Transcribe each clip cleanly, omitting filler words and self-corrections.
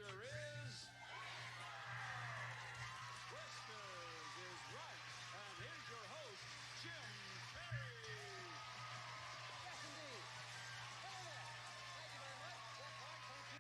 answer is Whiskers is right. And here's your host, Jim Perry. Yes, indeed. Hello there. Thank you very much. That's right. Thank you.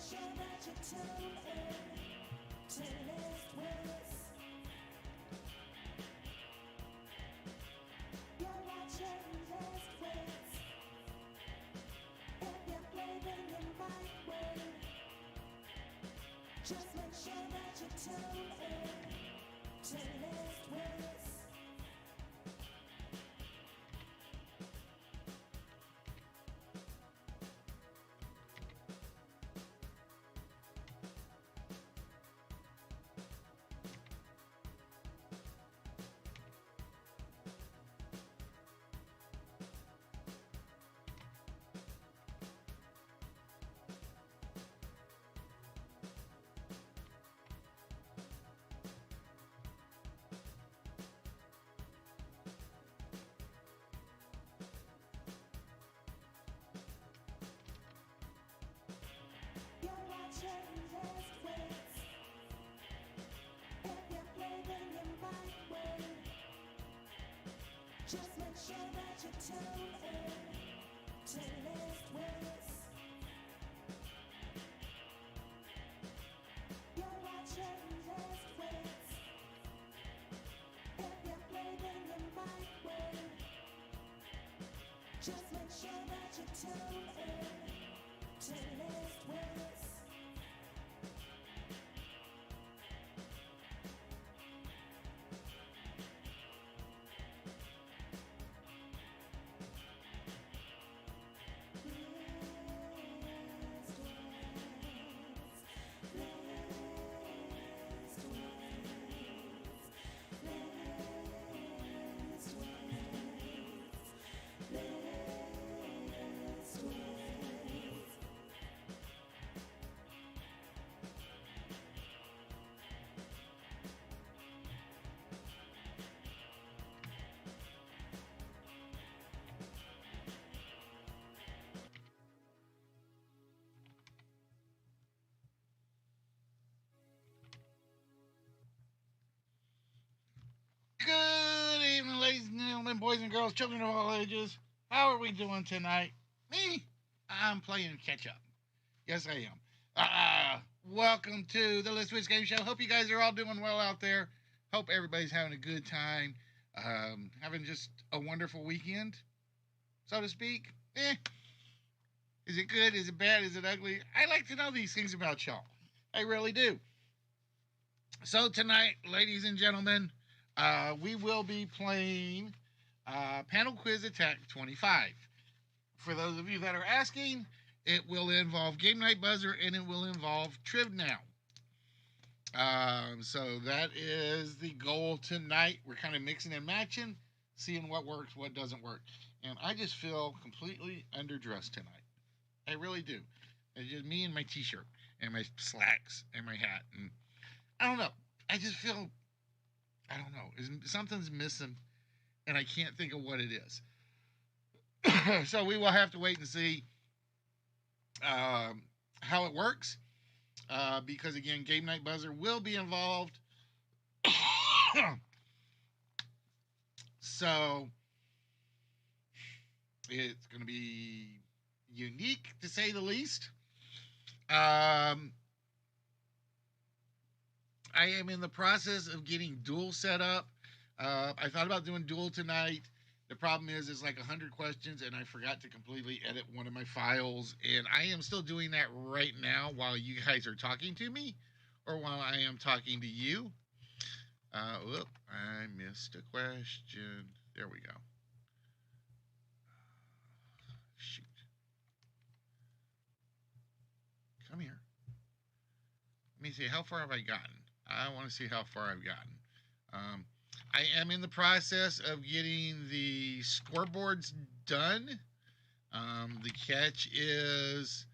sure that you tune in to List Wits. You're watching List Wits. If you're blaming your mind way, just make sure that you tune in to List Wits. You're watching List Wits. If you're blaming your mind way, just make sure that you tune in to List Wits. You're watching List Wits. If you're blaming your mind way, just make sure that you tune in to List Wits. Good evening, ladies and gentlemen, boys and girls, children of all ages. How are we doing tonight? Me? I'm playing catch up. Yes, I am. Welcome to the List Wits Game Show. Hope you guys are all doing well out there. Hope everybody's having a good time. Having just a wonderful weekend, so to speak. Is it good? Is it bad? Is it ugly? I like to know these things about y'all. I really do. So tonight, ladies and gentlemen, we will be playing Panel Quiz Attack 25. For those of you that are asking, it will involve Game Night Buzzer and it will involve Triv Now. So that is the goal tonight. We're kind of mixing and matching, seeing what works, what doesn't work. And I just feel completely underdressed tonight. I really do. It's just me and my t-shirt and my slacks and my hat. And I don't know. I just feel, I don't know. Something's missing and I can't think of what it is. So we will have to wait and see how it works. Because again, Game Night Buzzer will be involved. So it's going to be unique to say the least. I am in the process of getting Duel set up. I thought about doing Duel tonight. The problem is it's like 100 questions and I forgot to completely edit one of my files. And I am still doing that right now while you guys are talking to me or while I am talking to you. I missed a question. There we go. Shoot. Come here. Let me see. How far have I gotten? I want to see how far I've gotten. I am in the process of getting the scoreboards done. The catch is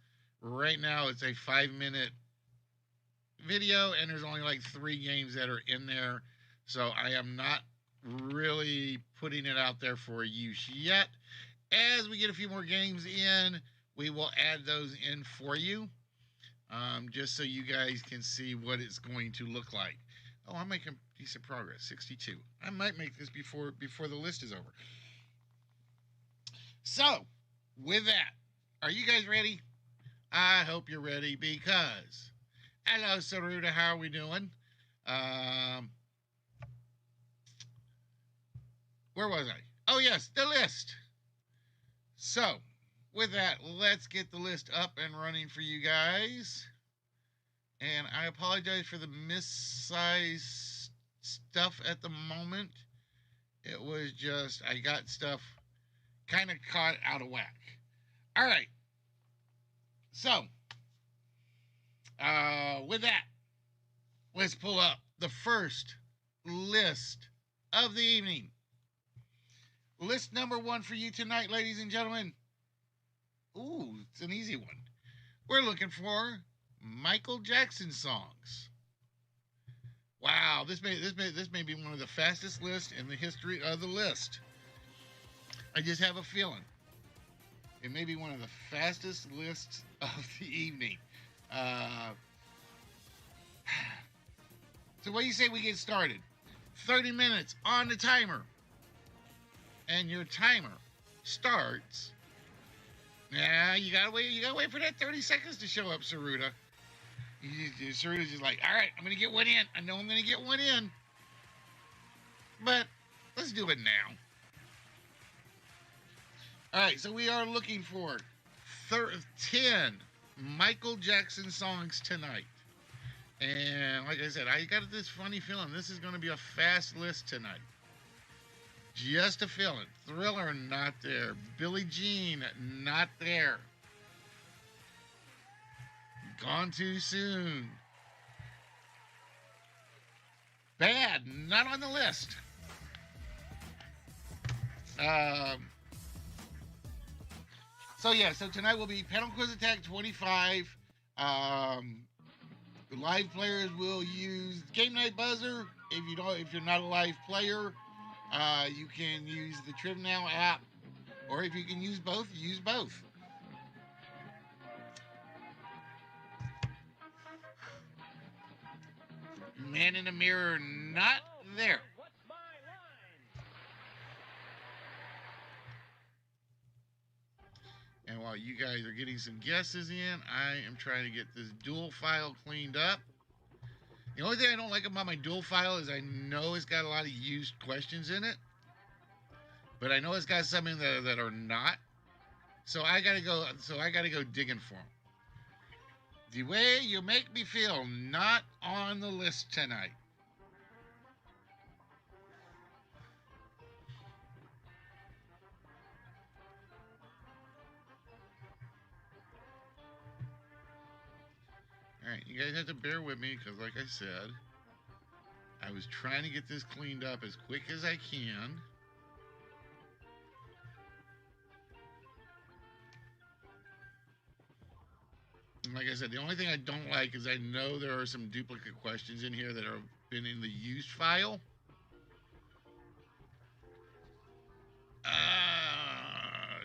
right now it's a 5-minute video and there's only like 3 games that are in there. So I am not really putting it out there for use yet. As we get a few more games in, we will add those in for you. Just so you guys can see what it's going to look like. Oh, I'm making decent progress. 62. I might make this before the list is over. So, with that, are you guys ready? I hope you're ready because, hello, Saruta, how are we doing? Um, where was I? Oh, yes, the list. So, with that, let's get the list up and running for you guys. And I apologize for the missized stuff at the moment. It was just, I got stuff kind of caught out of whack. All right. So, with that, let's pull up the first list of the evening. List number one for you tonight, ladies and gentlemen. Ooh, it's an easy one. We're looking for Michael Jackson songs. Wow, this may be one of the fastest lists in the history of the list. I just have a feeling it may be one of the fastest lists of the evening. So what do you say we get started? 30 minutes on the timer. And your timer starts. Yeah, you gotta wait for that 30 seconds to show up, Saruta. Saruta's just like, all right, I'm gonna get one in. I know I'm gonna get one in. But let's do it now. All right, so we are looking for 10 Michael Jackson songs tonight. And like I said, I got this funny feeling this is going to be a fast list tonight. Just a feeling. Thriller, not there. Billie Jean, not there. Gone Too Soon. Bad, not on the list. So tonight will be Panel Quiz Attack 25. The live players will use Game Night Buzzer. If you're not a live player, you can use the Trim Now app, or if you can use both, use both. Man in the Mirror, not there. And while you guys are getting some guesses in, I am trying to get this dual file cleaned up. The only thing I don't like about my dual file is I know it's got a lot of used questions in it, but I know it's got some in there that are not. So I gotta go digging for them. The Way You Make Me Feel, not on the list tonight. All right, you guys have to bear with me because, like I said, I was trying to get this cleaned up as quick as I can. And like I said, the only thing I don't like is I know there are some duplicate questions in here that have been in the used file.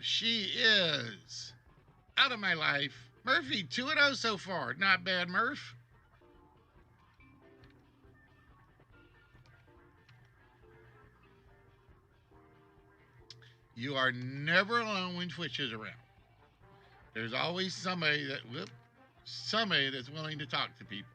She is out of my life. Murphy, 2-0 so far. Not bad, Murph. You are never alone when Twitch is around. There's always somebody that's willing to talk to people.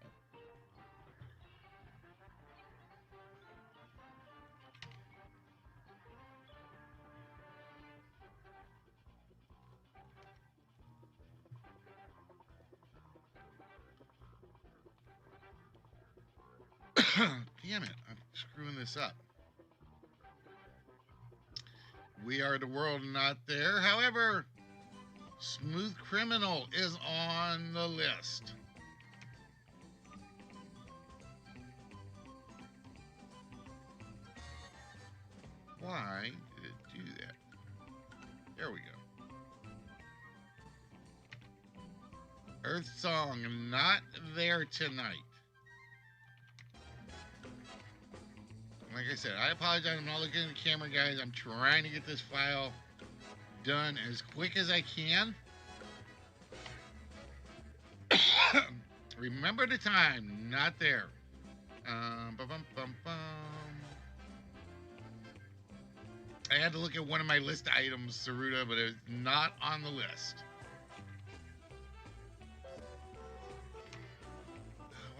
Damn it, I'm screwing this up. We Are the World, not there. However, Smooth Criminal is on the list. Why did it do that? There we go. Earth Song, not there tonight. Like I said, I apologize. I'm not looking at the camera, guys. I'm trying to get this file done as quick as I can. Remember the Time, not there. I had to look at one of my list items, Saruta, but it's not on the list.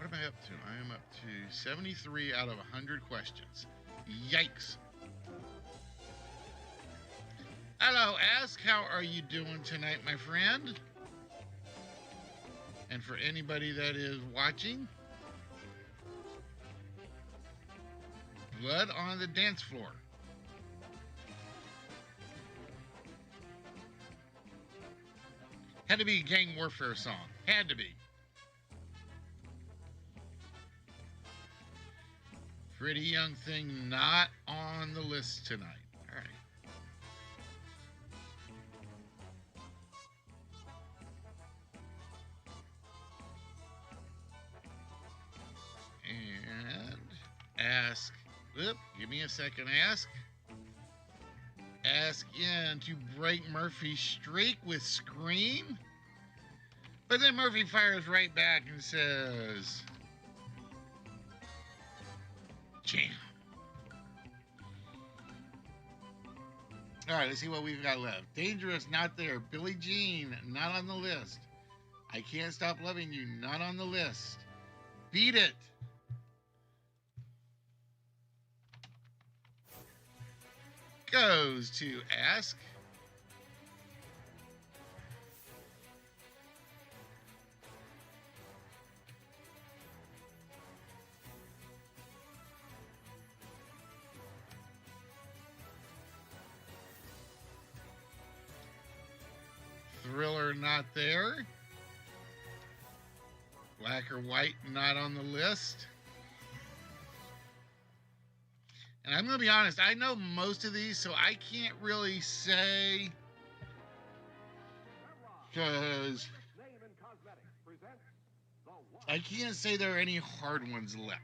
What am I up to? I am up to 73 out of 100 questions. Yikes. Hello, Ask. How are you doing tonight, my friend? And for anybody that is watching, blood on the dance floor. Had to be a gang warfare song. Had to be. Pretty Young Thing not on the list tonight. All right. And ask. Whoop, give me a second. Ask in to break Murphy's streak with Scream. But then Murphy fires right back and says, jam. All right, let's see what we've got left. Dangerous, not there. Billie Jean, not on the list. I Can't Stop Loving You, not on the list. Beat It. Goes to Ask. Thriller, not there. Black or White, not on the list. And I'm going to be honest, I know most of these, so I can't really say, because I can't say there are any hard ones left.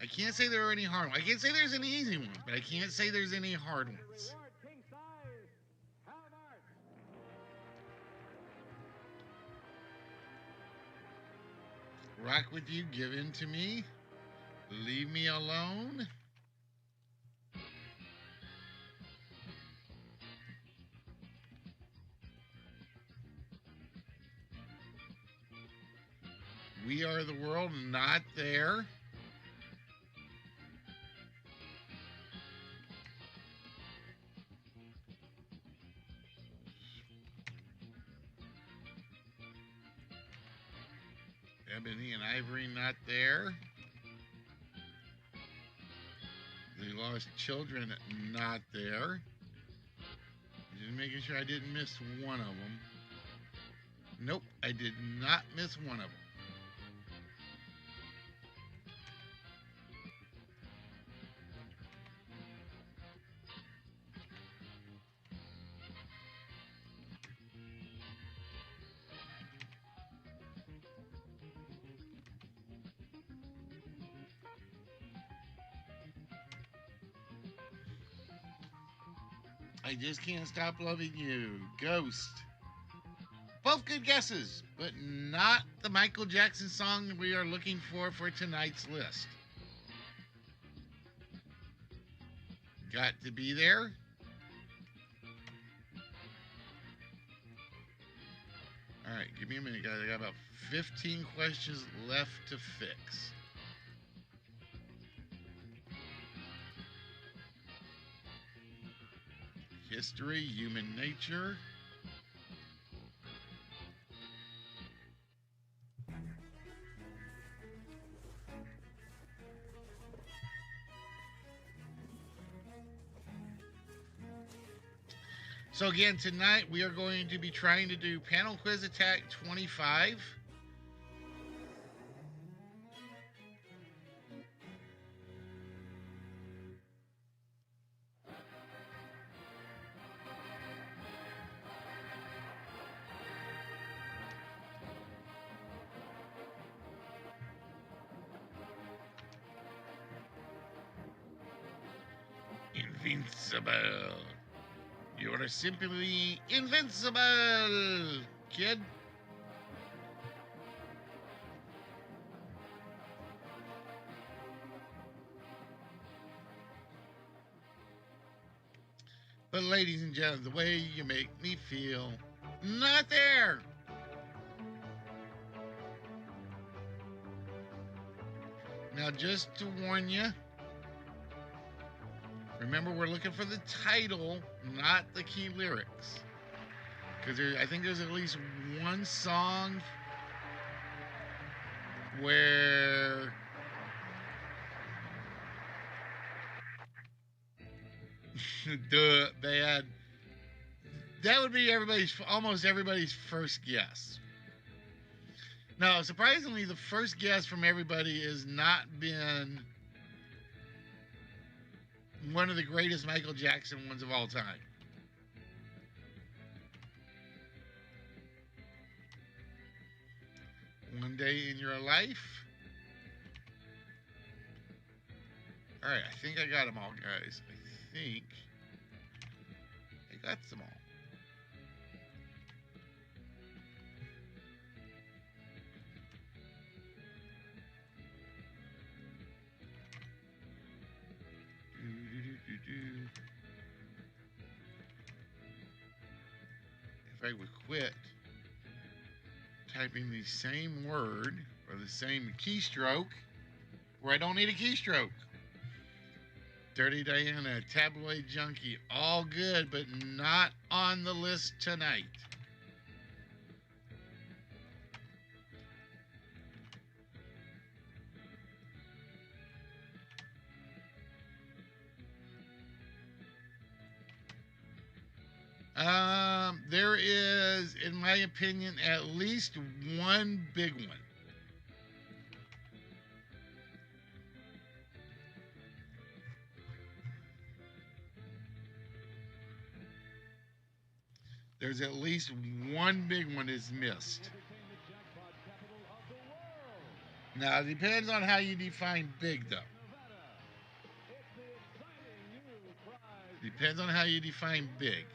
I can't say there are any hard ones. I can't say there's any easy ones, but I can't say there's any hard ones. Rock With You, Give In To Me, Leave Me Alone. We Are the World, not there. Ebony and Ivory, not there. The Lost Children, not there. Just making sure I didn't miss one of them. Nope, I did not miss one of them. I Just Can't Stop Loving You. Ghost. Both good guesses, but not the Michael Jackson song we are looking for tonight's list. Got to Be There. All right, give me a minute, guys. I got about 15 questions left to fix. History, Human Nature. So again, tonight we are going to be trying to do Panel Quiz Attack 25. Invincible. You're simply invincible, kid. But ladies and gentlemen, the way you make me feel, Not there. Now, just to warn you, remember we're looking for the title, not the key lyrics. Because I think there's at least one song where they had, that would be almost everybody's first guess. Now, surprisingly, the first guess from everybody has not been one of the greatest Michael Jackson ones of all time. One Day in Your Life. All right, I think I got them all, guys. I think I got them all. If I would quit typing the same word or the same keystroke where I don't need a keystroke. Dirty Diana, Tabloid Junkie, all good, but not on the list tonight. There is, in my opinion, at least one big one. There's at least one big one is missed. Now, it depends on how you define big, though. Depends on how you define big.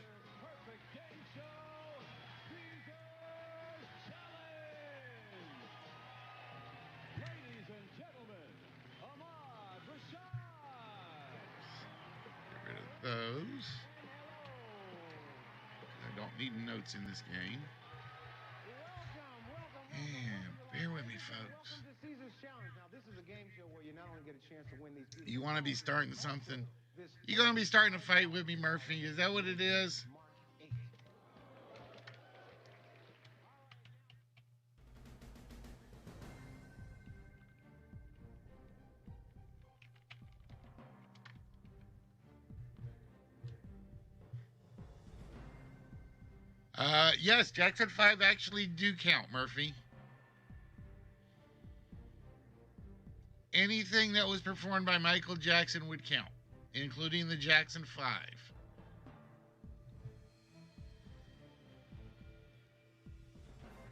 Get rid of those. I don't need notes in this game. And bear with me, folks. You want to be starting something? You're going to be starting a fight with me, Murphy. Is that what it is? Yes, Jackson 5 actually do count, Murphy. Anything that was performed by Michael Jackson would count, including the Jackson 5.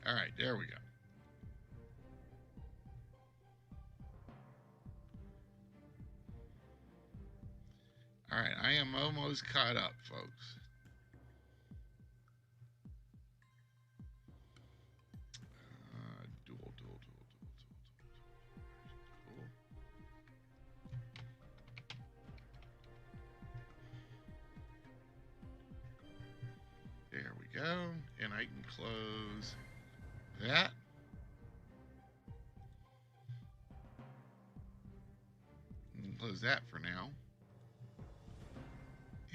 All right, there we go. All right, I am almost caught up, folks. There we go. And I can close that. I can close that for now.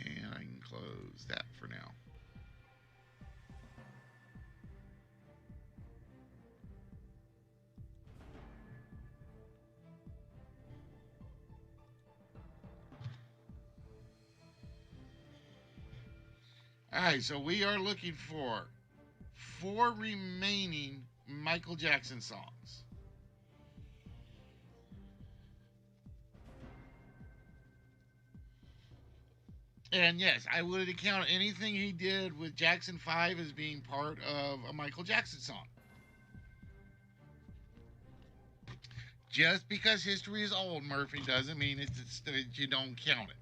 And I can close that for now. All right, so we are looking for 4 remaining Michael Jackson songs. And yes, I would account anything he did with Jackson 5 as being part of a Michael Jackson song. Just because history is old, Murphy, doesn't mean that you don't count it.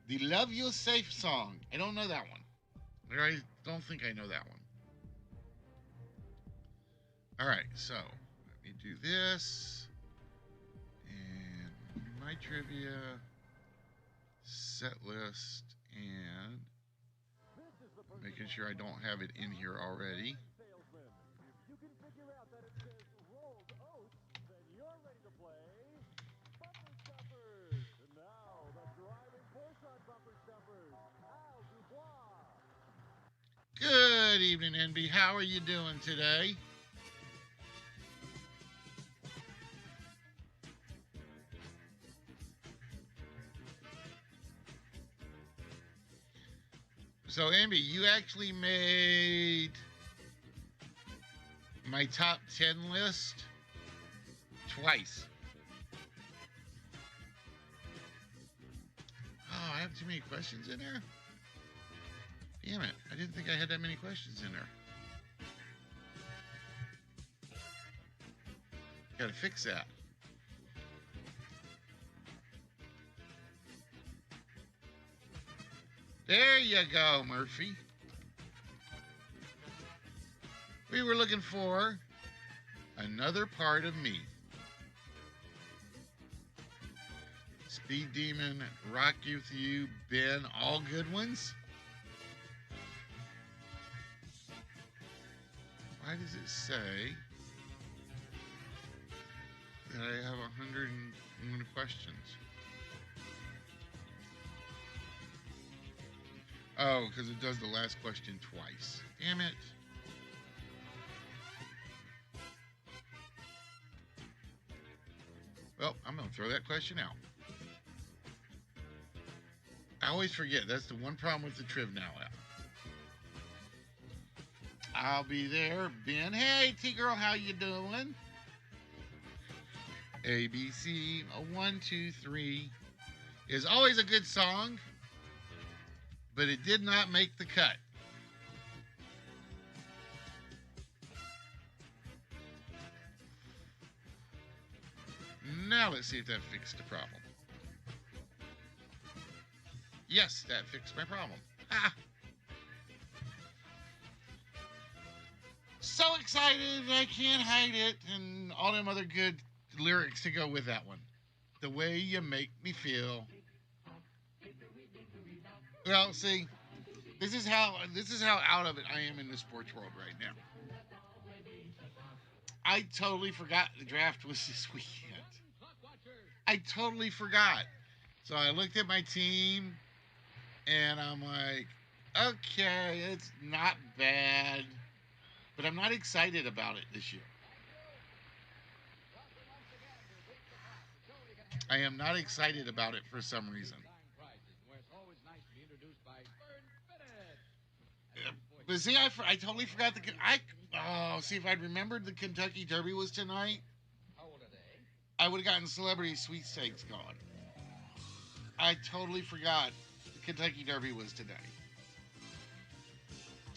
The Love You Safe song. I don't know that one. I don't think I know that one. All right, so let me do this. And my trivia, set list, and making sure I don't have it in here already. Salesman. If you can figure out that it says rolled oats, then you're ready to play Bumper Stuffers. And now, the driving force on Bumper Stuffers, Al Dubois. Good evening, NB. How are you doing today? So, NB, you actually made my top 10 list twice. Oh, I have too many questions in there? Damn it. I didn't think I had that many questions in there. Gotta fix that. There you go, Murphy. We were looking for another part of me. Speed Demon, Rock You With You, Ben, all good ones. Why does it say that I have 101 questions? Oh, because it does the last question twice. Damn it. Well, I'm going to throw that question out. I always forget. That's the one problem with the Triv Now app. I'll be there. Ben, hey, T-Girl, how you doing? ABC 1, 2, 3 is always a good song, but it did not make the cut. Now let's see if that fixed the problem. Yes, that fixed my problem. Ah. So excited, I can't hide it, and all them other good lyrics to go with that one. The way you make me feel. Well, see, this is how out of it I am in the sports world right now. I totally forgot the draft was this weekend. I totally forgot. So I looked at my team, and I'm like, okay, it's not bad, but I'm not excited about it this year. I am not excited about it for some reason. But see, I totally forgot see, if I'd remembered the Kentucky Derby was tonight, I would have gotten Celebrity Sweepstakes going. I totally forgot the Kentucky Derby was today.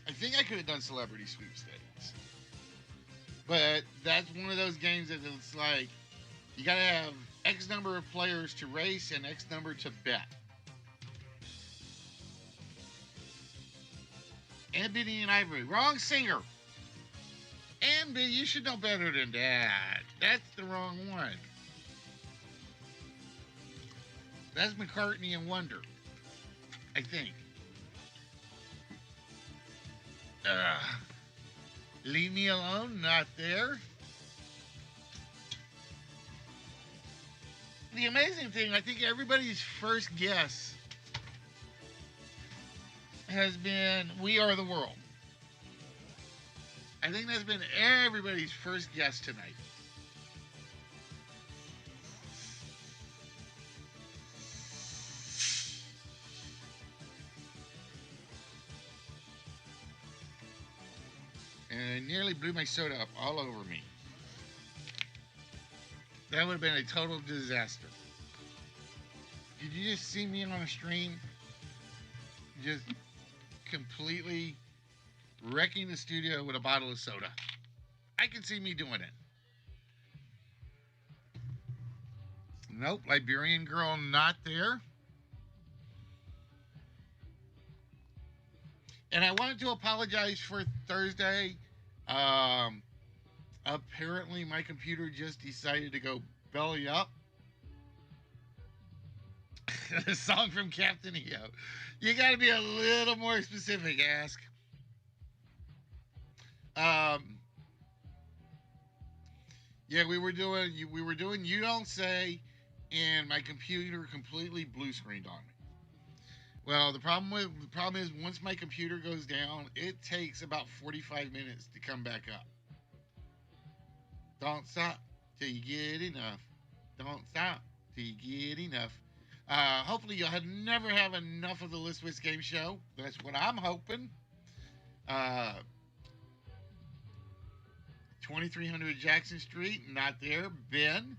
I think I could have done Celebrity Sweepstakes. But that's one of those games that it's like, you got to have X number of players to race and X number to bet. Ebony and Ivory. Wrong singer. Ambi, you should know better than that. That's the wrong one. That's McCartney and Wonder, I think. Leave Me Alone, not there. The amazing thing, I think everybody's first guess has been We Are the World. I think that's been everybody's first guess tonight. And it nearly blew my soda up all over me. That would have been a total disaster. Did you just see me on a stream? Just completely wrecking the studio with a bottle of soda. I can see me doing it. Nope, Liberian Girl not there. And I wanted to apologize for Thursday. Apparently, my computer just decided to go belly up. A song from Captain EO. You got to be a little more specific, Ask. Yeah, we were doing You Don't Say, and my computer completely blue screened on me. Well, the problem is once my computer goes down, it takes about 45 minutes to come back up. Don't stop till you get enough. Don't stop till you get enough. Hopefully, you'll never have enough of the Listwitz Game Show. That's what I'm hoping. Uh, 2300 Jackson Street, not there. Ben.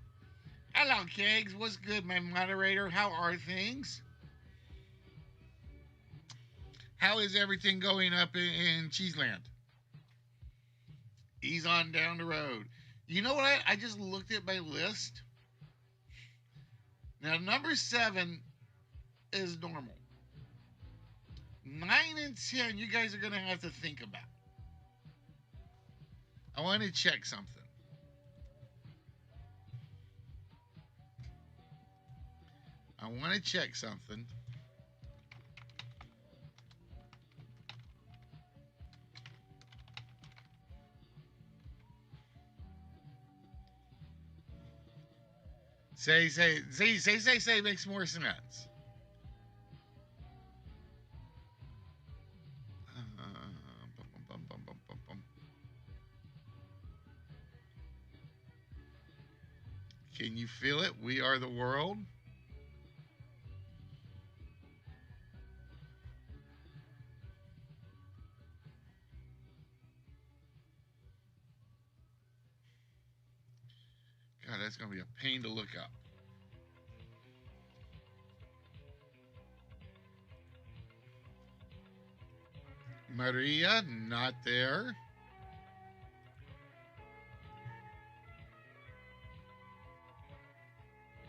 Hello, Kegs. What's good, my moderator? How are things? How is everything going up in Cheeseland? He's on down the road. You know what? I just looked at my list. Now, number 7 is normal. 9 and 10, you guys are going to have to think about. I want to check something. Say makes more sense. Can you feel it? We are the world. God, that's going to be a pain to look up. Maria, not there.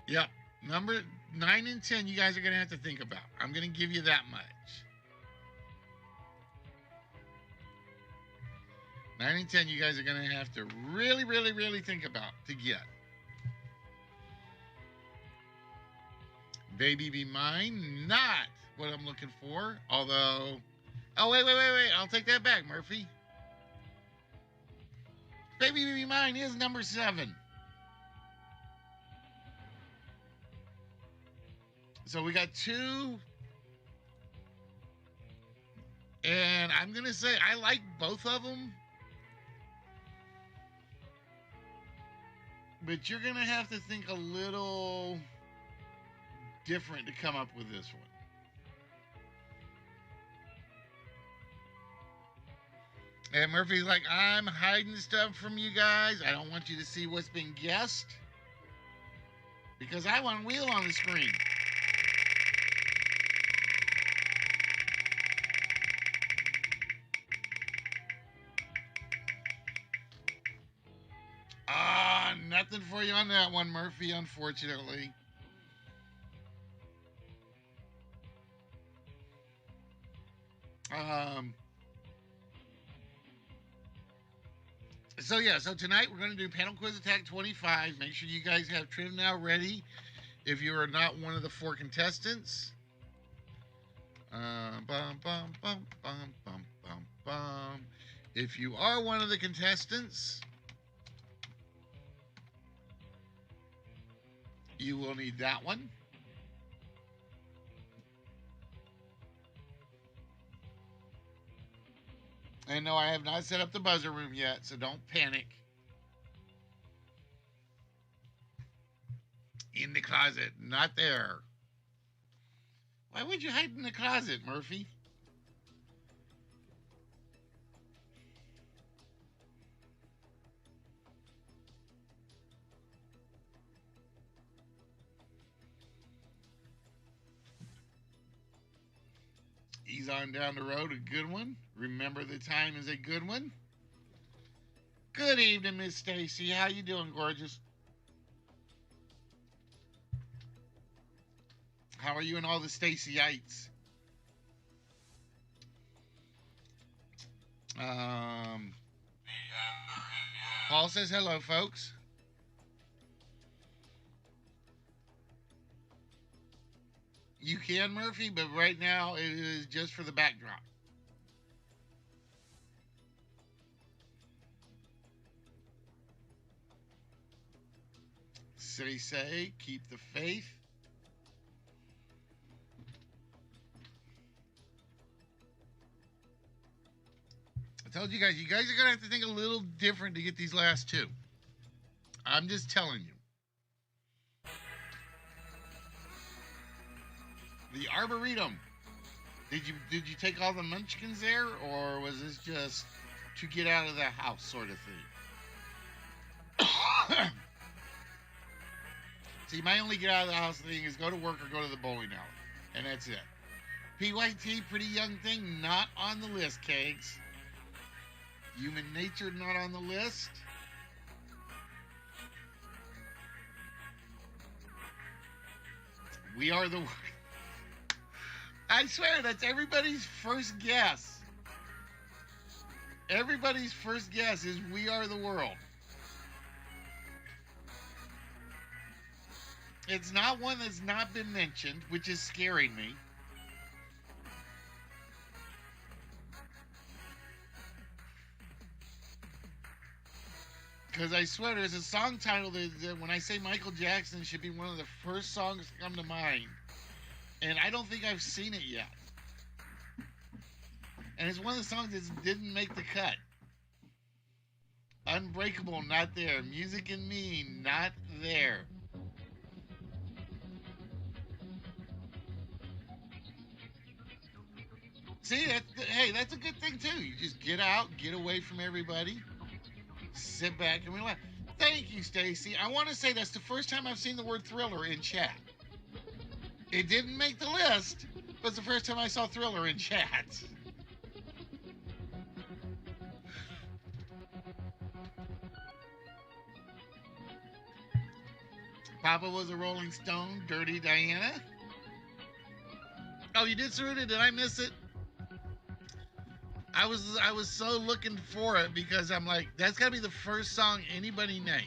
Yep. Number 9 and 10, you guys are going to have to think about. I'm going to give you that much. 9 and 10, you guys are going to have to really, really, really think about to get. Baby Be Mine, not what I'm looking for. Although, oh, wait. I'll take that back, Murphy. Baby Be Mine is number 7. So we got 2. And I'm going to say I like both of them. But you're going to have to think a little different to come up with this one. And Murphy's like, I'm hiding stuff from you guys. I don't want you to see what's been guessed. Because I want Wheel on the screen. Nothing for you on that one, Murphy, unfortunately. So tonight we're going to do Panel Quiz Attack 25. Make sure you guys have Trim Now ready if you are not one of the 4 contestants. If you are one of the contestants, you will need that one. And no, I have not set up the buzzer room yet, so don't panic. In the closet, not there. Why would you hide in the closet, Murphy? He's on down the road, a good one. Remember the time is a good one. Good evening, Miss Stacy. How you doing, gorgeous? How are you and all the Stacyites? Paul says hello, folks. You can, Murphy, but right now it is just for the backdrop. Say, keep the faith. I told you guys are going to have to think a little different to get these last two. I'm just telling you. The Arboretum. Did you take all the munchkins there, or was this just to get out of the house sort of thing? See, my only get out of the house thing is go to work or go to the bowling alley, and that's it. PYT, Pretty Young Thing, not on the list, Kegs. Human Nature, not on the list. We Are the... I swear, that's everybody's first guess. Everybody's first guess is We Are the World. It's not one that's not been mentioned, which is scaring me. Because I swear there's a song title that when I say Michael Jackson should be one of the first songs to come to mind. And I don't think I've seen it yet. And it's one of the songs that didn't make the cut. Unbreakable, not there. Music and Me, not there. See, that's a good thing too. You just get out, get away from everybody, sit back and relax. Thank you, Stacy. I want to say that's the first time I've seen the word Thriller in chat. It didn't make the list, but it's the first time I saw Thriller in chat. Papa was a Rolling Stone, Dirty Diana. Oh, you did, Saruta? Did I miss it? I was so looking for it because I'm like, that's got to be the first song anybody names.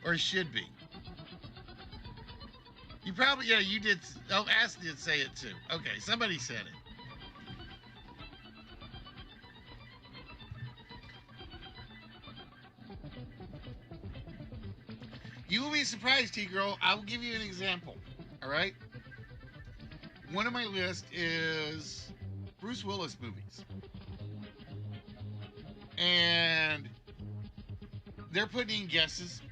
Or should be. You probably, yeah, you did. Oh, Ask did say it too. Okay, somebody said it. You will be surprised, T-Girl. I will give you an example. All right? One of my list is Bruce Willis movies. And they're putting in guesses.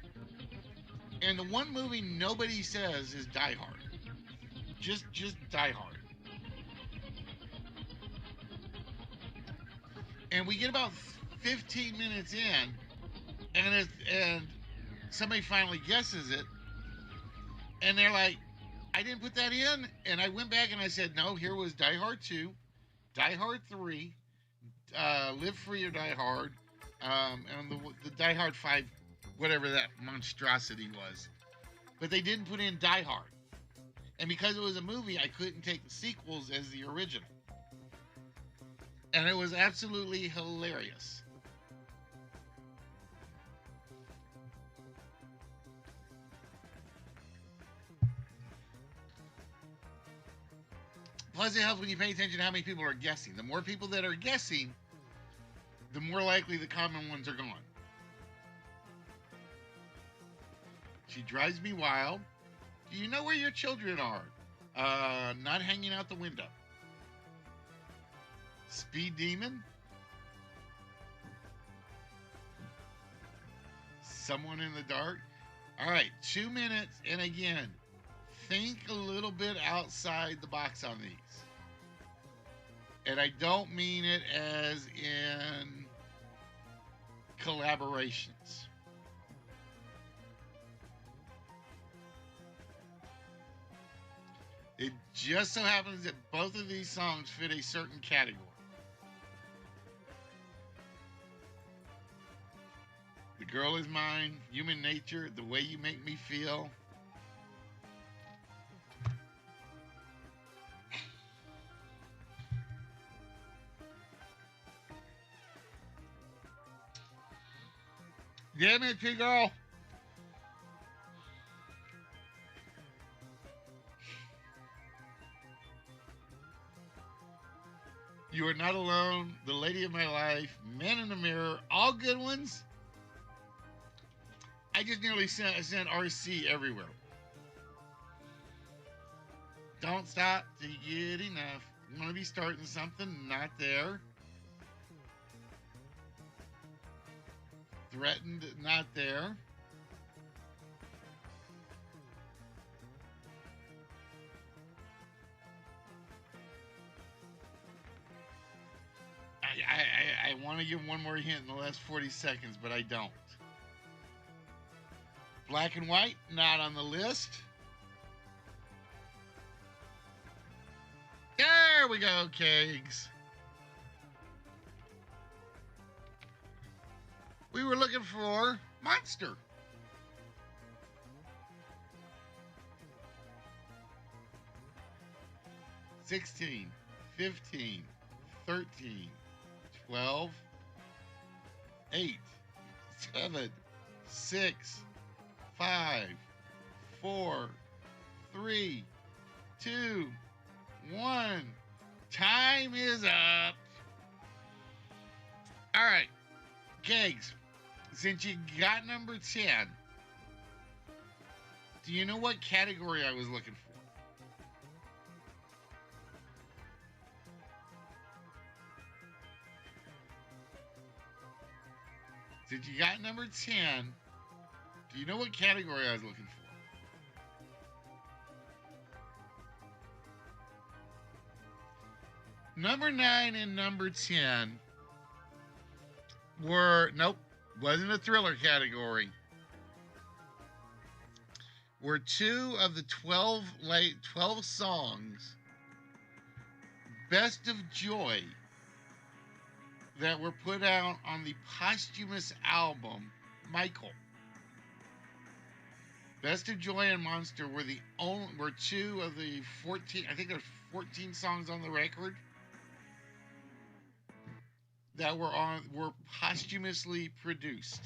And the one movie nobody says is Die Hard. Just Die Hard. And we get about 15 minutes in, and somebody finally guesses it, and they're like, I didn't put that in. And I went back and I said, no, here was Die Hard 2, Die Hard 3, Live Free or Die Hard, and the Die Hard 5, whatever that monstrosity was. But they didn't put in Die Hard. And because it was a movie, I couldn't take the sequels as the original. And it was absolutely hilarious. Plus, it helps when you pay attention to how many people are guessing. The more people that are guessing, the more likely the common ones are gone. She drives me wild. Do you know where your children are? Not hanging out the window. Speed Demon. Someone in the Dark. All right, 2 minutes. And again, think a little bit outside the box on these. And I don't mean it as in collaborations. It just so happens that both of these songs fit a certain category. The Girl Is Mine, Human Nature, The Way You Make Me Feel. Damn it, P-Girl. You Are Not Alone, The Lady of My Life, Man in the Mirror, all good ones. I just nearly sent RC everywhere. Don't stop till you get enough. You want to be starting something, not there. Threatened, not there. I want to give one more hint in the last 40 seconds, but I don't. Black and White, not on the list. There we go, Kegs. We were looking for Monster. $16, $15, $13, $12, $8, $7, $6, $5, $4, $3, $2, $1. Time is up. All right, Kegs, since you got number 10, do you know what category I was looking for? Since you got number 10, do you know what category I was looking for? Number 9 and number 10 were, nope, wasn't a thriller category. Were 2 of the 12 songs Best of Joy that were put out on the posthumous album Michael. Best of Joy and Monster were 2 of the 14, I think there's 14 songs on the record that were posthumously produced.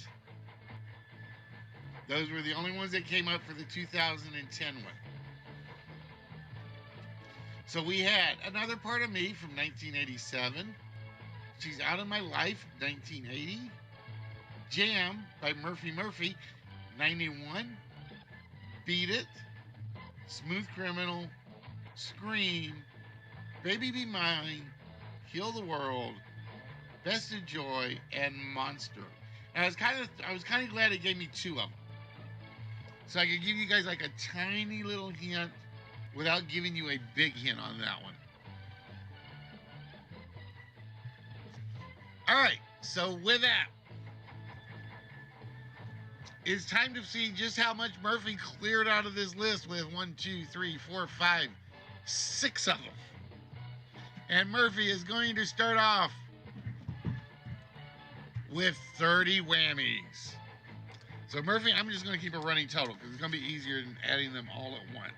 Those were the only ones that came up for the 2010 one. So we had Another Part of Me from 1987. She's Out of My Life, 1980. Jam by Murphy Murphy, 91. Beat It, Smooth Criminal, Scream, Baby Be Mine, Heal the World, Best of Joy, and Monster. And I was kind of glad it gave me 2 of them, so I could give you guys like a tiny little hint without giving you a big hint on that one. All right, so with that, it's time to see just how much Murphy cleared out of this list with 1, 2, 3, 4, 5, 6 of them. And Murphy is going to start off with 30 whammies. So Murphy, I'm just going to keep a running total because it's going to be easier than adding them all at once.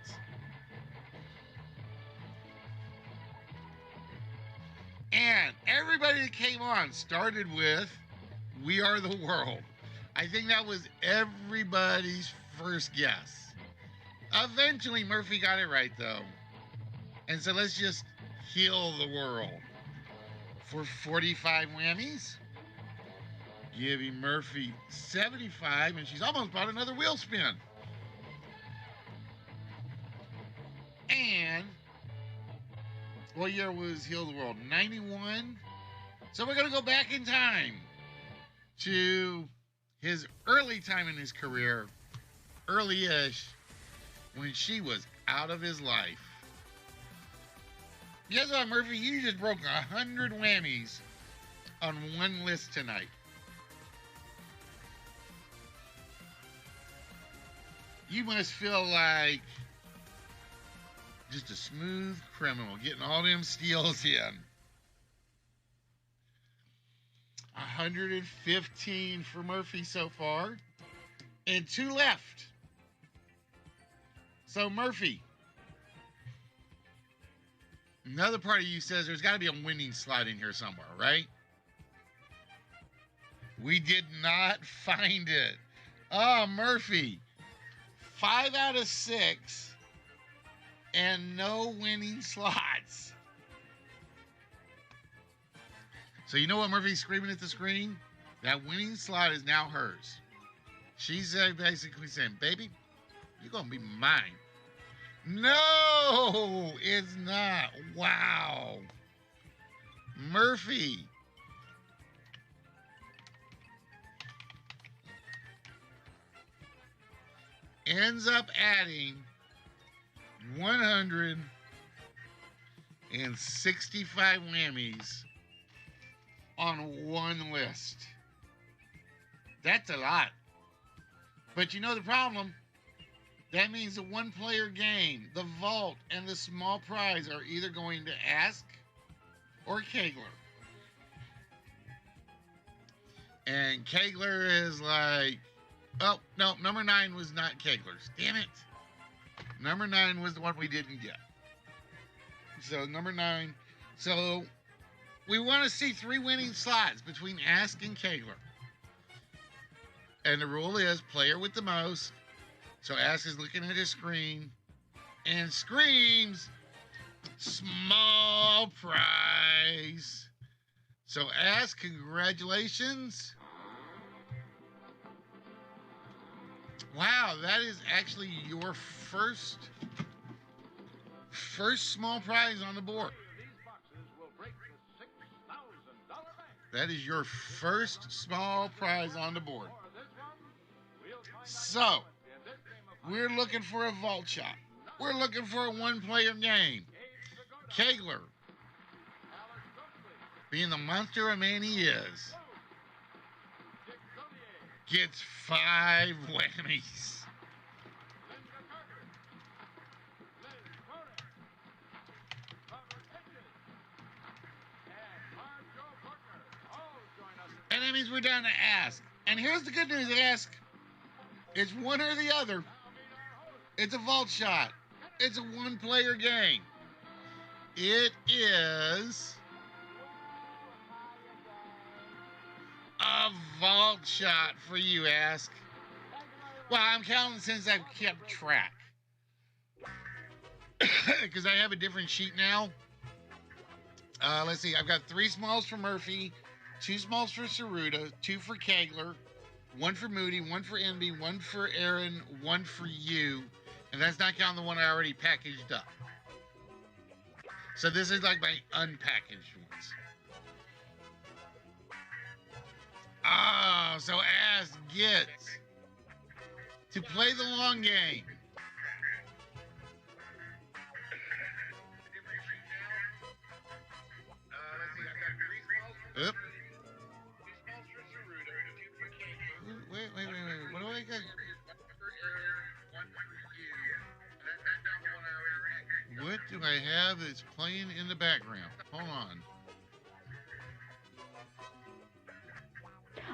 And everybody that came on started with We Are the World. I think that was everybody's first guess. Eventually, Murphy got it right, though. And so let's just heal the world. For 45 whammies, giving Murphy 75, and she's almost bought another wheel spin. And what year was Heal the World? 91. So we're going to go back in time to his early time in his career, early-ish, when she was out of his life. Guess what, Murphy? You just broke 100 whammies on one list tonight. You must feel like just a smooth criminal getting all them steals in. 115 for Murphy so far, and 2 left. So Murphy, another part of you says there's got to be a winning slot in here somewhere, right? We did not find it. Oh, Murphy. 5 out of 6 and no winning slots. So you know what Murphy's screaming at the screen? That winning slot is now hers. She's basically saying, baby, you're going to be mine. No, it's not. Wow. Murphy. Ends up adding 165 whammies on one list. That's a lot. But you know the problem? That means the one-player game, the vault, and the small prize are either going to Ask or Kegler. And Kegler is like, oh, no, number 9 was not Kegler's. Damn it. Number 9 was the one we didn't get. So, number 9. So, we want to see 3 winning slots between Ask and Kegler. And the rule is player with the most. So, Ask is looking at his screen and screams, small prize. So, Ask, congratulations. Wow, that is actually your first small prize on the board. That is your first small prize on the board. So, we're looking for a vault shot. We're looking for a one-player game. Kegler, being the monster of man he is, gets 5 whammies. And that means we're down to Ask. And here's the good news, Ask. It's one or the other. It's a vault shot. It's a one-player game. It is a vault shot for you, Ask. Well, I'm counting since I've kept track. Because I have a different sheet now. Let's see. I've got 3 smalls for Murphy, 2 smalls for Saruta, 2 for Kegler, 1 for Moody, 1 for Envy, 1 for Aaron, 1 for you. And that's not counting the one I already packaged up. So this is like my unpackaged ones. Ah, so Ask gets to play the long game. Oop. Wait. What do I got? What do I have that's playing in the background? Hold on.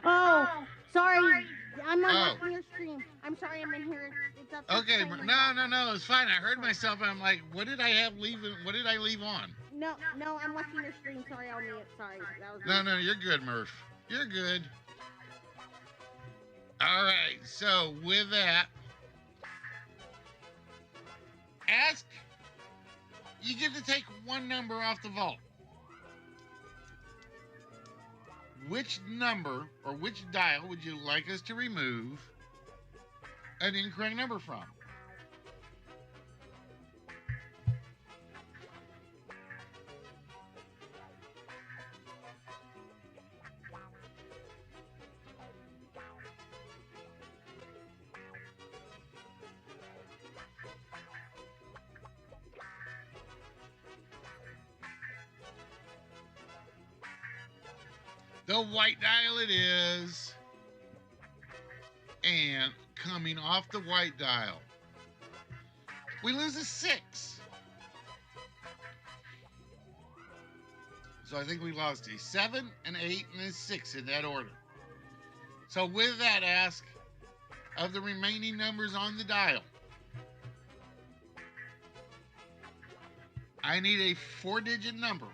Oh, sorry. I'm not watching your stream. I'm sorry, I'm in here. It's up. Okay, no, it's fine. I heard myself and I'm like, what did I have leaving? What did I leave on? No, I'm watching your stream. Sorry, I'll mute. Sorry. That was No, you're good, Murph. You're good. All right, so with that, Ask, you get to take one number off the vault. Which number or which dial would you like us to remove an incorrect number from? The white dial it is. And coming off the white dial, we lose a 6. So I think we lost a 7, an 8, and a 6 in that order. So with that, Ask, of the remaining numbers on the dial, I need a 4-digit number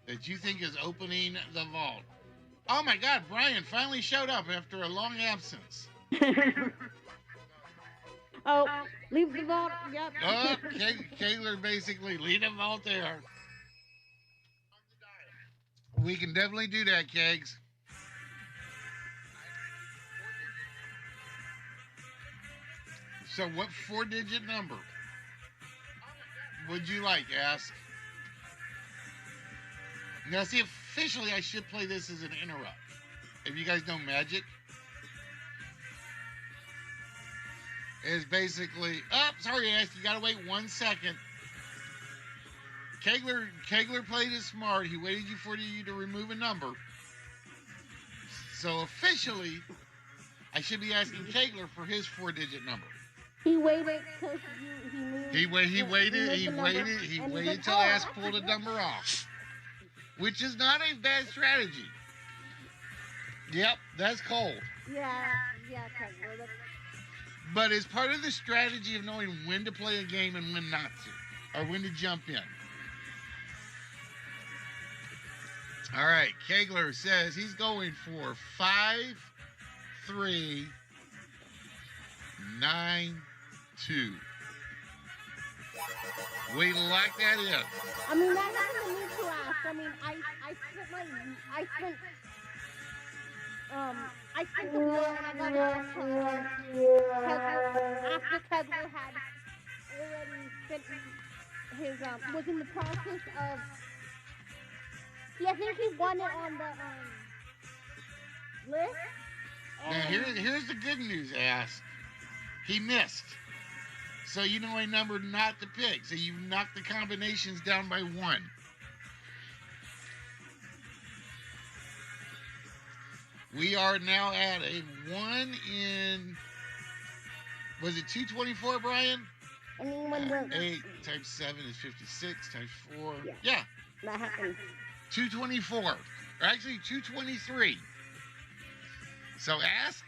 that you think is opening the vault. Oh my God, Brian finally showed up after a long absence. Oh, leave the vault. Yep. Oh, Kayler basically lead a vault there. We can definitely do that, Kegs. So what 4-digit number would you like, Ask? Now, see, officially I should play this as an interrupt. If you guys know Magic, it's basically, oh, sorry, Ask, you gotta wait 1 second. Kegler played it smart. He waited for you to remove a number. So officially, I should be asking Kegler for his 4-digit number. He waited because he knew. He waited till Ask pulled a number off, which is not a bad strategy. Yep, that's cold. Yeah, Kegler. But it's part of the strategy of knowing when to play a game and when not to, or when to jump in. All right, Kegler says he's going for 5, 3, 9, 2. We lock that in. I mean, that happened to me too, Ask. I mean, I spent the wheel and I got after Kegler had already spent his, was in the process of, I think he won it on the, list. Now, here's the good news, Ask. He missed. So you know a number not to pick. So you knocked the combinations down by 1. We are now at a 1 in, was it 224, Brian? I mean, when 8 times 7 is 56 times 4. Yeah. Yeah. That happened. 224. Or actually 223. So Ask,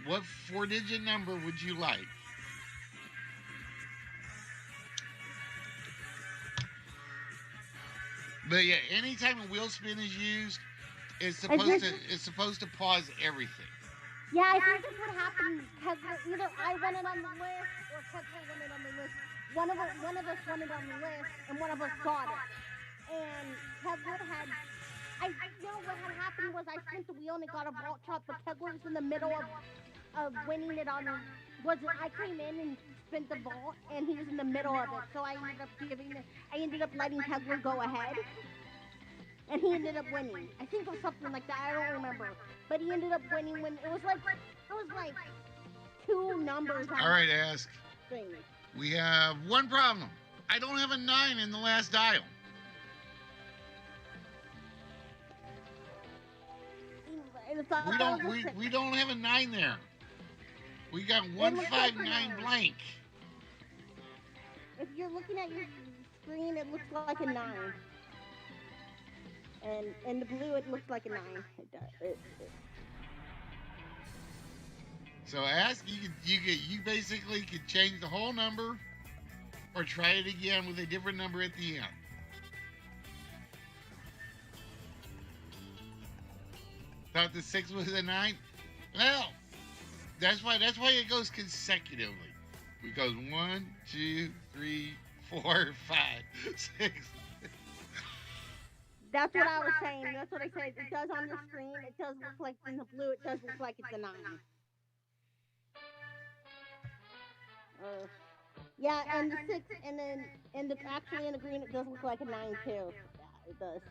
what 4-digit number would you like? But yeah, anytime a wheel spin is used, it's supposed to pause everything. Yeah, I think that's what happened. Either I won it on the list or Kegler won it on the list. One of us won it on the list, and one of us got it. And Kegler had, I know what had happened was I spent the wheel and it got a vault shot, but Kegler was in the middle of winning it on. I came in and spent the vault, and he was in the middle of it, so I ended up letting Kegler go ahead. And he ended up winning. I think it was something like that. I don't remember. But he ended up winning when it was like 2 numbers on All right, Ask. thing. We have one problem. I don't have a 9 in the last dial. We don't have a 9 there. We got 159 blank. If you're looking at your screen, it looks like a 9. And in the blue, it looks like a 9. It does. So Ask, you basically could change the whole number, or try it again with a different number at the end. Thought the 6 was a 9? Well, that's why it goes consecutively. It goes 1, 2, 3, 4, 5, 6. That's what I was saying. That's what I said. It does on the screen. It does look like in the blue. It does look like it's a 9. Yeah, and the 6, and then actually in the green, it does look like a 9 too. Yeah, it does.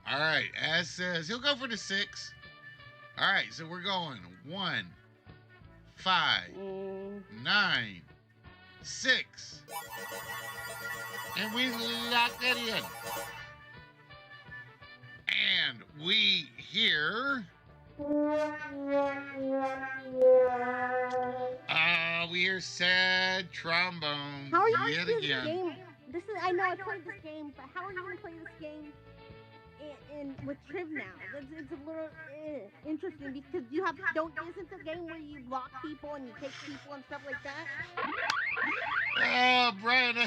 All right, As says he'll go for the 6. All right, so we're going 1, 5, 9, 6, and we lock that in. And we hear. We hear sad trombone How are you yet gonna play again. this game? I know I played this game, but how are you gonna play this game with Triv now? It's a little interesting because isn't the game where you lock people and you take people and stuff like that? Oh, Brian.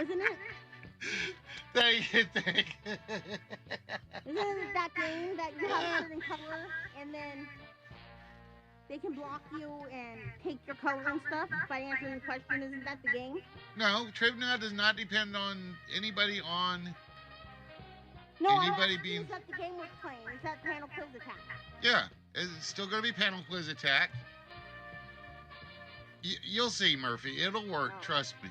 Isn't it? think. Isn't it that game that you have a certain color and then they can block you and take your color and stuff by answering the question? Isn't that the game? No, Trib Now does not depend on anybody on. No, Anybody I being- is that the game was playing. Is that panel quiz attack? Yeah, it's still going to be panel quiz attack. You'll see, Murphy. It'll work. Oh. Trust me.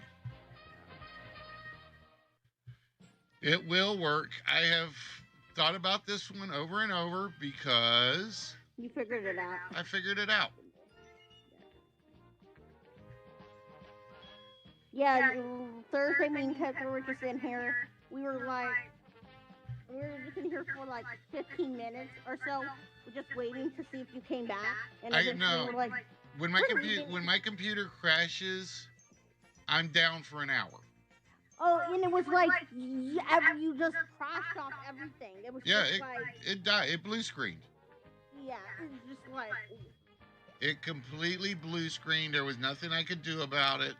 It will work. I have thought about this one over and over because You figured it out. I figured it out. Yeah, Thursday me and Ted were just in here. We were just in here for like 15 minutes or so, just waiting to see if you came back. And I eventually know. we're like, When my We're computer reading- computer crashes, I'm down for an hour. oh, and it was like you just crashed off everything. It was Yeah, just like, it died. It blue screened. yeah, it was just like, It completely blue screened. There was nothing I could do about it.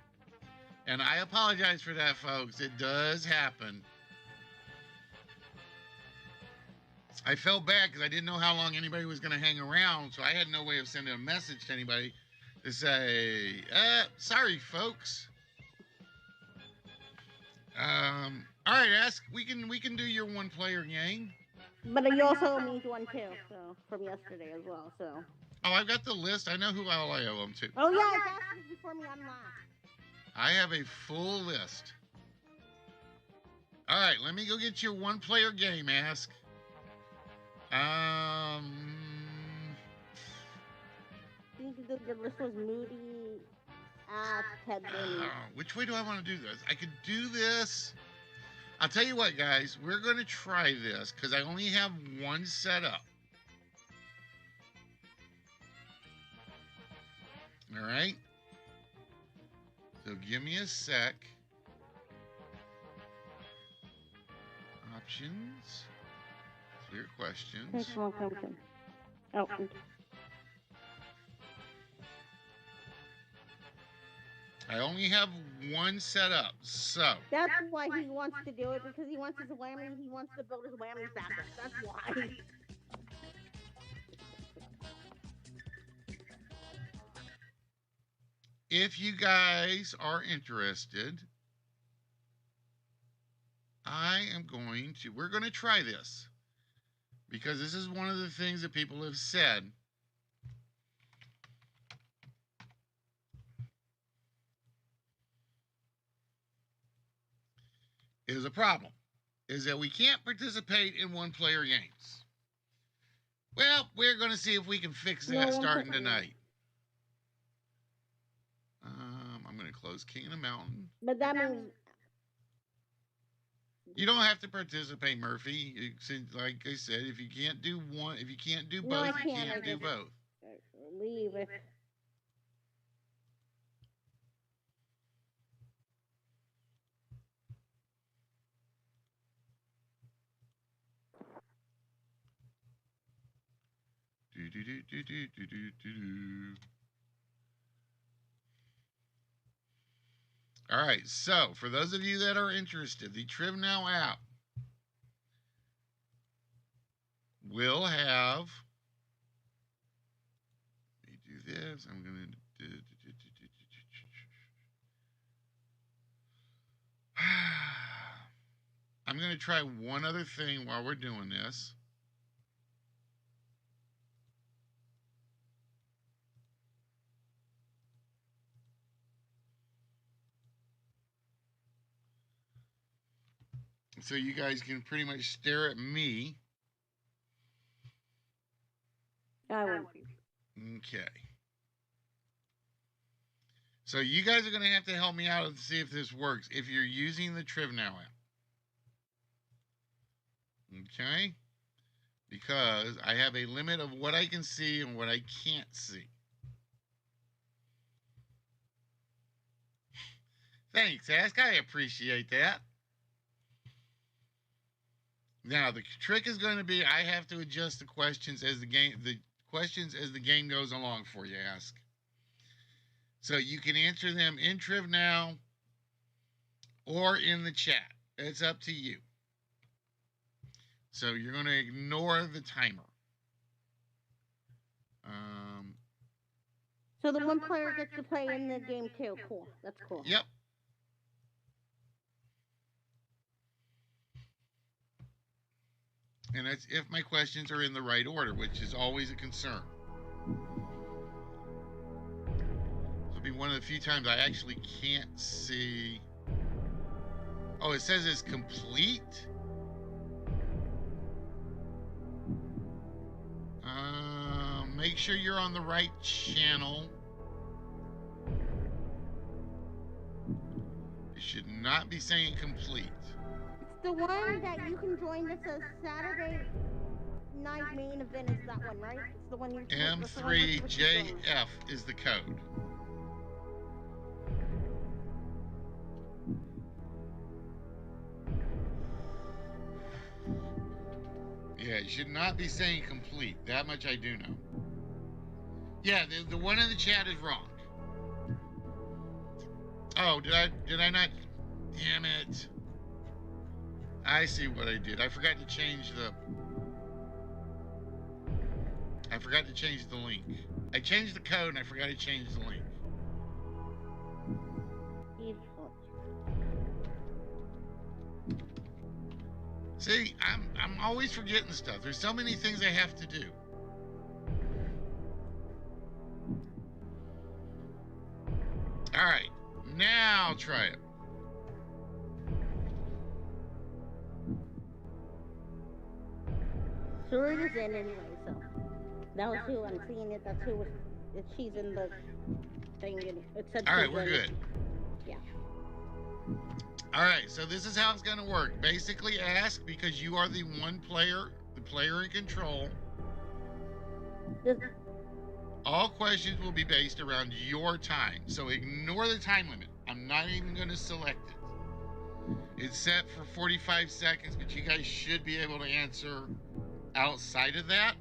And I apologize for that, folks. It does happen. I felt bad because I didn't know how long anybody was going to hang around, so I had no way of sending a message to anybody to say, sorry, folks. All right, Ask. We can do your one-player game. but you also need one too, so from yesterday as well. So. Oh, I've got the list. I know who all I owe them to. Oh yeah, it's asking before me on last. I have a full list. All right, let me go get your one-player game, Ask. I think the list was Moody, Ted Bunny. Which way do I want to do this? I could do this. I'll tell you what, guys. We're going to try this because I only have one set up. All right. So give me a sec. Options. Clear questions. Thanks for coming. Oh, I only have one set up. So, that's why he wants to do it, because he wants his whammy. He wants to build his whammies back up. That's why. if you guys are interested, we're going to try this because this is one of the things that people have said. Is a problem, is that we can't participate in one-player games. Well, we're going to see if we can fix that starting tonight. I'm going to close King of the Mountain. But that means You don't have to participate, Murphy. Like I said, if you can't do one, if you can't do No, I both, you can't. can't I do just- both. leave it. Do, do, do, do, do, do, do, do. All right, so for those of you that are interested, the Trib Now app will have. Let me do this. I'm going to do. I'm going to try one other thing while we're doing this. So you guys can pretty much stare at me. I won't be. Okay. So you guys are going to have to help me out and see if this works if you're using the Trib Now app. Okay? Because I have a limit of what I can see and what I can't see. Thanks, Ask. I appreciate that. Now the trick is going to be I have to adjust the questions as the game goes along for you, Ask. So you can answer them in Trib Now or in the chat. It's up to you. So you're going to ignore the timer. So the one player gets to play in the game too. Cool. That's cool. Yep. And that's if my questions are in the right order, which is always a concern. This will be one of the few times I actually can't see. Oh, it says it's complete? Make sure you're on the right channel. It should not be saying complete. It's the one that you can join that says Saturday night main event is that one, right? It's the one you're M3JF is the code. Yeah, it should not be saying complete. That much I do know. Yeah, the one in the chat is wrong. Oh, did I not? Damn it. I see what I did. I forgot to change the link. I changed the code and I forgot to change the link. See, I'm always forgetting stuff. There's so many things I have to do. All right, now try it. Sarita's in anyway, so that was who I'm seeing it. That's who was. She's in the thing. It said. All right, we're good. Yeah. All right, so this is how it's going to work. Basically, ask because you are the one player, the player in control. All questions will be based around your time, so ignore the time limit. I'm not even going to select it. It's set for 45 seconds, but you guys should be able to answer outside of that.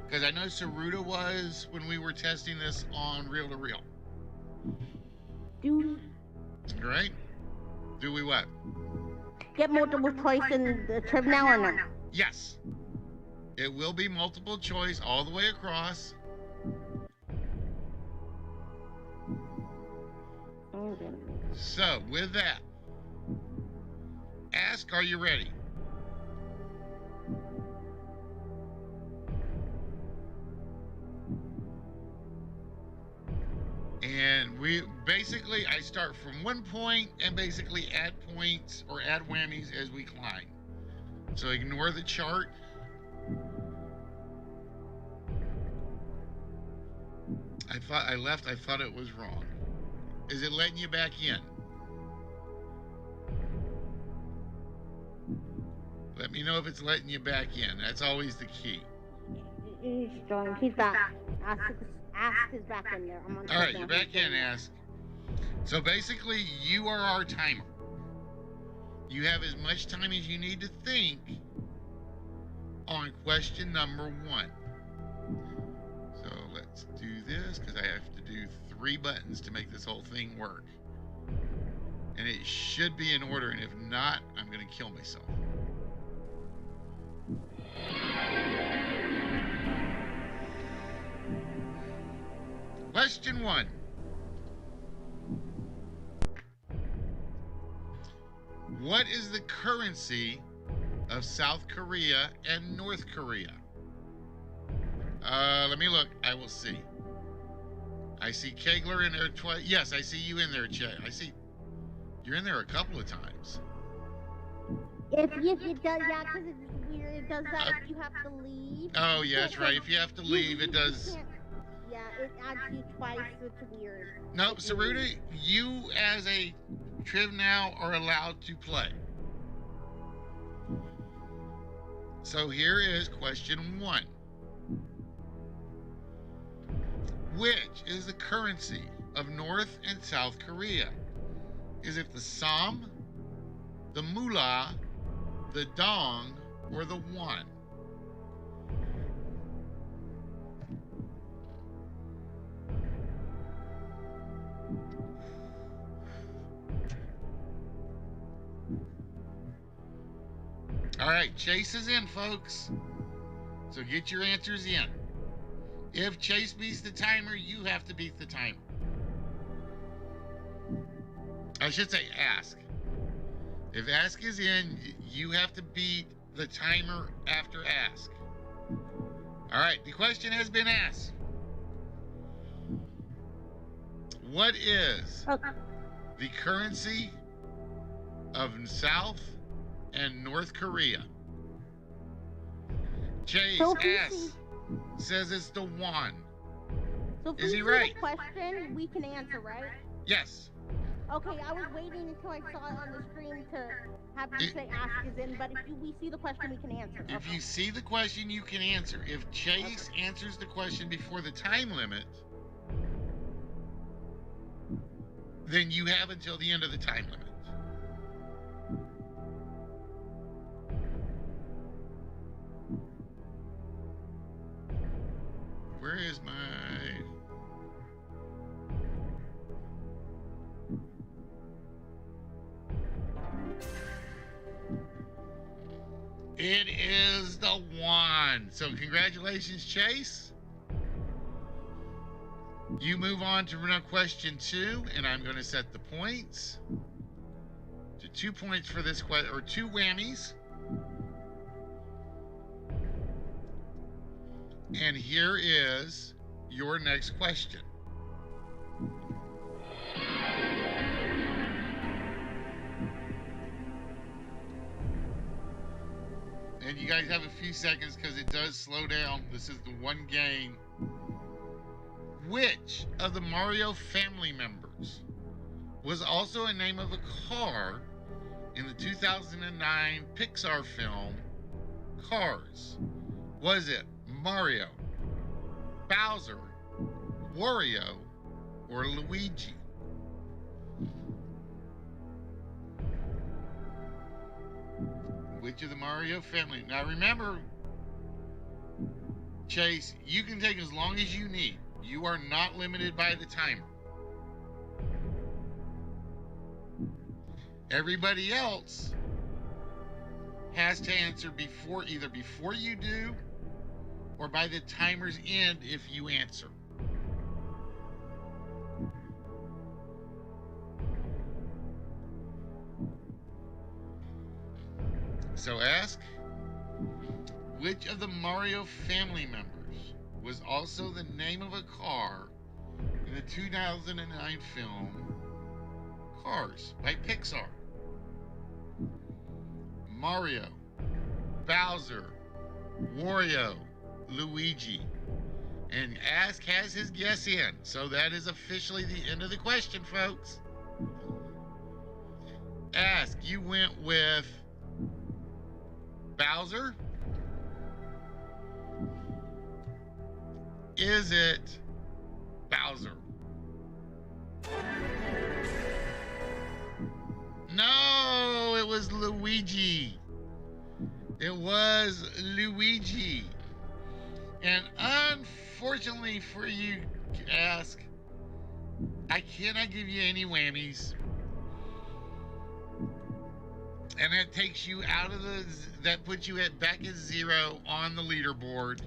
Because I know Saruta was when we were testing this on Reel to Reel. Right? Do we what? Get multiple choice in the trip now or no? Yes. It will be multiple choice all the way across. Okay. So, with that, ask, are you ready? And I start from one point and basically add points or add whammies as we climb. So ignore the chart. I thought it was wrong. Is it letting you back in? Let me know if it's letting you back in. That's always the key. He's joined. He's back. Ask is back in there. I'm on. All right, you're back in, Ask. So basically, you are our timer. You have as much time as you need to think on question number 1. So let's do this because I have to do 3 buttons to make this whole thing work. And it should be in order, and if not, I'm going to kill myself. Question 1. What is the currency of South Korea and North Korea? Let me look. I will see. I see Kegler in there twice. Yes, I see you in there, Che. I see you're in there a couple of times. If it does, yeah, because it's weird. It does that if you have to leave. Oh, yeah, that's right. If you have to leave, it does. Yeah, it adds you twice. It's weird. Nope, Saruta, you as a Triv now are allowed to play. So here is question 1. Which is the currency of North and South Korea? Is it the Som, the Moolah, the Dong, or the Won? All right, Chase is in, folks. So get your answers in. If Chase beats the timer, you have to beat the timer. I should say ask. If ask is in, you have to beat the timer after ask. All right, the question has been asked. What is the currency of South and North Korea? Chase asks, says it's the won. So if Is we he see right? the question, we can answer, right? Yes. Okay, I was waiting until I saw it on the screen to have you say ask is in, but if we see the question, we can answer. If you see the question, you can answer. If Chase answers the question before the time limit, then you have until the end of the time limit. Where is my... It is the one. So congratulations, Chase. You move on to question 2, and I'm going to set the points to 2 points for this question, or 2 whammies. And here is your next question. And you guys have a few seconds because it does slow down. This is the one game. Which of the Mario family members was also a name of a car in the 2009 Pixar film Cars? Was it Mario, Bowser, Wario, or Luigi? Which of the Mario family? Now remember, Chase, you can take as long as you need. You are not limited by the timer. Everybody else has to answer either before you do or by the timer's end if you answer. So ask, which of the Mario family members was also the name of a car in the 2009 film Cars by Pixar? Mario, Bowser, Wario, Luigi. And Ask has his guess in. So that is officially the end of the question, folks. Ask, you went with Bowser? Is it Bowser? No, it was Luigi. It was Luigi. And unfortunately for you, Ask, I cannot give you any whammies. And that takes you out of that puts you back at 0 on the leaderboard.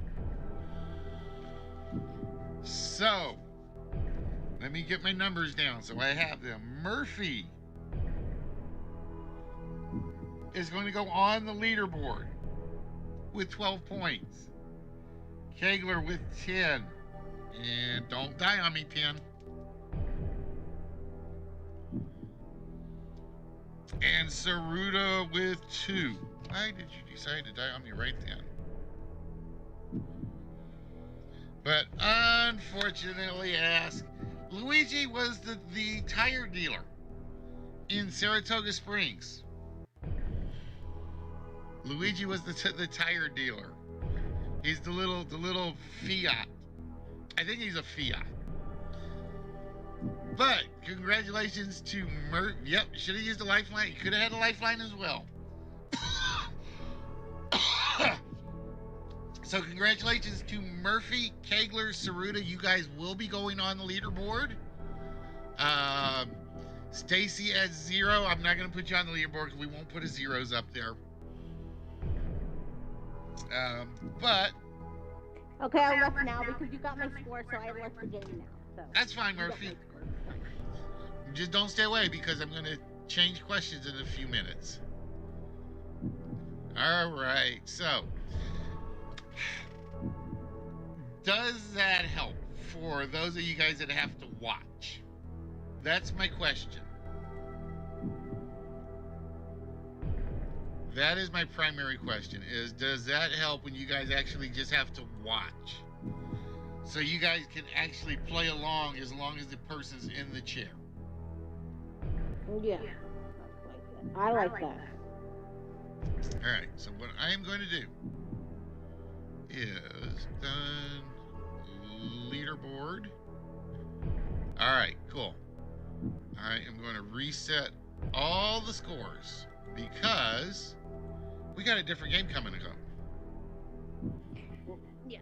So, let me get my numbers down so I have them. Murphy is going to go on the leaderboard with 12 points. Kegler with 10. And don't die on me, Pin. And Saruda with 2. Why did you decide to die on me right then? But unfortunately, Ask, Luigi was the tire dealer in Saratoga Springs. Luigi was the tire dealer. He's the little Fiat. I think he's a Fiat. But congratulations to Yep, should have used a lifeline. He could have had a lifeline as well. So congratulations to Murphy, Kegler, Saruda. You guys will be going on the leaderboard. Stacy at 0. I'm not going to put you on the leaderboard because we won't put a zeros up there. But Okay, I left now because you got my score, so I left the game now. So that's fine, you got Murphy. my score, it's fine. Just don't stay away because I'm going to change questions in a few minutes. All right. So, does that help for those of you guys that have to watch? That's my question. That is my primary question, is does that help when you guys actually just have to watch? So you guys can actually play along as long as the person's in the chair. Yeah, I like that. All right, so what I am going to do is done leaderboard. All right, cool. I am going to reset all the scores because we got a different game coming up. Yeah.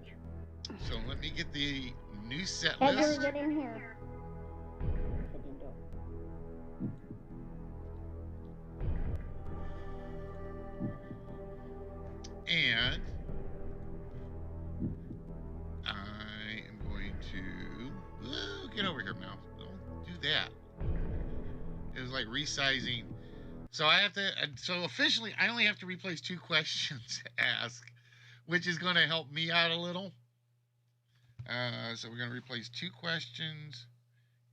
So let me get the new set Heather, list. get in here. I didn't do it. And I am going to get over here, mouse. Don't do that. It was like resizing. So I have to. So officially, I only have to replace 2 questions asked, which is going to help me out a little. So we're going to replace 2 questions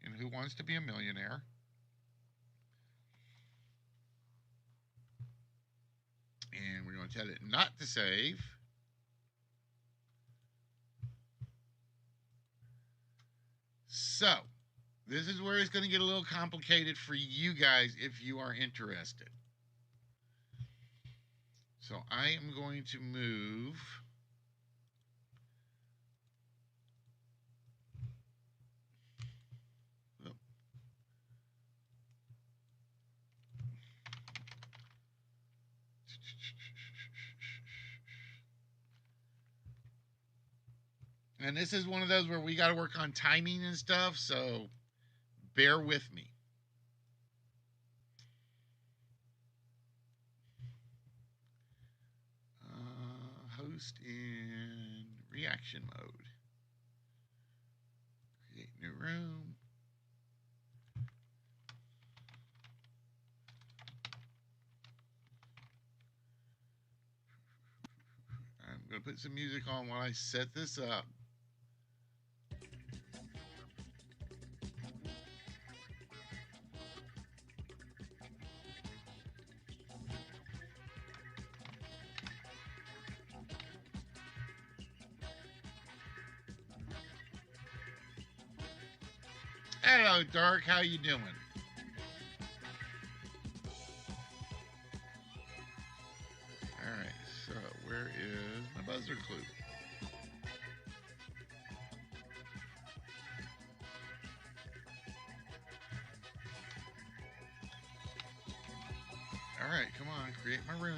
in Who Wants to Be a Millionaire. And we're going to tell it not to save. So, this is where it's going to get a little complicated for you guys if you are interested. So, I am going to move and this is one of those where we got to work on timing and stuff, so bear with me. Host in reaction mode. Create new room. I'm going to put some music on while I set this up. Hello, Dark. How you doing? All right. So where is my buzzer clue? All right. Come on. Create my room.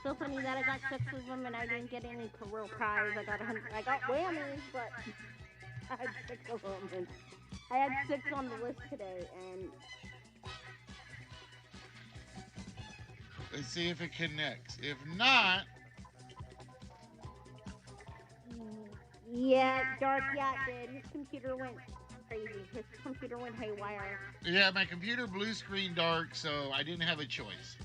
So funny that I got 6 of them and I didn't get any real prize. I got 100. I got whammies, but I had 6 of them. And I had 6 on the list today, and Let's see if it connects. If not, yeah, Dark, yeah, it did. His computer went crazy. His computer went haywire. yeah, my computer blue screen dark, so I didn't have a choice.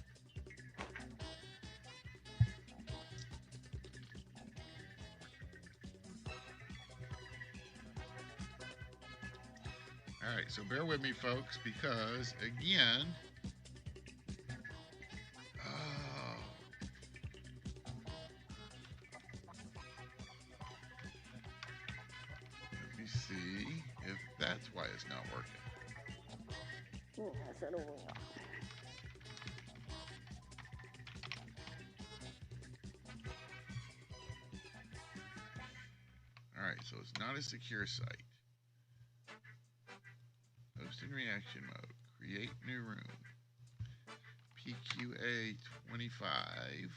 All right, so bear with me, folks, because again, let me see if that's why it's not working. Yes, it'll ring off. All right, so it's not a secure site. Host in reaction mode. Create new room. PQA 25.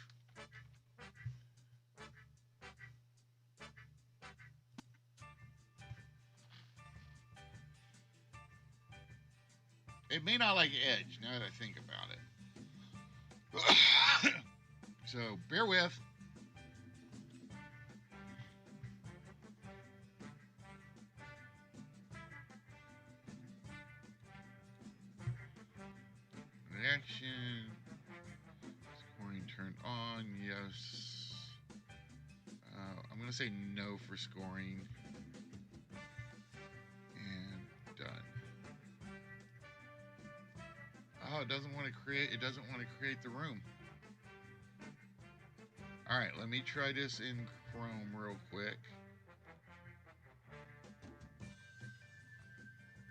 It may not like Edge, now that I think about it. So, bear with. Action. Scoring turned on, yes. I'm going to say no for scoring. And done. Oh, it doesn't want to create the room. All right, let me try this in Chrome real quick.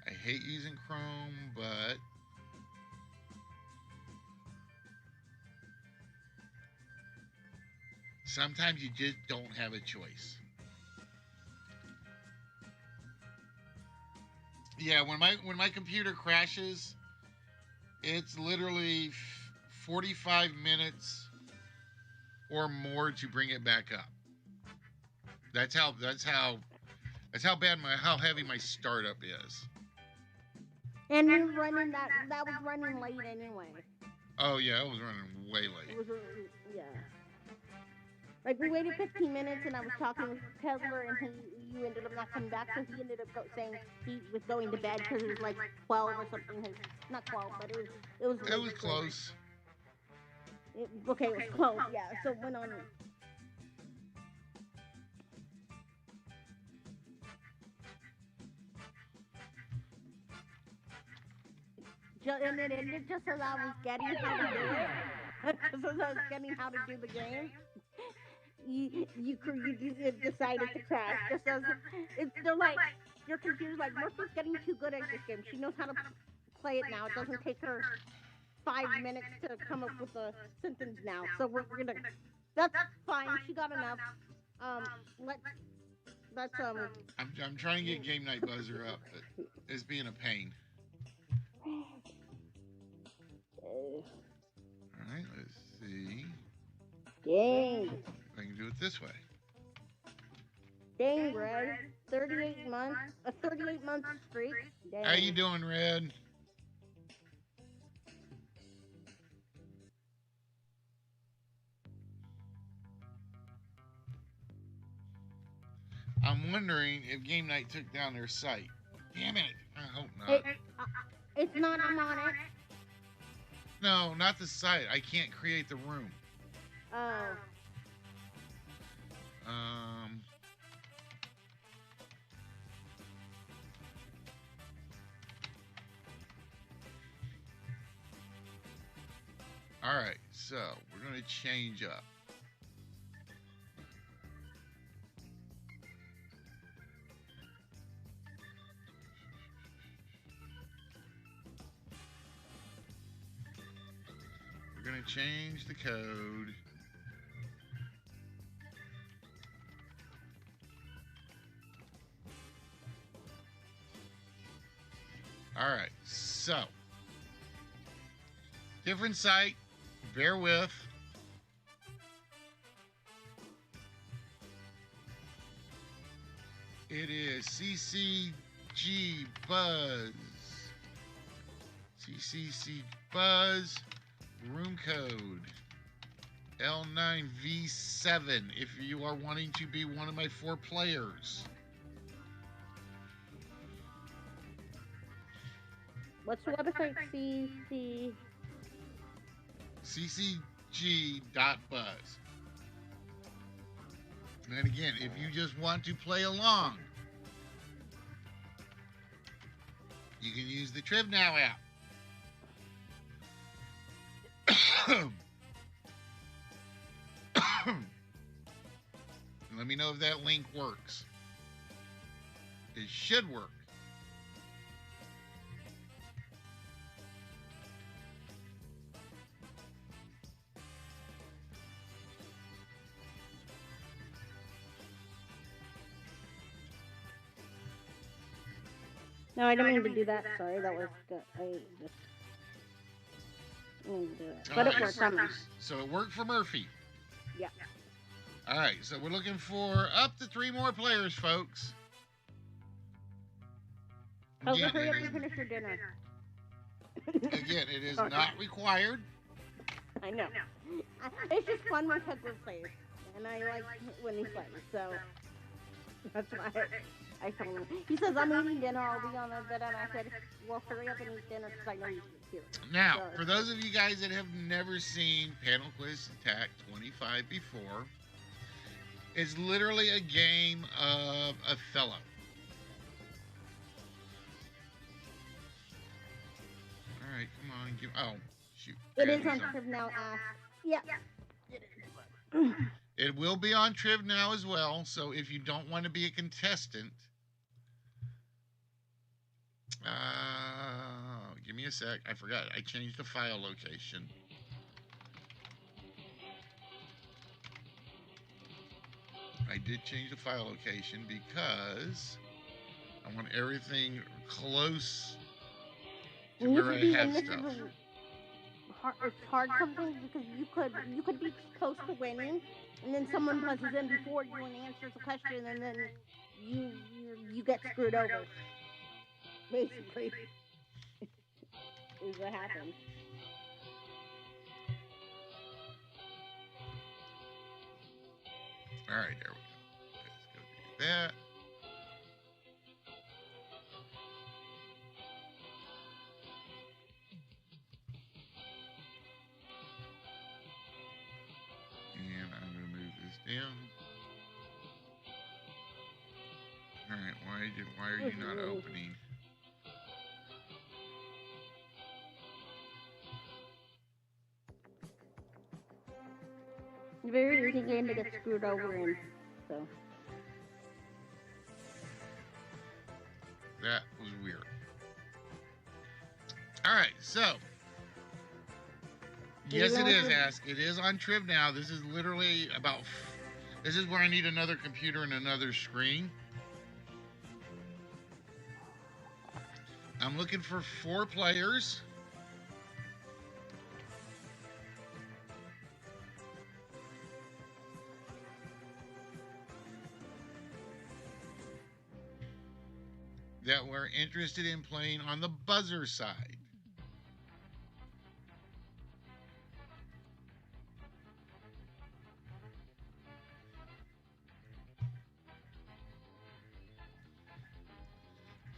I hate using Chrome, but sometimes you just don't have a choice. Yeah, when my computer crashes, it's literally 45 minutes or more to bring it back up. That's how bad how heavy my startup is. And we were running that was running late anyway. Oh yeah, it was running way late. It was yeah. Like we waited 15 minutes, and I was talking with Kessler, and you ended up not coming back, so he ended up saying he was going to bed because it was like 12 or something. Not 12, but it was. It was close. It was close. Yeah, so it went on. And it ended just as I was getting how to do it. Just as I was getting how to do the game. You decided to crash. Just as they're like, you're confused. Like, Murphy's getting too good at this game. She knows how to play it now. It doesn't take her 5 minutes to come up with a sentence now. So we're gonna. That's fine. She got enough. Let's I'm trying to get Game Night Buzzer up, but it's being a pain. All right, let's see. Dang. I can do it this way. Dang, Red. 38 months. A 38-month streak. Dang. How you doing, Red? I'm wondering if Game Night took down their site. Damn it. I hope not. It's not. I'm on it. No, not the site. I can't create the room. Oh. All right, so we're going to change up. We're going to change the code. All right, so different site, bear with. It is CCG Buzz. CCC Buzz, room code L9V7 if you are wanting to be one of my 4 players. What's the website? CCG.buzz. And then again, if you just want to play along, you can use the TrivNow app. Let me know if that link works. It should work. No, I didn't mean to do that. Sorry, that was good. I didn't do it. But it worked on me. So it worked for Murphy. Yeah. All right, so we're looking for up to 3 more players, folks. Oh, hurry up and finish your dinner. Again, it is not required. I know. It's just fun when Pedro plays, and I like when he plays. So that's why I told him. He says, I'm eating dinner, I'll be on the bed, and I said, well, hurry up and eat dinner because I know you're here. Now, So, for those of you guys that have never seen Panel Quiz Attack 25 before, it's literally a game of Othello. All right, come on, oh, shoot. it is on Triv Now Ask. Yeah. It will be on Triv Now as well, so if you don't want to be a contestant, give me a sec. I forgot. I changed the file location. I did change the file location because I want everything close to where I have stuff. It's hard sometimes because you could be close to winning, and then someone buzzes in before you and answers the question, and then you get screwed over. Basically, is what happens. All right, there we go. Let's go do that. And I'm going to move this down. All right, why are you not opening? Very easy game to get screwed over in. So That was weird. All right, so yes, it is. Ask. It is on Triv Now. This is literally about. This is where I need another computer and another screen. I'm looking for 4 players. That were interested in playing on the buzzer side.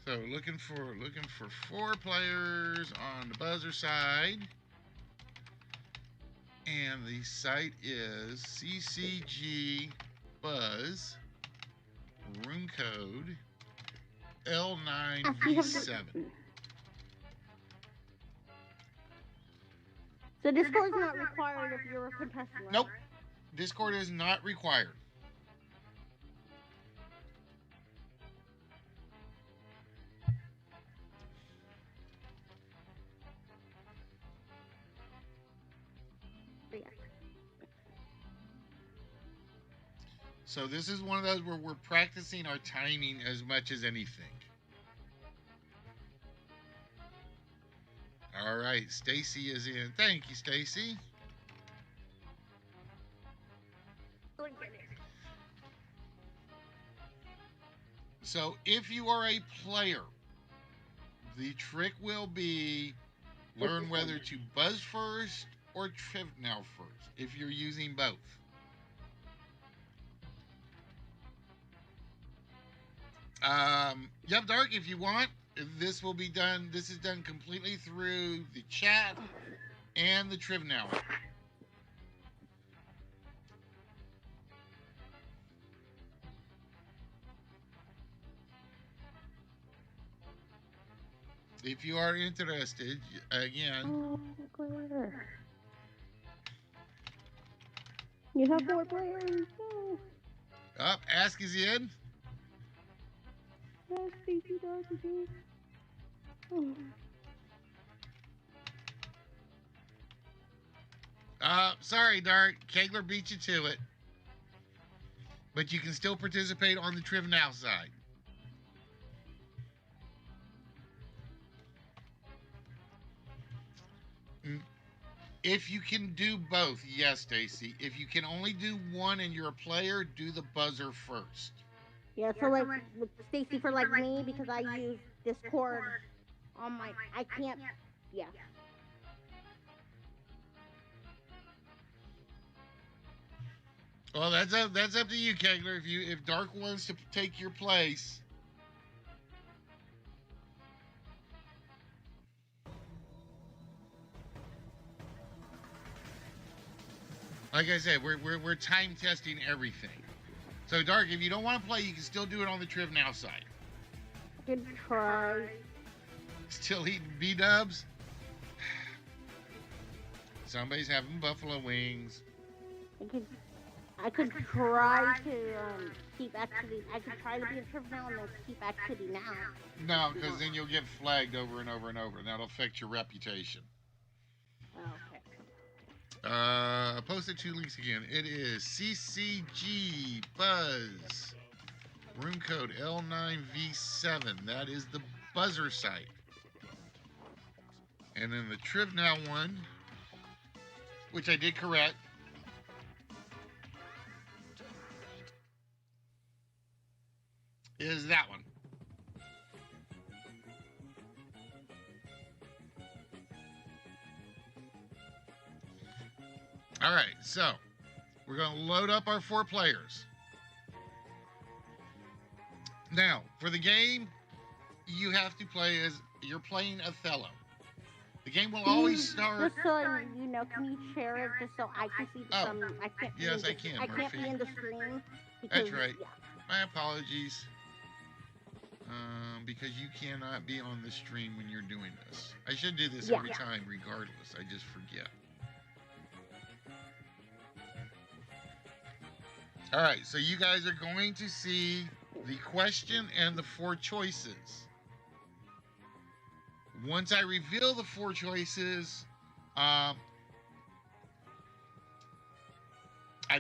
So looking for 4 players on the buzzer side. And the site is CCG Buzz room code L9V7. So Discord is not required if you're a contestant, right? Nope. Discord is not required. Yeah. So this is one of those where we're practicing our timing as much as anything. All right, Stacy is in. Thank you, Stacy. So if you are a player, the trick will be learn whether to buzz first or Triv Now first if you're using both. Yep, Dark, if you want, this will be done. This is done completely through the chat and the Triv Now. If you are interested, again. Oh, clear. You have 4 players. Oh. Up, Ask is in. Yes, Stacy does again. Oh. Sorry, Dark. Kegler beat you to it. But you can still participate on the Triv Now side. If you can do both, yes, Stacy. If you can only do one and you're a player, do the buzzer first. Yeah, so like with Stacy, for like me, because I use Discord on my, I can't Yeah. Well, that's up to you, Kegler. If Dark wants to take your place. Like I said, we're time testing everything. So, Dark, if you don't want to play, you can still do it on the Triv Now side. Good try. Still eating B-dubs? Somebody's having buffalo wings. I could try to keep activity. I could try to be a Triv Now and then keep activity now. No, because then you'll get flagged over and over and over, and that'll affect your reputation. Okay. I posted 2 links again. It is CCG Buzz. Room code L9V7. That is the buzzer site. And then the Triv Now one, which I did correct, is that one. All right, so we're going to load up our 4 players. Now, for the game, you have to play as you're playing Othello. The game will always start. Just so you know, can you share it just so I can see the I can't. Yes, I can. I can't Murphy. be in the stream. Because, That's right. Yeah. My apologies. Because you cannot be on the stream when you're doing this. I should do this every time, regardless. I just forget. All right, so you guys are going to see the question and the 4 choices. Once I reveal the 4 choices, I've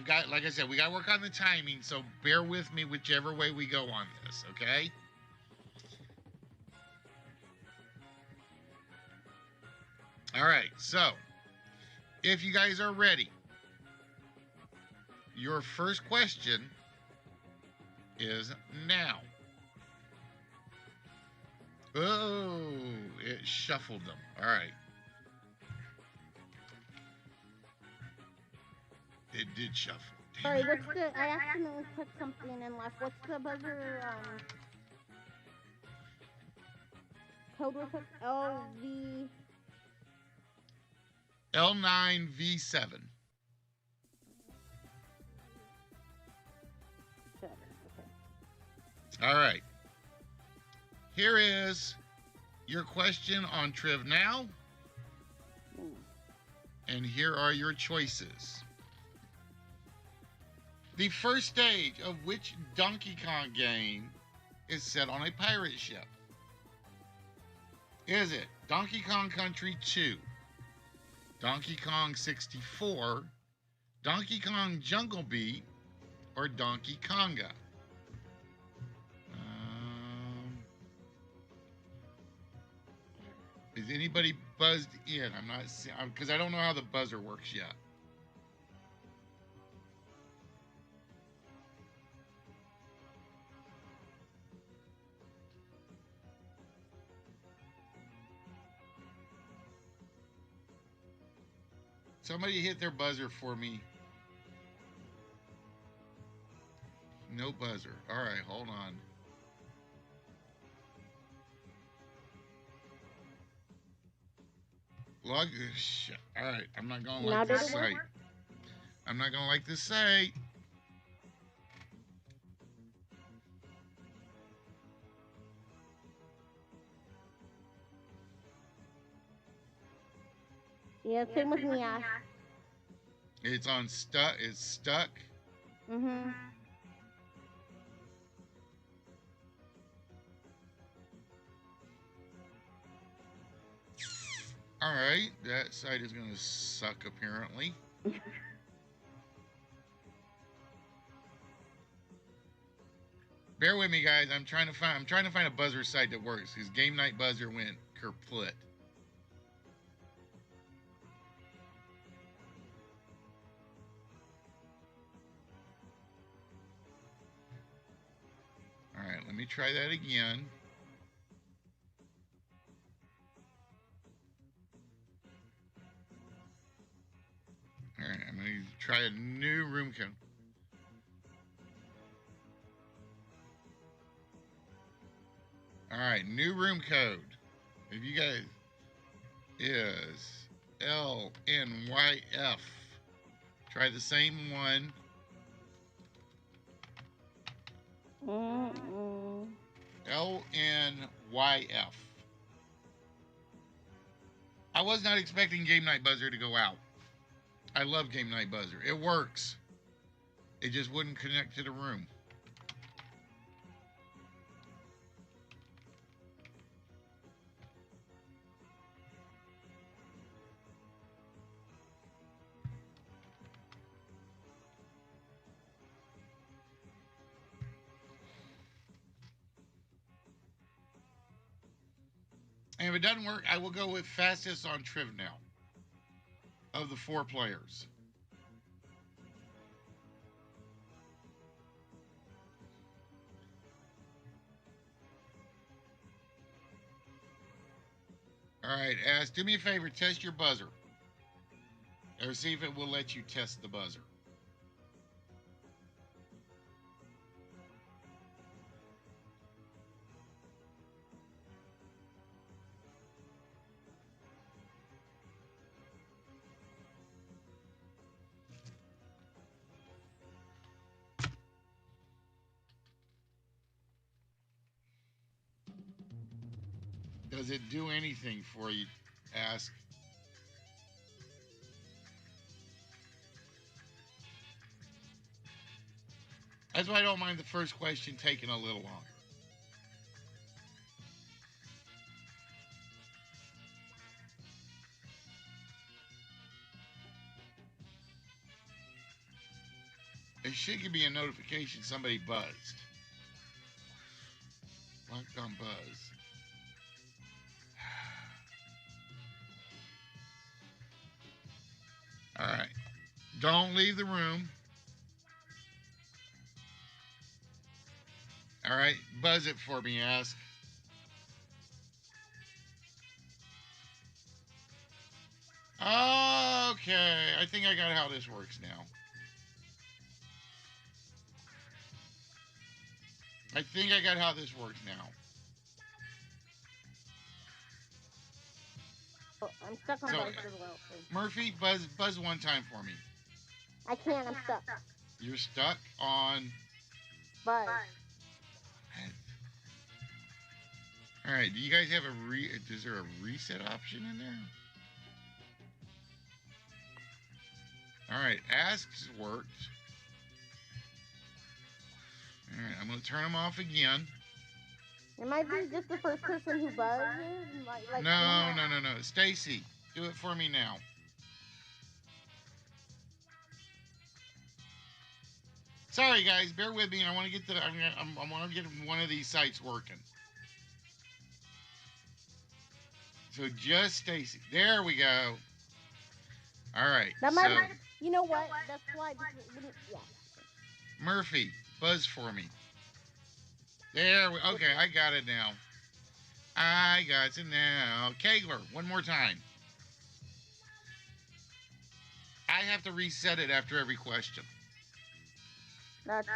got, like I said, we got to work on the timing, so bear with me whichever way we go on this, okay? All right, so if you guys are ready, your first question is now. Oh, it shuffled them. All right. It did shuffle. Sorry, what's the? I accidentally put something in left. What's the buzzer? Code real quick. LV. L9V7. 7. Okay. All right. Here is your question on Triv Now. And here are your choices. The first stage of which Donkey Kong game is set on a pirate ship? Is it Donkey Kong Country 2, Donkey Kong 64, Donkey Kong Jungle Beat, or Donkey Konga? Is anybody buzzed in? I'm not seeing, because I don't know how the buzzer works yet. Somebody hit their buzzer for me. No buzzer. All right, hold on. Log. Shit. All right, I'm not gonna like this site. I'm not gonna like this site. Yeah, same with me, Ash. It's on stuck. It's stuck. Mm-hmm. All right, that site is gonna suck apparently. Bear with me, guys. I'm trying to find a buzzer site that works. His game night buzzer went kaput. All right, let me try that again. All right, new room code. If you guys is LNYF. Try the same one. LNYF. I was not expecting Game Night Buzzer to go out. I love Game Night Buzzer. It works. It just wouldn't connect to the room. And if it doesn't work, I will go with fastest on Triv now of the 4 players. All right, Ash, do me a favor, test your buzzer. Or see if it will let you test the buzzer. Does it do anything for you? Ask. That's why I don't mind the first question taking a little longer. It should give me a notification somebody buzzed. Locked on buzz. All right. Don't leave the room. All right. Buzz it for me, Ask. Okay. I think I got how this works now. I think I got how this works now. Oh, I'm stuck on So, buzz as well. Murphy, buzz one time for me. I can't. I'm stuck. You're stuck on. Buzz. All right. Do you guys have a is there a reset option in there? All right. Asks worked. All right. I'm gonna turn them off again. It might be just the first person who buzzes. Like No. Stacy, do it for me now. Sorry, guys. Bear with me. I want to get I want to get one of these sites working. So just Stacy. There we go. All right. That might. You know what? That's why. Yeah. Murphy, buzz for me. There we. Okay, I got it now. I got it now. Kegler, one more time. I have to reset it after every question. That's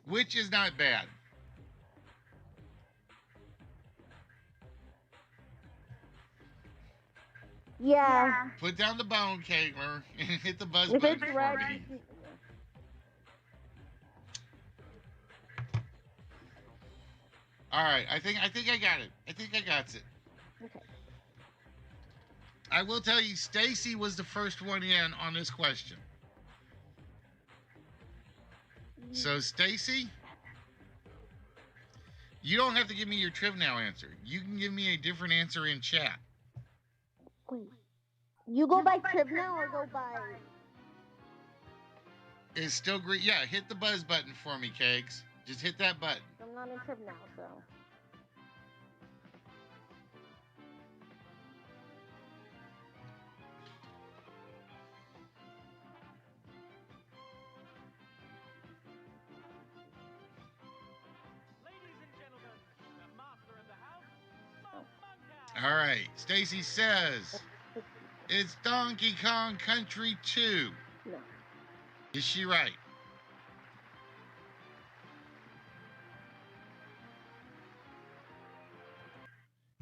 Which is not bad. Yeah. Put down the bone, Kegler, and hit the buzz If button it's for ready. me. All right, I think I got it. I think I got it. Okay. I will tell you, Stacy was the first one in on this question. So, Stacy, you don't have to give me your Triv Now answer. You can give me a different answer in chat. Wait. You go by Triv now or go by? It's still great. Yeah, hit the buzz button for me, Kegs. Just hit that button. I'm not in Triv now, so. Ladies and gentlemen, the master of the house, Monkhouse. All right. Stacy says it's Donkey Kong Country 2. No. Is she right?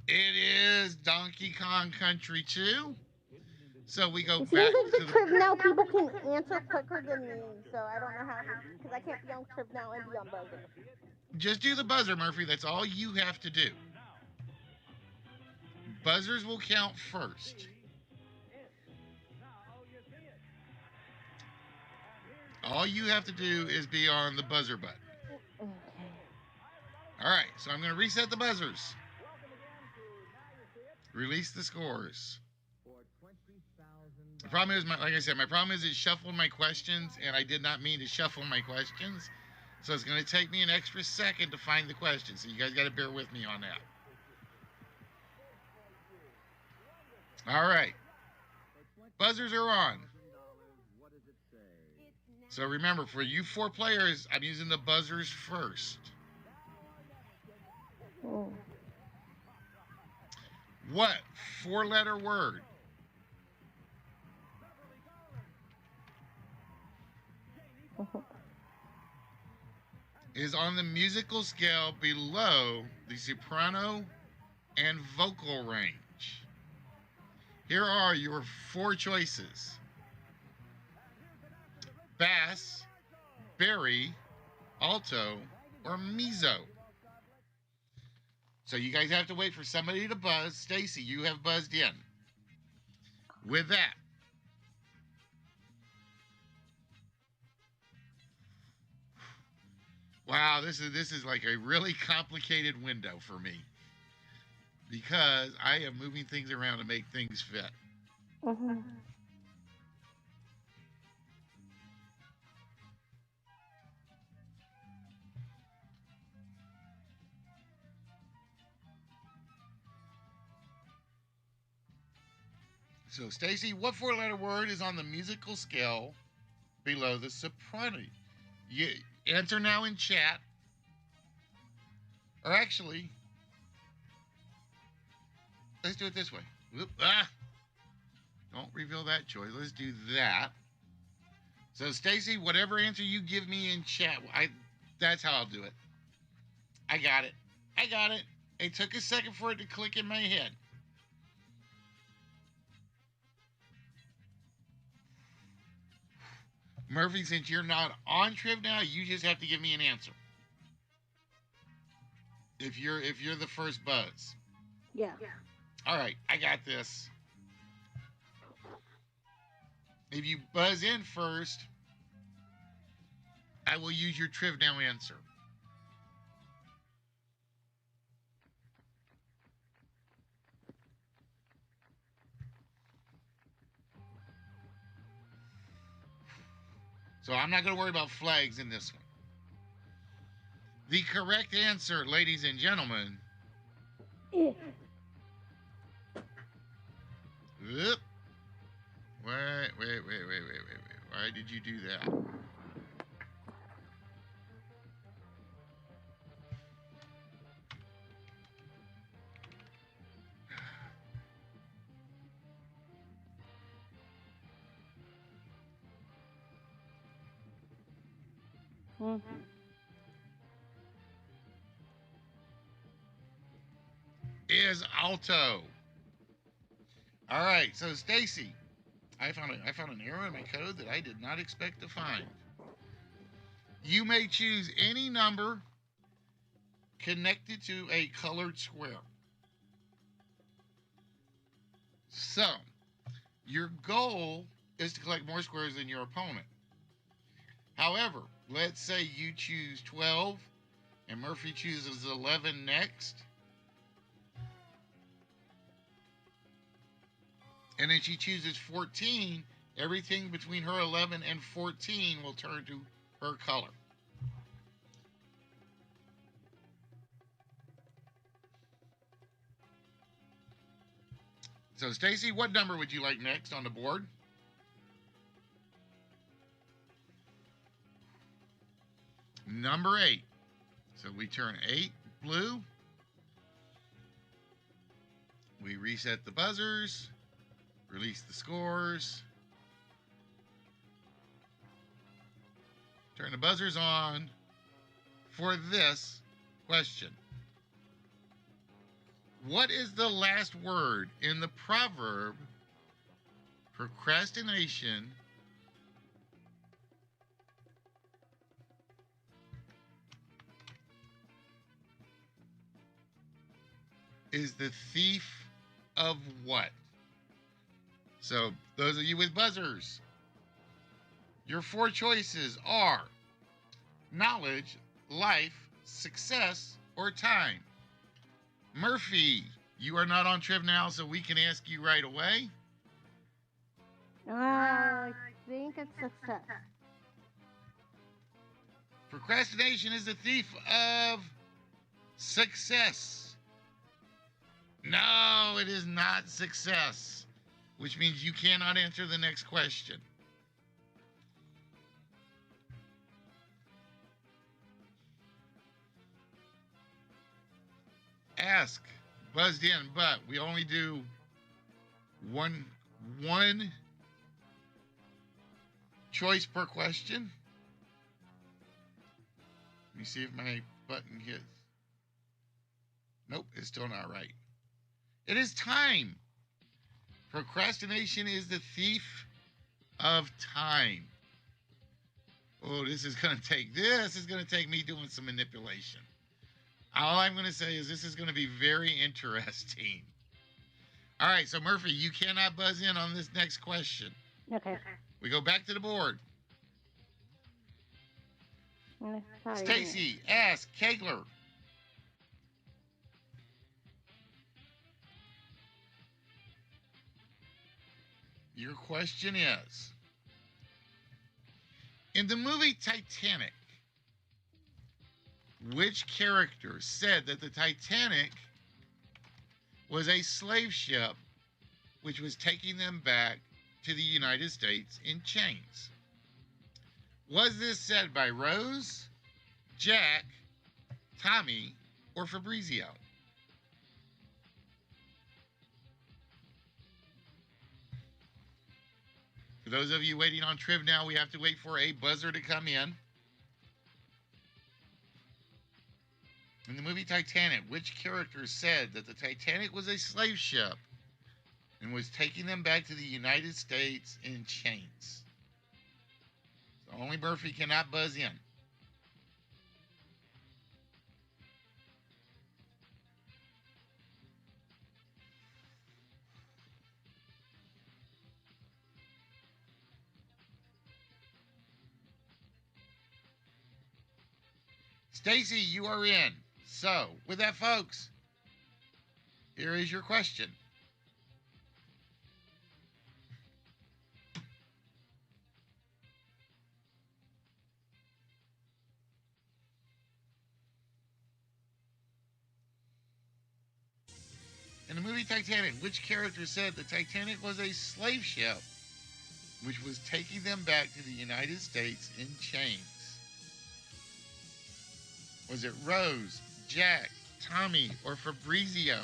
It is Donkey Kong Country 2. So we go It back seems like to the the. Triv Now people can answer quicker than me, so I don't know how, because I can't be on Triv Now and be on Buzzer. Just do the buzzer, Murphy. That's all you have to do. Buzzers will count first. All you have to do is be on the buzzer button. Okay. All right, so I'm going to reset the buzzers. Release the scores. The problem is, like I said, my problem is it shuffled my questions, and I did not mean to shuffle my questions. So it's going to take me an extra second to find the question. So you guys got to bear with me on that. All right. Buzzers are on. So remember, for you 4 players, I'm using the buzzers first. Oh. What 4-letter word is on the musical scale below the soprano and vocal range? Here are your 4 choices: bass, bari, alto, or mezzo. So you guys have to wait for somebody to buzz. Stacy, you have buzzed in. With that, wow, this is like a really complicated window for me, because I am moving things around to make things fit. Mm-hmm. So, Stacy, what 4-letter word is on the musical scale below the soprano? You answer now in chat. Or actually, let's do it this way. Whoop, don't reveal that choice. Let's do that. So, Stacy, whatever answer you give me in chat, that's how I'll do it. I got it. I got it. It took a second for it to click in my head. Murphy, since you're not on Triv Now, you just have to give me an answer. If you're the first buzz. Yeah. All right, I got this. If you buzz in first, I will use your Triv Now answer. So I'm not going to worry about flags in this one. The correct answer, ladies and gentlemen. Whoop. Wait. Why did you do that? Mm-hmm. Is alto. All right, so Stacy, I found an error in my code that I did not expect to find. You may choose any number connected to a colored square. So, your goal is to collect more squares than your opponent. However, let's say you choose 12 and Murphy chooses 11 next. And then she chooses 14. Everything between her 11 and 14 will turn to her color. So, Stacy, what number would you like next on the board? Number 8. So we turn 8 blue. We reset the buzzers. Release the scores. Turn the buzzers on for this question. What is the last word in the proverb procrastination is the thief of what? So, those of you with buzzers, your four choices are knowledge, life, success, or time. Murphy, you are not on Triv now, so we can ask you right away. I think it's success. Procrastination is the thief of success. No, it is not success, which means you cannot answer the next question. Ask, buzzed in, but we only do one choice per question. Let me see if my button hits. Nope, it's still not right. It is time. Procrastination is the thief of time. Oh, this is going to take me doing some manipulation. All I'm going to say is this is going to be very interesting. All right, so Murphy, you cannot buzz in on this next question. Okay. We go back to the board. Stacy, ask Kegler. Your question is, in the movie Titanic, which character said that the Titanic was a slave ship which was taking them back to the United States in chains? Was this said by Rose, Jack, Tommy, or Fabrizio? For those of you waiting on Triv now, we have to wait for a buzzer to come in. In the movie Titanic, which character said that the Titanic was a slave ship and was taking them back to the United States in chains? So only Murphy cannot buzz in. Stacy, you are in. So, with that, folks, here is your question. In the movie Titanic, which character said the Titanic was a slave ship which was taking them back to the United States in chains? Was it Rose, Jack, Tommy, or Fabrizio?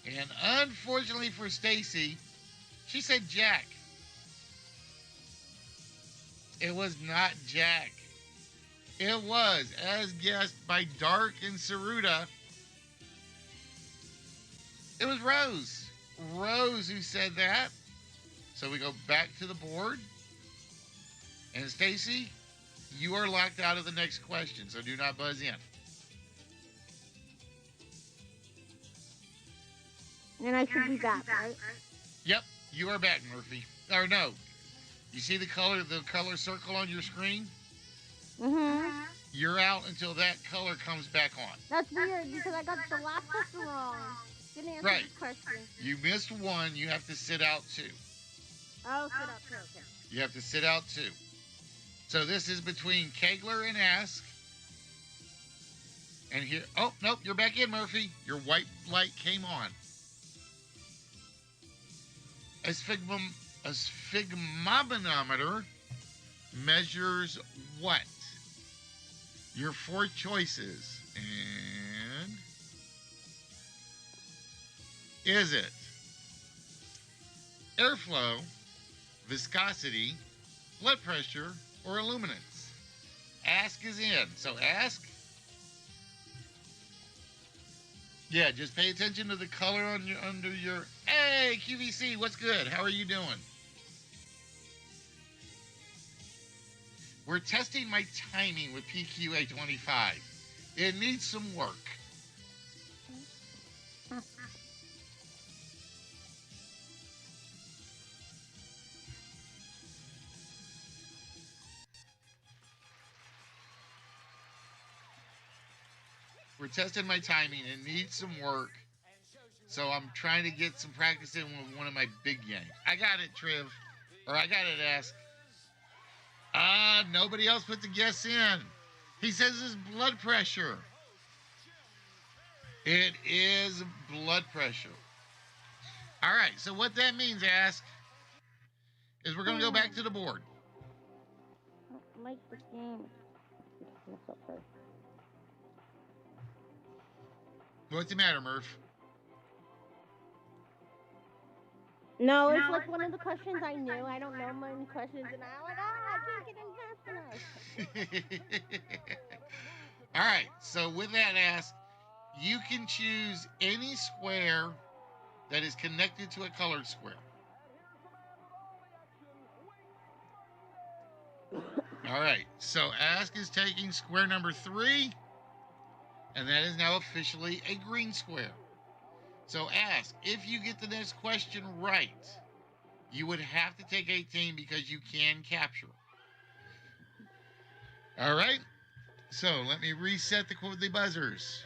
And unfortunately for Stacy, she said Jack. It was not Jack. It was, as guessed by Dark and Saruta, it was Rose. Rose who said that. So we go back to the board. And Stacy, you are locked out of the next question, so do not buzz in. And I should be back, right? Yep, you are back, Murphy. Or no. You see the color circle on your screen? Mm-hmm. You're out until that color comes back on. That's weird because I got the last question wrong. Didn't answer Right. this question. You missed one, you have to sit out two. Oh, sit up too, okay. You have to sit out two. So this is between Kegler and Ask. And here, oh, nope, you're back in, Murphy. Your white light came on. A sphygmomanometer measures what? Your four choices. And is it airflow, viscosity, blood pressure, or illuminance? Ask is in. So ask. Yeah, just pay attention to the color on your under your. Hey, QVC, what's good? How are you doing? We're testing my timing with PQA25. It needs some work. We're testing my timing. It needs some work. So I'm trying to get some practice in with one of my big games. I got it, Triv. Or I got it, Ask. Nobody else put the guess in. He says it's blood pressure. It is blood pressure. All right, so what that means, Ask, is we're going to go back to the board. Like the game. What's the matter, Murph? No, it's like one of the questions I knew. I don't know many questions, and I'm like, I can't get in fast enough. All right, so with that, Ask, you can choose any square that is connected to a colored square. All right, so Ask is taking square number 3, and that is now officially a green square. So Ask, if you get the next question right, you would have to take 18 because you can capture. All right, so let me reset the buzzers.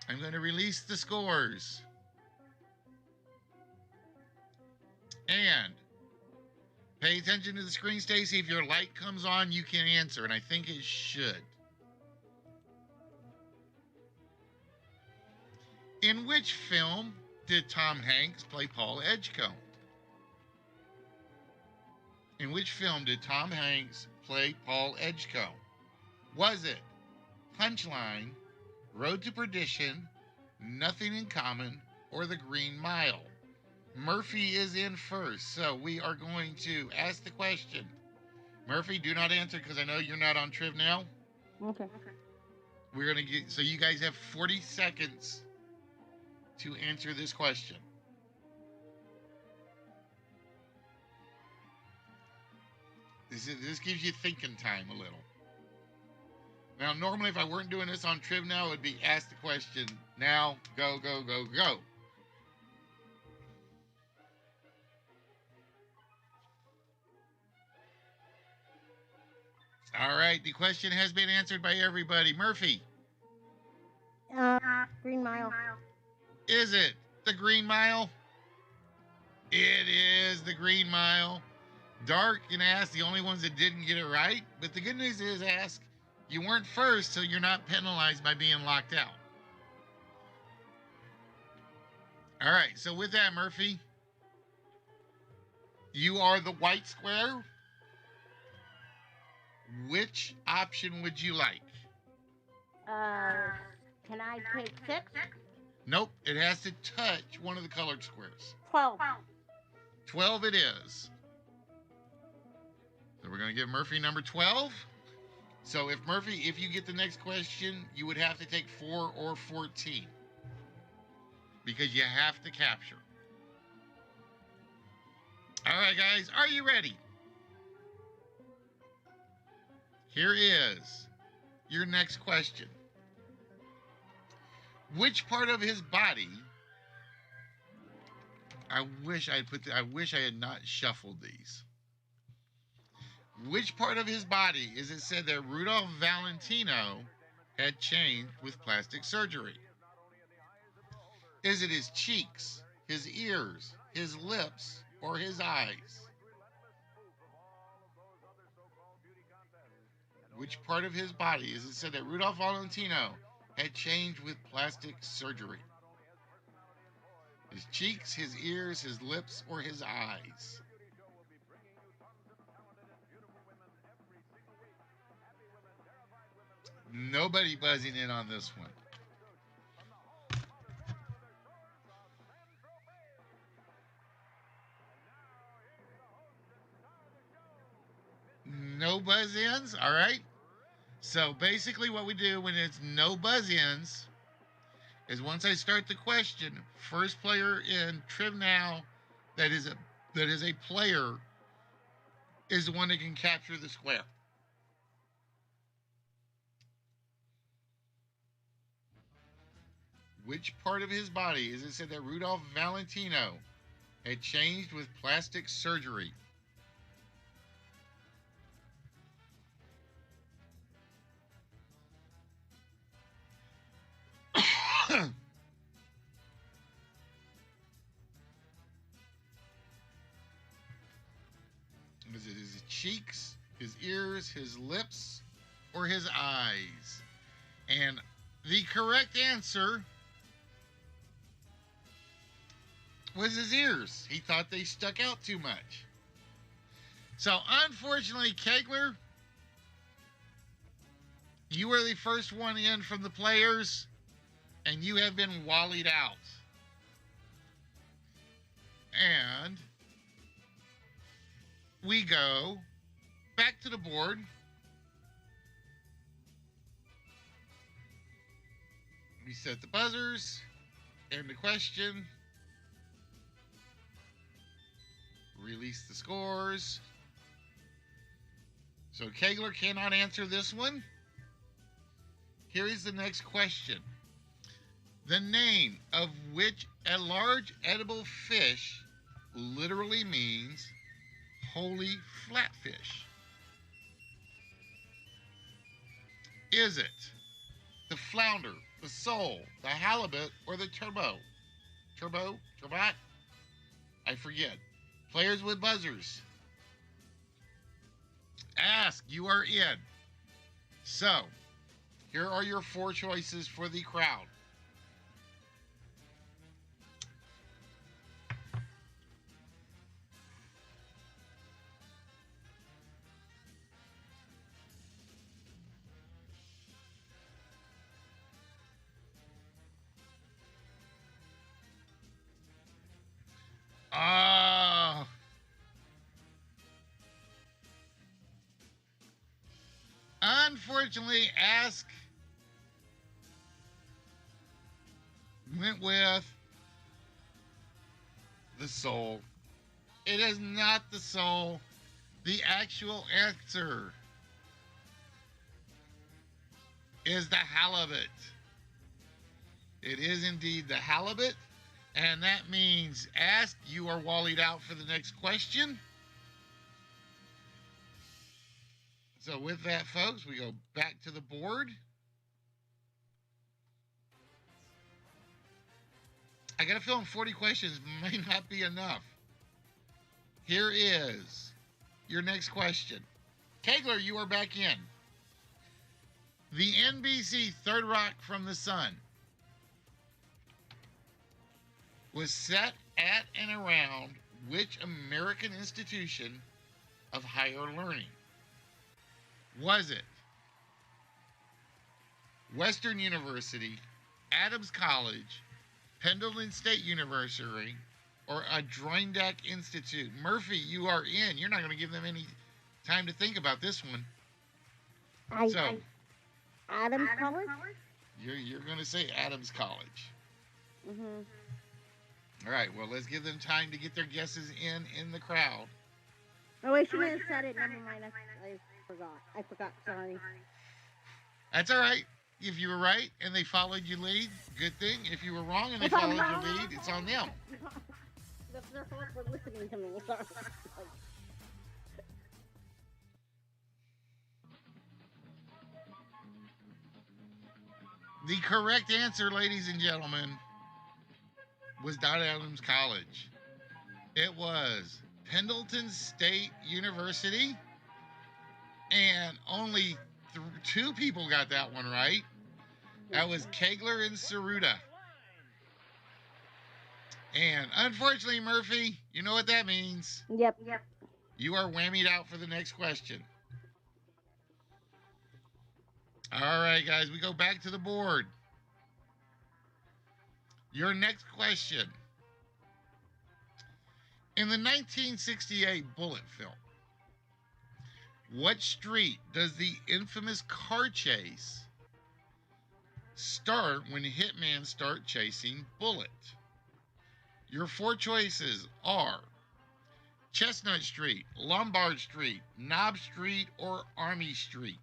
I'm going to release the scores. And pay attention to the screen, Stacy. If your light comes on, you can answer, and I think it should. In which film did Tom Hanks play Paul Edgecombe? In which film did Tom Hanks play Paul Edgecombe? Was it Punchline, Road to Perdition, Nothing in Common, or The Green Mile? Murphy is in first, so we are going to ask the question. Murphy, do not answer because I know you're not on Triv now. Okay. We're going to get, so you guys have 40 seconds to answer this question. This gives you thinking time a little. Now, normally if I weren't doing this on Triv now, it would be ask the question. Now, go, go, go, go. All right, the question has been answered by everybody. Murphy. Green Mile. Is it the Green Mile? It is the Green Mile. Dark and Ask, the only ones that didn't get it right. But the good news is, Ask, you weren't first, so you're not penalized by being locked out. All right, so with that, Murphy, you are the white square. Which option would you like? Can I take 6? Nope, it has to touch one of the colored squares. 12. 12 it is. So we're going to give Murphy number 12. So if you get the next question, you would have to take 4 or 14. Because you have to capture. All right, guys, are you ready? Here is your next question. Which part of his body? I wish I had not shuffled these. Which part of his body is it said that Rudolph Valentino had changed with plastic surgery? Is it his cheeks, his ears, his lips, or his eyes? Which part of his body is it said that Rudolph Valentino had changed with plastic surgery? His cheeks, his ears, his lips, or his eyes? Nobody buzzing in on this one. No buzz ins? All right. So basically, what we do when it's no buzz-ins is once I start the question, first player in Trim Now that is a player is the one that can capture the square. Which part of his body is it said that Rudolph Valentino had changed with plastic surgery? Is it his cheeks, his ears, his lips, or his eyes? And the correct answer was his ears. He thought they stuck out too much. So unfortunately, Kegler, you were the first one in from the players, and you have been wallied out. And we go back to the board. We set the buzzers and the question. Release the scores. So Kegler cannot answer this one. Here is the next question. The name of which a large edible fish literally means holy flatfish? Is it the flounder, the sole, the halibut, or the turbot? Turbot? I forget. Players with buzzers. Ask, you are in. So, here are your four choices for the crowd. Oh. Unfortunately, Ask went with the soul. It is not the soul. The actual answer is the halibut. It is indeed the halibut. And that means, Ask, you are wallied out for the next question. So with that, folks, we go back to the board. I got a feeling 40 questions may not be enough. Here is your next question. Kegler, you are back in. The NBC Third Rock from the Sun was set at and around which American institution of higher learning? Was it Western University, Adams College, Pendleton State University, or Adirondack Institute? Murphy, you are in. You're not going to give them any time to think about this one. Adams College? You're going to say Adams College. Mm-hmm. All right, well, let's give them time to get their guesses in the crowd. Oh, wait, she didn't said it. Never mind. I forgot. Sorry. That's all right. If you were right and they followed your lead, good thing. If you were wrong and they followed your lead, it's on them. That's their fault for listening to me. Sorry. The correct answer, ladies and gentlemen, was not Adams College. It was Pendleton State University. And only two people got that one right. That was Kegler and Saruta. And unfortunately, Murphy, you know what that means. Yep. You are whammied out for the next question. All right, guys, we go back to the board. Your next question. In the 1968 bullet film, What street does the infamous car chase start when hitmen start chasing Bullet? Your four choices are Chestnut Street, Lombard Street, Knob Street, or Army Street.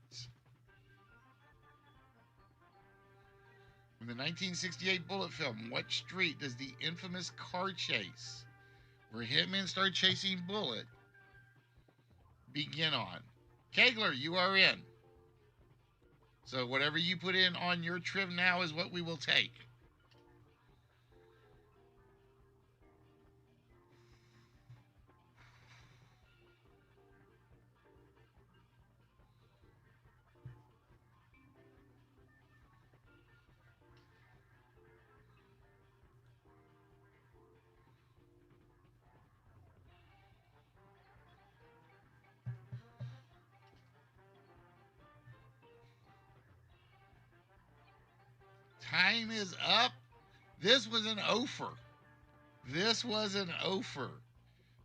In the 1968 Bullet film, what street does the infamous car chase, where hitmen start chasing Bullet, begin on? Kegler, you are in. So whatever you put in on your trim now is what we will take. Time is up. This was an offer. This was an offer.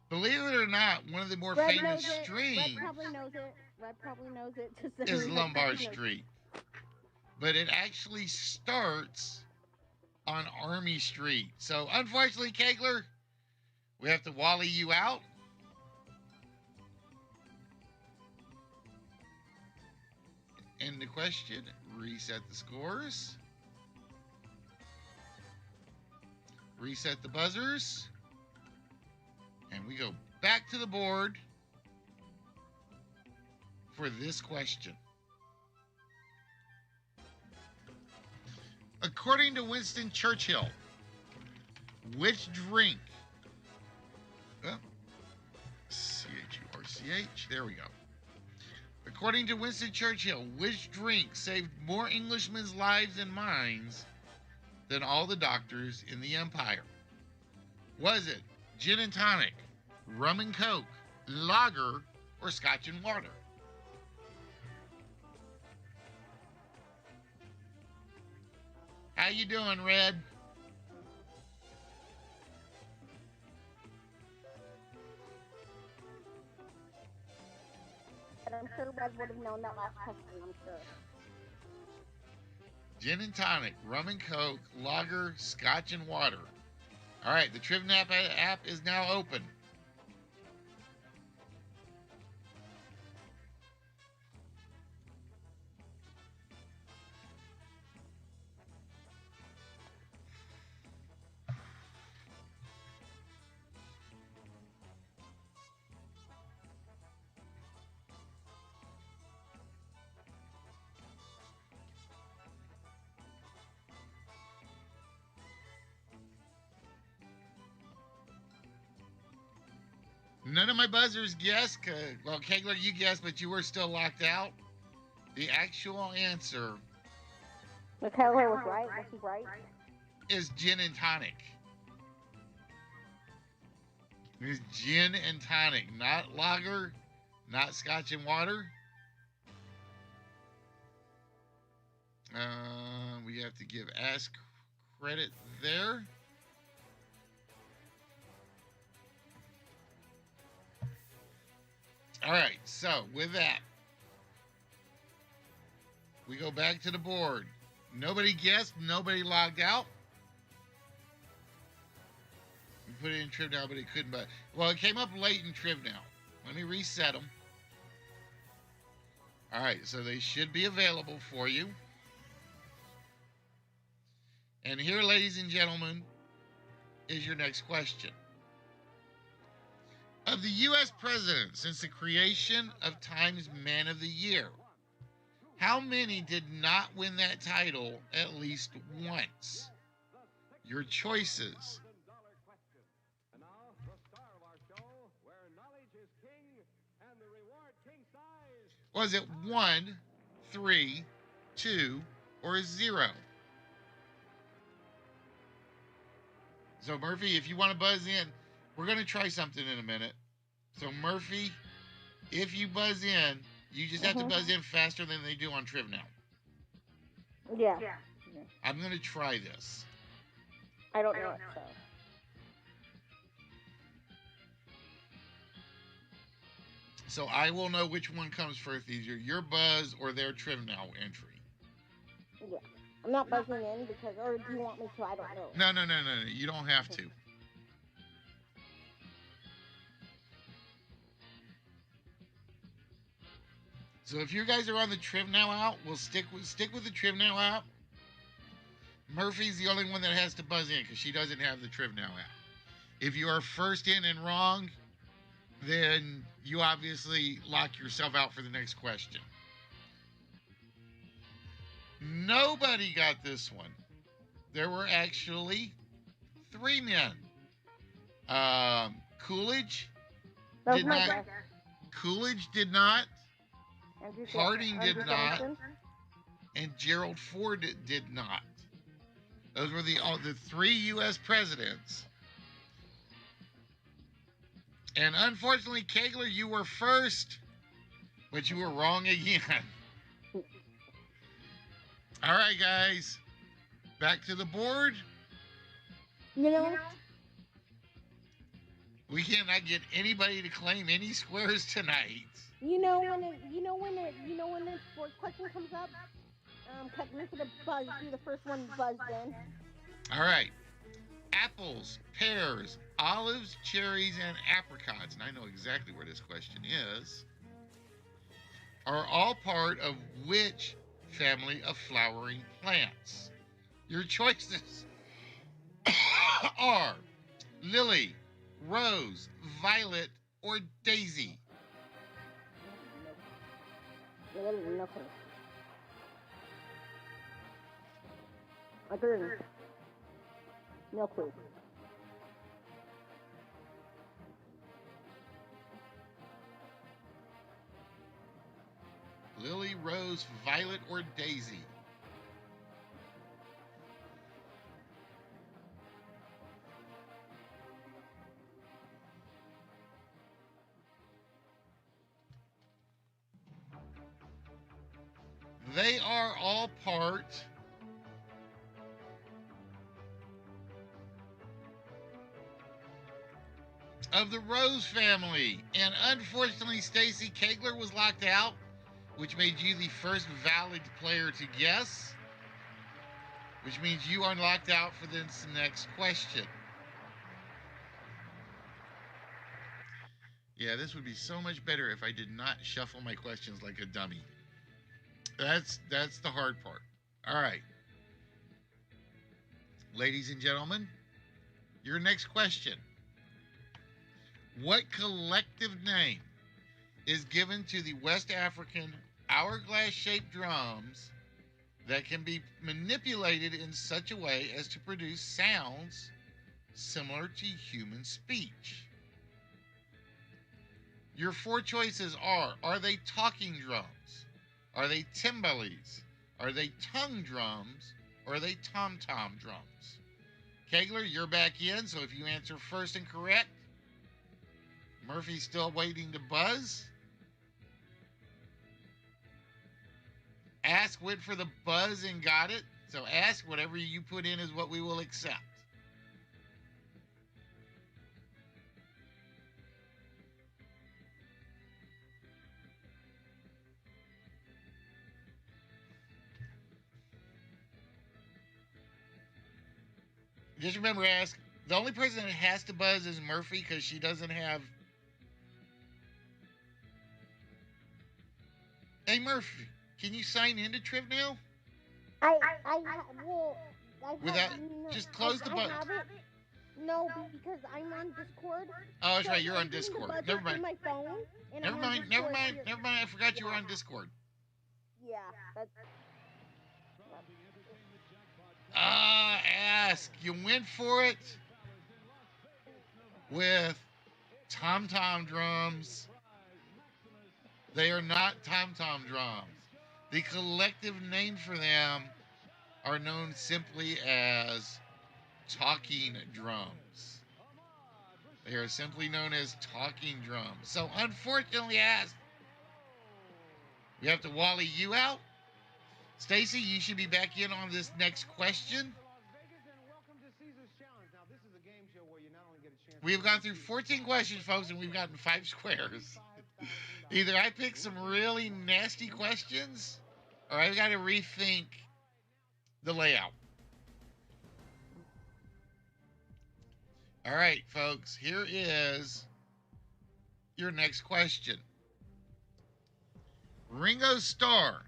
Believe it or not, one of the more Red famous knows it. streams Red probably knows it. Red probably knows it. Just is Red Lombard probably knows Street. But it actually starts on Army Street. So unfortunately, Kegler, we have to wally you out. End the question. Reset the scores. Reset the buzzers. And we go back to the board for this question. According to Churchill, which drink, C-H-U-R-C-H, there we go. According to Winston Churchill, which drink saved more Englishmen lives and minds than all the doctors in the empire? Was it gin and tonic, rum and coke, lager, or scotch and water? How you doing, Red? But I'm sure Red would have known that last question, I'm sure. Gin and tonic, rum and coke, lager, scotch and water. All right, the TrivNap app is now open. None of my buzzers guessed. Well, Kegler, you guessed, but you were still locked out. The actual answer McKellar was right. Was he right? is gin and tonic. It's gin and tonic, not lager, not scotch and water. We have to give Ask credit there. All right, so with that, we go back to the board. Nobody guessed, nobody logged out. We put it in Triv now, but it couldn't. But well, it came up late in Triv now. Let me reset them. All right, so they should be available for you. And here, ladies and gentlemen, is your next question. Of the U.S. presidents since the creation of Time's Man of the Year, how many did not win that title at least once? Your choices. And now, the star of our show, where knowledge is king and the reward king size. Was it 1, 3, 2, or 0? So, Murphy, if you want to buzz in, we're going to try something in a minute. So, Murphy, if you buzz in, you just have to buzz in faster than they do on Triv now. Yeah. I'm going to try this. I don't know it, so. So I will know which one comes first, either your buzz or their Trim Now entry. Yeah. I'm not buzzing in because, or do you want me to? I don't know. No. You don't have to. So if you guys are on the Trim Now app, we'll stick with the Trim Now app. Murphy's the only one that has to buzz in because she doesn't have the Trim Now app. If you are first in and wrong, then you obviously lock yourself out for the next question. Nobody got this one. There were actually 3 men. Coolidge That was did my not. guess. Coolidge did not, Harding did Andrew not. Johnson. and Gerald Ford did not. Those were the 3 U.S. presidents. And unfortunately, Kegler, you were first, but you were wrong again. All right, guys, back to the board. You know, We cannot get anybody to claim any squares tonight. when the sports question comes up, Kegler's gonna buzz, be the first one buzzed in. All right. Apples, pears, olives, cherries, and apricots, and I know exactly where this question is, are all part of which family of flowering plants? Your choices are lily, rose, violet, or daisy. Nothing. Agree. No clue. Lily, rose, violet, or daisy? They are all part of the Rose family. And unfortunately, Stacy, Kegler was locked out, which made you the first valid player to guess, which means you are locked out for this next question. Yeah, this would be so much better if I did not shuffle my questions like a dummy. That's the hard part. All right. Ladies and gentlemen, your next question. What collective name is given to the West African hourglass-shaped drums that can be manipulated in such a way as to produce sounds similar to human speech? Your 4 choices are they talking drums? Are they timbales? Are they tongue drums? Or are they tom-tom drums? Kegler, you're back in, so if you answer first and correct, Murphy's still waiting to buzz. Ask went for the buzz and got it. So ask, whatever you put in is what we will accept. Just remember, ask. The only person that has to buzz is Murphy because she doesn't have. Hey, Murphy, can you sign into Trip now? Just close the button. No, because I'm on Discord. Oh, that's So right. You're I'm on doing the Discord. buzzer Never through mind. my phone, and Never I'm on mind. Never Discord mind. here. Never mind. I forgot you were on Discord. Yeah, that's. Ask. You went for it with tom tom drums. They are not tom tom drums. The collective name for them are known simply as talking drums. They are simply known as talking drums. So unfortunately, Ask, we have to wally you out. Stacy, you should be back in on this next question. We have gone through 14 questions, folks, and we've gotten 5 squares. Either I pick some really nasty questions, or I've got to rethink the layout. All right, folks, here is your next question. Ringo Starr,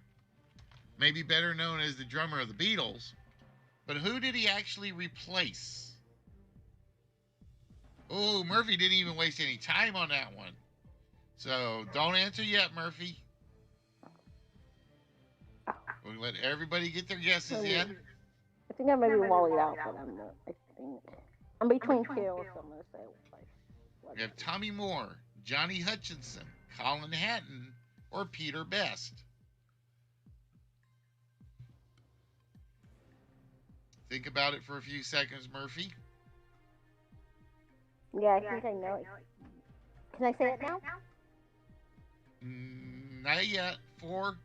maybe better known as the drummer of the Beatles, but who did he actually replace? Oh, Murphy didn't even waste any time on that one. So don't answer yet, Murphy. We'll let everybody get their guesses in. I think I may be wallied out, but I'm not. I think I'm between two, so I'm gonna say like. We have Tommy Moore, Johnny Hutchinson, Colin Hatton, or Peter Best. Think about it for a few seconds, Murphy. Yeah, I think I know it. Can I say it now? Not yet. 4, Okay.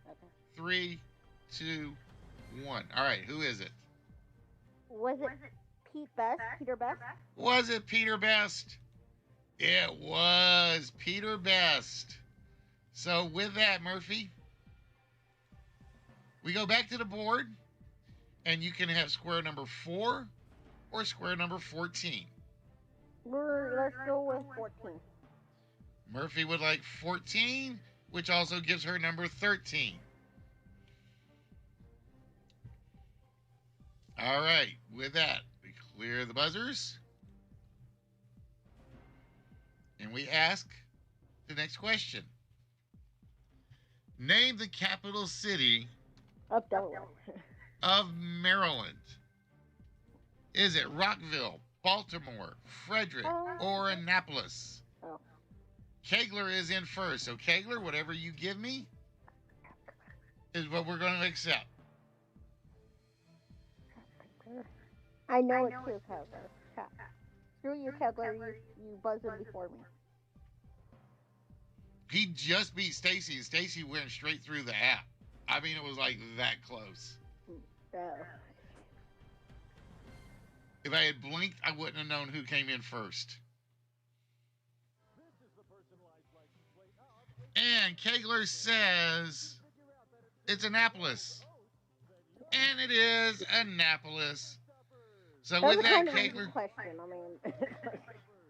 3, 2, 1. All right, who is it? Was it Pete Best? Peter Best? Was it Peter Best? It was Peter Best. So with that, Murphy, we go back to the board, and you can have square number 4 or square number 14. Let's go with 14. Murphy would like 14, which also gives her number 13. All right, with that, we clear the buzzers. And we ask the next question. Name the capital city Of Delaware. of Maryland. Is it Rockville, Baltimore, Frederick, or Annapolis? Oh. Kegler is in first. So, Kegler, whatever you give me is what we're going to accept. I know it's too, Kegler. Screw you, Kegler. You buzzed in before me. He just beat Stacy, and Stacy went straight through the app. I mean, it was like that close. If I had blinked, I wouldn't have known who came in first. And Kegler says it's Annapolis. And it is Annapolis. So with that, Kegler. Question. I mean,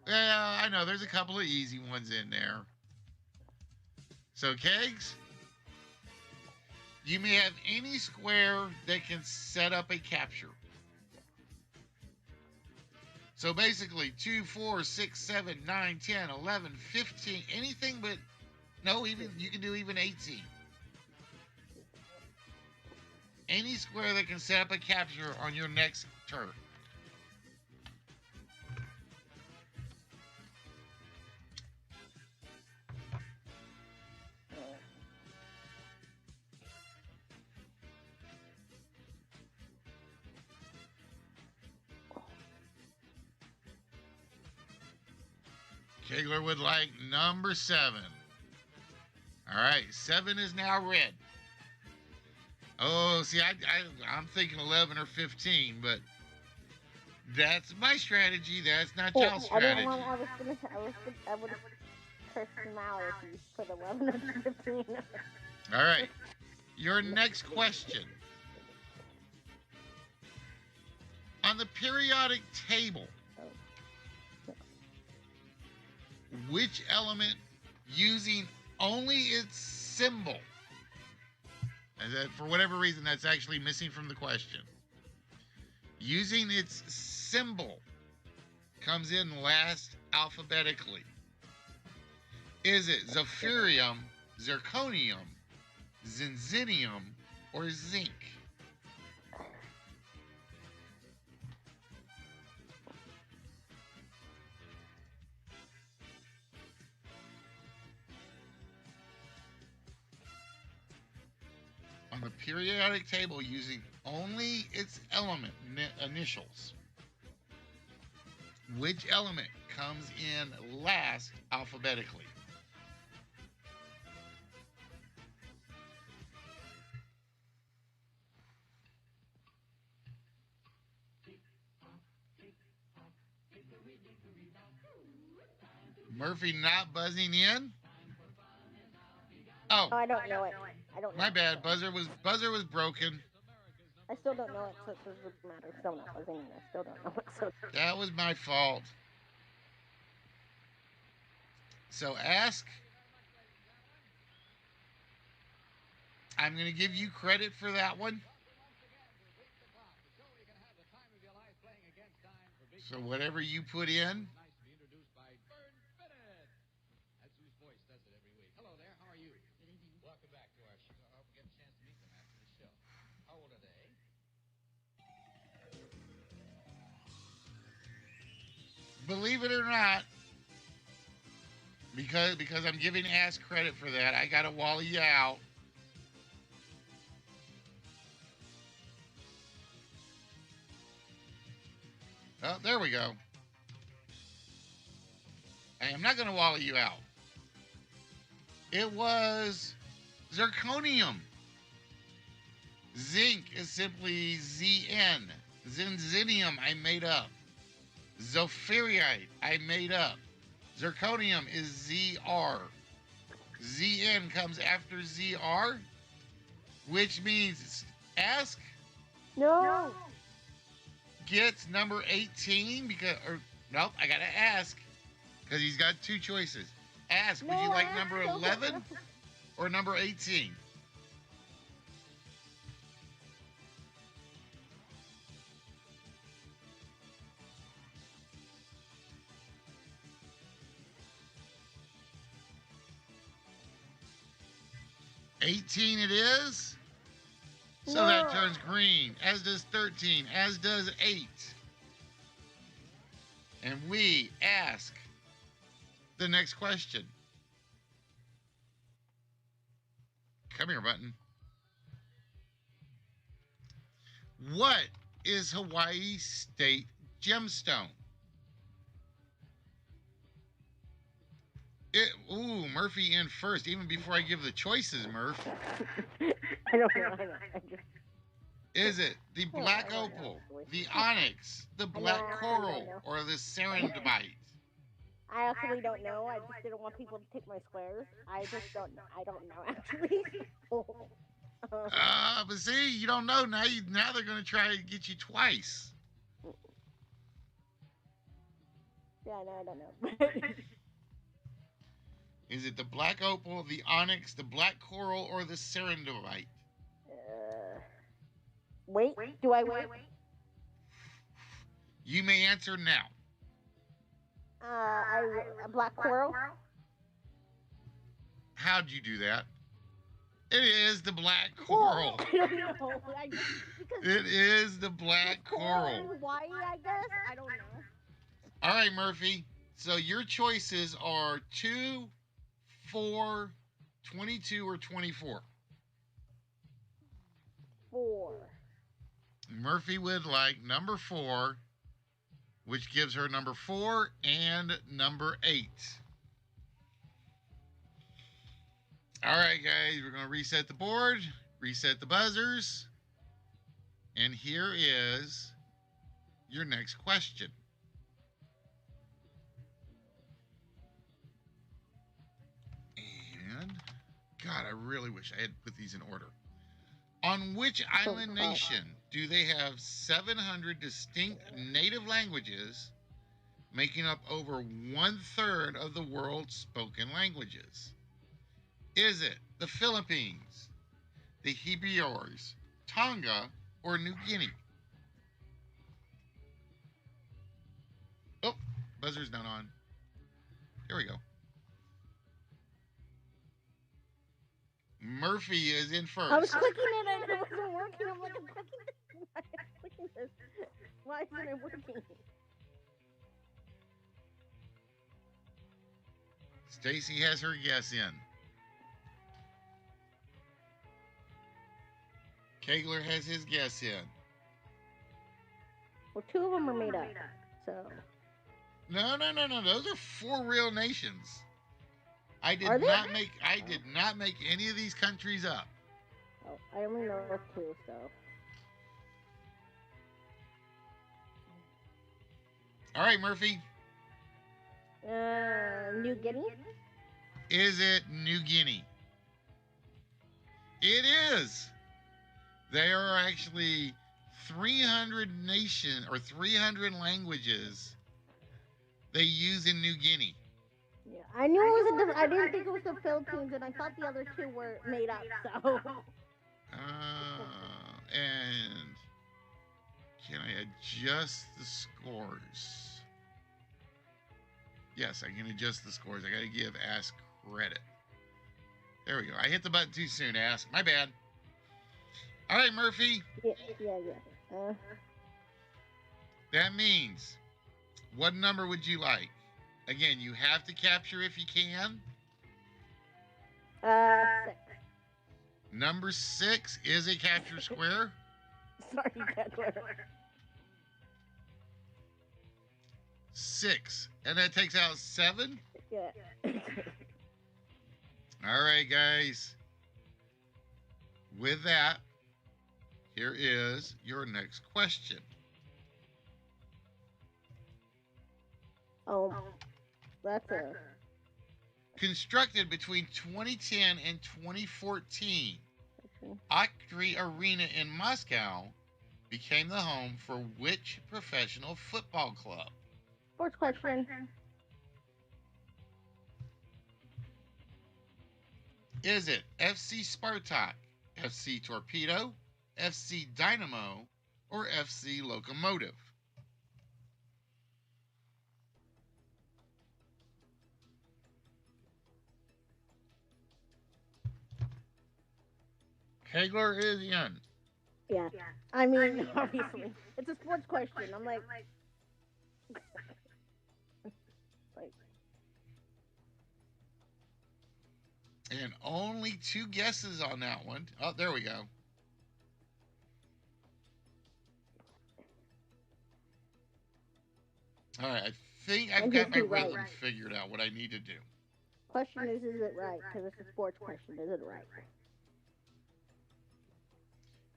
Yeah, I know. There's a couple of easy ones in there. So, Kegs, you may have any square that can set up a capture. So basically, 2, 4, 6, 7, 9, 10, 11, 15, anything but, no, even you can do even 18. Any square that can set up a capture on your next turn. Kegler would like number 7. All right, 7 is now red. Oh, see, I'm thinking 11 or 15, but that's my strategy. That's not y'all's strategy. I would have cursed him out if you put 11 or 15. All right, your next question. On the periodic table, which element using only its symbol, and that for whatever reason that's actually missing from the question, using its symbol comes in last alphabetically? Is it zephyrium, zirconium, zinzinium, or zinc? On the periodic table using only its element initials, which element comes in last alphabetically? Murphy not buzzing in. Oh, I don't know it. I don't know my it, bad. so- Buzzer was broken. I still don't know it, so it doesn't matter. Still not buzzing, and I still don't know it, so. That was my fault. So ask. I'm going to give you credit for that one. So whatever you put in. That's whose voice does it every week. Hello there, how are you? Good evening. Welcome back to our show. I hope we get a chance to meet them after the show. How old are they? Believe it or not, because I'm giving Ask credit for that, I got to wally you out. Oh, there we go. I am not going to wally you out. It was zirconium. Zinc is simply ZN. Zinzinium, I made up. Zophirite, I made up. Zirconium is ZR. ZN comes after ZR, which means Ask No! gets number 18 because, or nope, I gotta ask because he's got two choices. Ask, would you No, like I number still don't 11 know. or number 18? $18 it is. So that No. turns green, as does 13, as does 8. And we ask the next question. Come here, button. What is Hawaii State gemstone? Ooh, Murphy in first, even before I give the choices, Murph. I don't know. I just. Is it the Oh, black I don't know, opal, boy. the onyx, the I black know, I coral, know. or the serendipite? I actually don't know. I just didn't want people to take my squares. I just don't know. I don't know, actually. But see, you don't know now. Now they're going to try to get you twice. Yeah, no, I don't know. Is it the black opal, the onyx, the black coral, or the serendipite? Wait, do I wait? You may answer now. A black coral? How'd you do that? It is the black coral. I don't know. I just, because It is the black coral. in Hawaii, I guess? I don't know. All right, Murphy. So your choices are 2, 4, 22, or 24. 4. Murphy would like number 4, which gives her number 4 and number 8. All right, guys, we're going to reset the board, reset the buzzers, and here is your next question. And, God, I really wish I had put these in order. On which island nation do they have 700 distinct native languages, making up over 1/3 of the world's spoken languages? Is it the Philippines, the Hebrides, Tonga, or New Guinea? Oh, buzzer's not on. Here we go. Murphy is in first. I was clicking it and it wasn't working. I'm like, I'm clicking this. Why am I clicking this? Why isn't it working? Stacy has her guess in. Kegler has his guess in. Well, 2 of them are made up, so. No. Those are 4 real nations. I did Are they? not make any of these countries up. Oh, I only know of 2, so. All right, Murphy. New Guinea? Is it New Guinea? It is. There are actually 300 languages they use in New Guinea. Yeah, I knew it was I didn't think it was the Philippines, and I thought the other two were made up. So. And can I adjust the scores? Yes, I can adjust the scores. I got to give Ask credit. There we go. I hit the button too soon, Ask. My bad. All right, Murphy. Yeah. That means, what number would you like? Again, you have to capture if you can. 6. Number 6 is a capture square. Sorry, Kettler. 6. And that takes out 7. Yeah. All right, guys. With that, here is your next question. Oh, that's a. Constructed between 2010 and 2014, Aktri Arena in Moscow became the home for which professional football club? Sports question. Is it FC Spartak, FC Torpedo, FC Dynamo, or FC Lokomotiv? Kegler is in. Yeah. I mean, obviously, it's a sports question. I'm like. And only 2 guesses on that one. Oh, there we go. All right, I think I've got my rhythm figured out, what I need to do. Question is it right? Because it's a sports question. Is it right?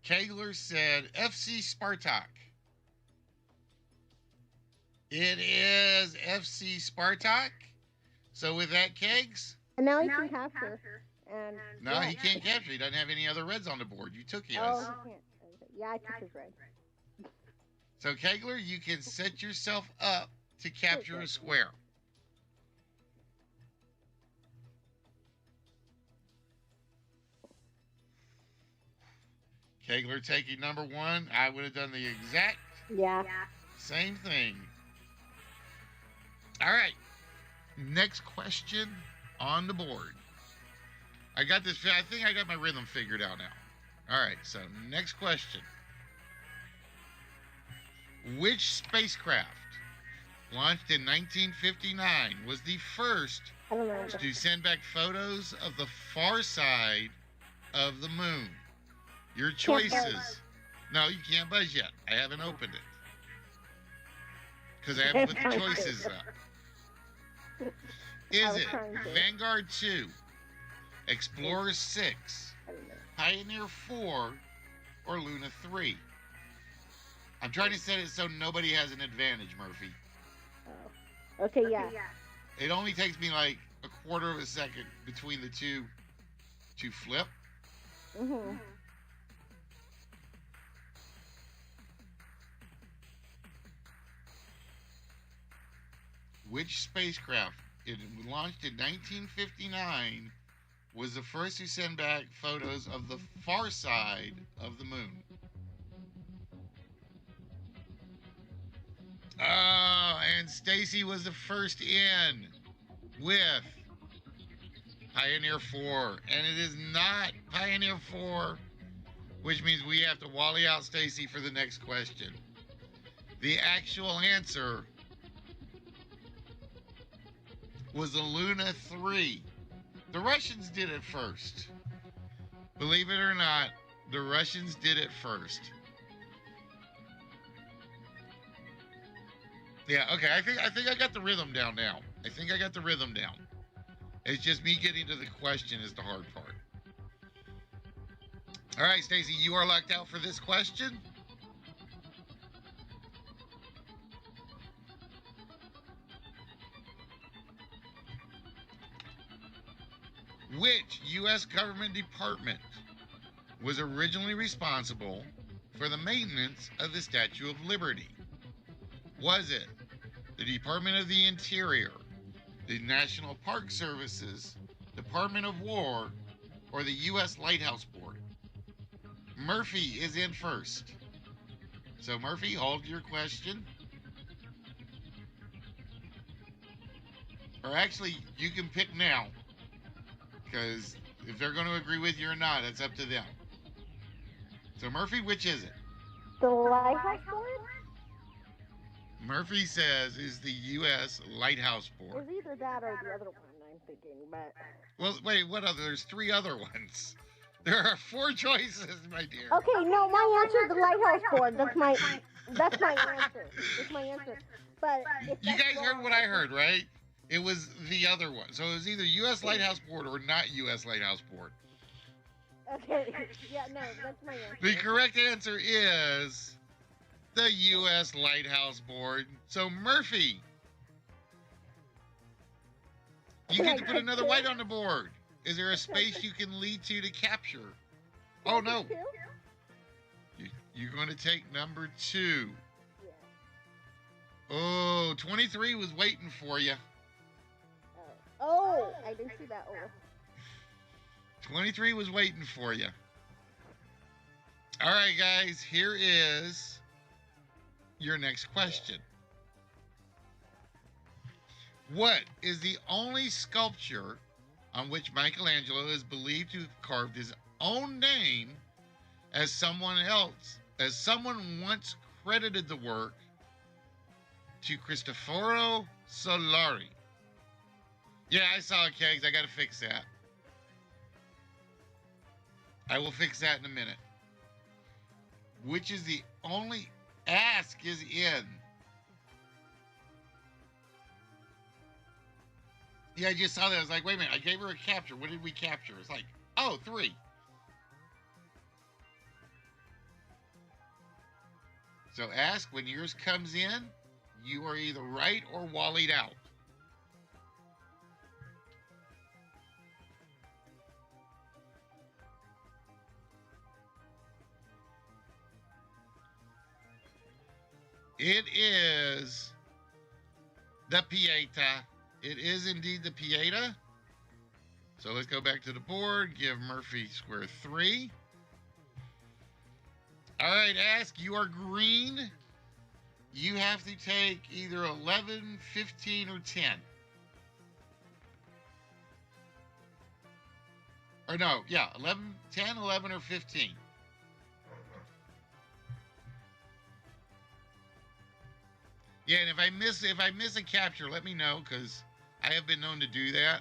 Kegler said FC Spartak. It is FC Spartak. So with that, Kegs? And now he can capture. And no, he can't capture. He doesn't have any other reds on the board. You took his. Oh, he can't. Yeah, I took his red. So Kegler, you can set yourself up to capture a square. Kegler taking number 1. I would have done the exact same thing. All right. Next question on the board. I got this. I think I got my rhythm figured out now. All right. So next question. Which spacecraft launched in 1959 was the first to send back photos of the far side of the moon? Your choices. No, you can't buzz yet. I haven't opened it. Because I haven't put the choices up. Is it Vanguard 2, Explorer 6, Pioneer 4, or Luna 3? I'm trying to set it so nobody has an advantage, Murphy. Oh. Okay, yeah. It only takes me like a quarter of a second between the two to flip. Mm-hmm. Which spacecraft, it launched in 1959, was the first to send back photos of the far side of the moon? Oh, and Stacy was the first in with Pioneer 4. And it is not Pioneer 4, which means we have to wally out Stacy for the next question. The actual answer was the Luna 3. The Russians did it first. Believe it or not, the Russians did it first. Yeah, okay, I think I got the rhythm down now. It's just me getting to the question is the hard part. All right, Stacey, you are locked out for this question. Which U.S. government department was originally responsible for the maintenance of the Statue of Liberty? Was it the Department of the Interior, the National Park Services, Department of War, or the U.S. Lighthouse Board? Murphy is in first. So Murphy, hold your question. Or actually, you can pick now. Because if they're going to agree with you or not, it's up to them. So Murphy, which is it? The Lighthouse Board? Murphy says is the U.S. Lighthouse Board. It's either that or the other one, I'm thinking, but... Well, wait, what other? There's 3 other ones. There are 4 choices, my dear. Okay, no, my answer is the Lighthouse Board. That's my answer. That's my answer. But if You that's guys heard wrong, what I heard, right? It was the other one. So it was either U.S. Lighthouse Board or not U.S. Lighthouse Board. Okay, yeah, no, that's my answer. The correct answer is the U.S. Lighthouse Board. So Murphy, you get to put another white on the board. Is there a space you can lead to capture? Oh, no. You're going to take number 2. Yeah. Oh, 23 was waiting for you. Oh, I didn't see that. Oh. 23 was waiting for you. All right, guys, here is your next question. What is the only sculpture on which Michelangelo is believed to have carved his own name as someone once credited the work to Cristoforo Solari? Yeah, I saw it, Kegs. I got to fix that. I will fix that in a minute. Which is the only... Ask is in. Yeah, I just saw that. I was like, wait a minute. I gave her a capture. What did we capture? It's like, oh, 3. So ask when yours comes in, you are either right or wallied out. It is the Pieta. It is indeed the Pieta. So let's go back to the board. Give Murphy square 3. All right, Ask, you are green. You have to take either 11, 15, or 10. Or no, yeah, 11, 10, 11, or 15. Yeah, and if I miss a capture, let me know, because I have been known to do that.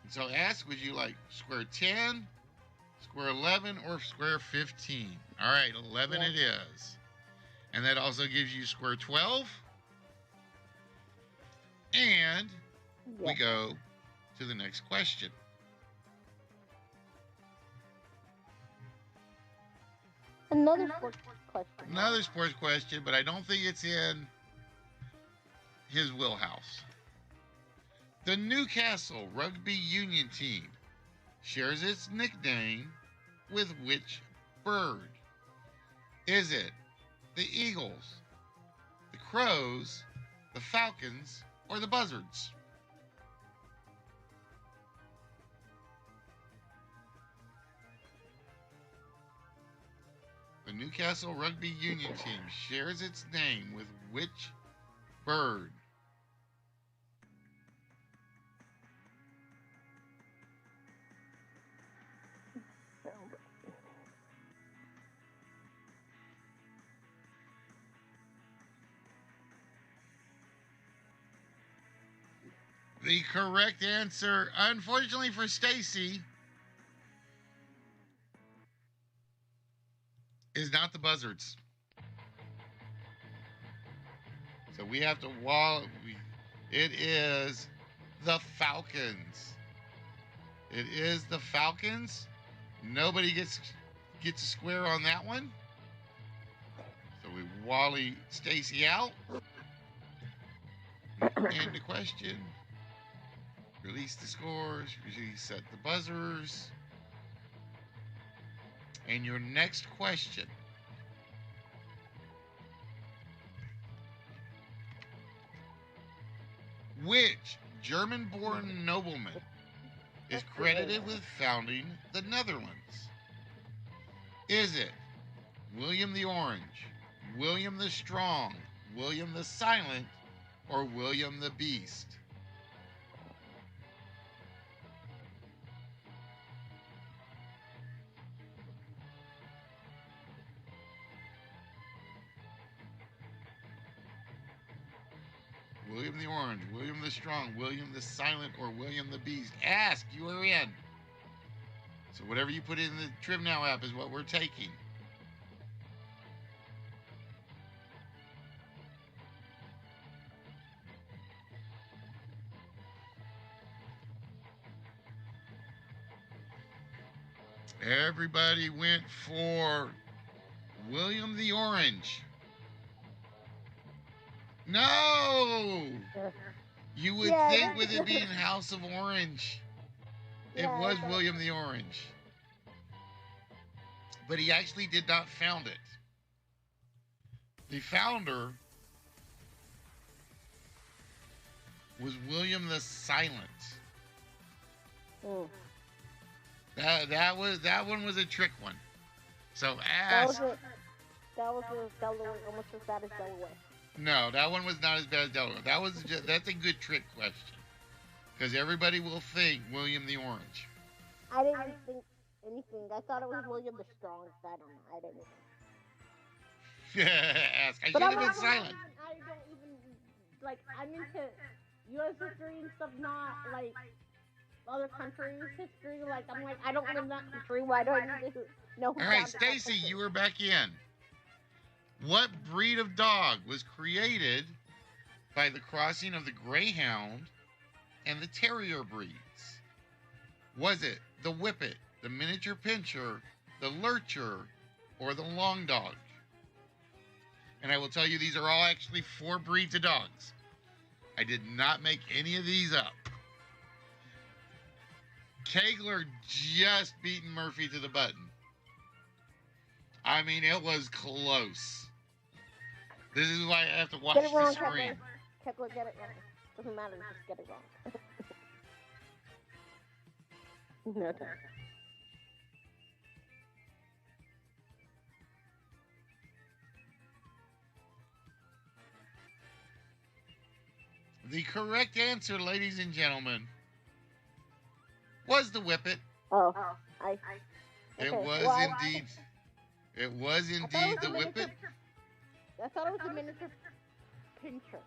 So ask, would you like square 10, square 11, or square 15? All right, 11 it is. And that also gives you square 12. And we go to the next question. Another sports question. Another sports question, but I don't think it's in his wheelhouse. The Newcastle Rugby Union team shares its nickname with which bird? Is it the Eagles, the Crows, the Falcons, or the Buzzards? The Newcastle Rugby Union team shares its name with which bird? The correct answer, unfortunately for Stacy, is not the Buzzards. So we have to it is the Falcons. It is the Falcons. Nobody gets a square on that one. So we Wally Stacy out. End the question. Release the scores. Reset the buzzers. And your next question. Which German-born nobleman is credited with founding the Netherlands? Is it William the Orange, William the Strong, William the Silent, or William the Beast? William the Orange, William the Strong, William the Silent, or William the Beast? Ask, you are in. So whatever you put in the Trim Now app is what we're taking. Everybody went for William the Orange. No! You would think with it being House of Orange, it was William the Orange. But he actually did not found it. The founder was William the Silent. Oh. That one was a trick one. So That ask. was Delaware, almost as bad as Delaware. No, that one was not as bad as Delaware. That's a good trick question. Because everybody will think William the Orange. I didn't think anything. I thought it was William the Strong. I don't know. I didn't even. Ask. I should But have I'm been not silent. I don't even like. I'm into U.S. history and stuff, not like other countries' history. Like I'm like I don't live in that country. Why do I need to know? Who All right, founded that Stacy, country? you were back in. What breed of dog was created by the crossing of the Greyhound and the Terrier breeds? Was it the Whippet, the Miniature Pinscher, the Lurcher, or the Long Dog? And I will tell you, these are all actually 4 breeds of dogs. I did not make any of these up. Kegler just beaten Murphy to the button. I mean, it was close. This is why I have to watch Get it the wrong, screen. Kepler, get it wrong. Doesn't matter, just get it wrong. No, no. The correct answer, ladies and gentlemen, was the Whippet. Oh, It okay. was Well, indeed. It was I thought indeed it the was a Whippet. miniature- I thought it was a miniature pincher.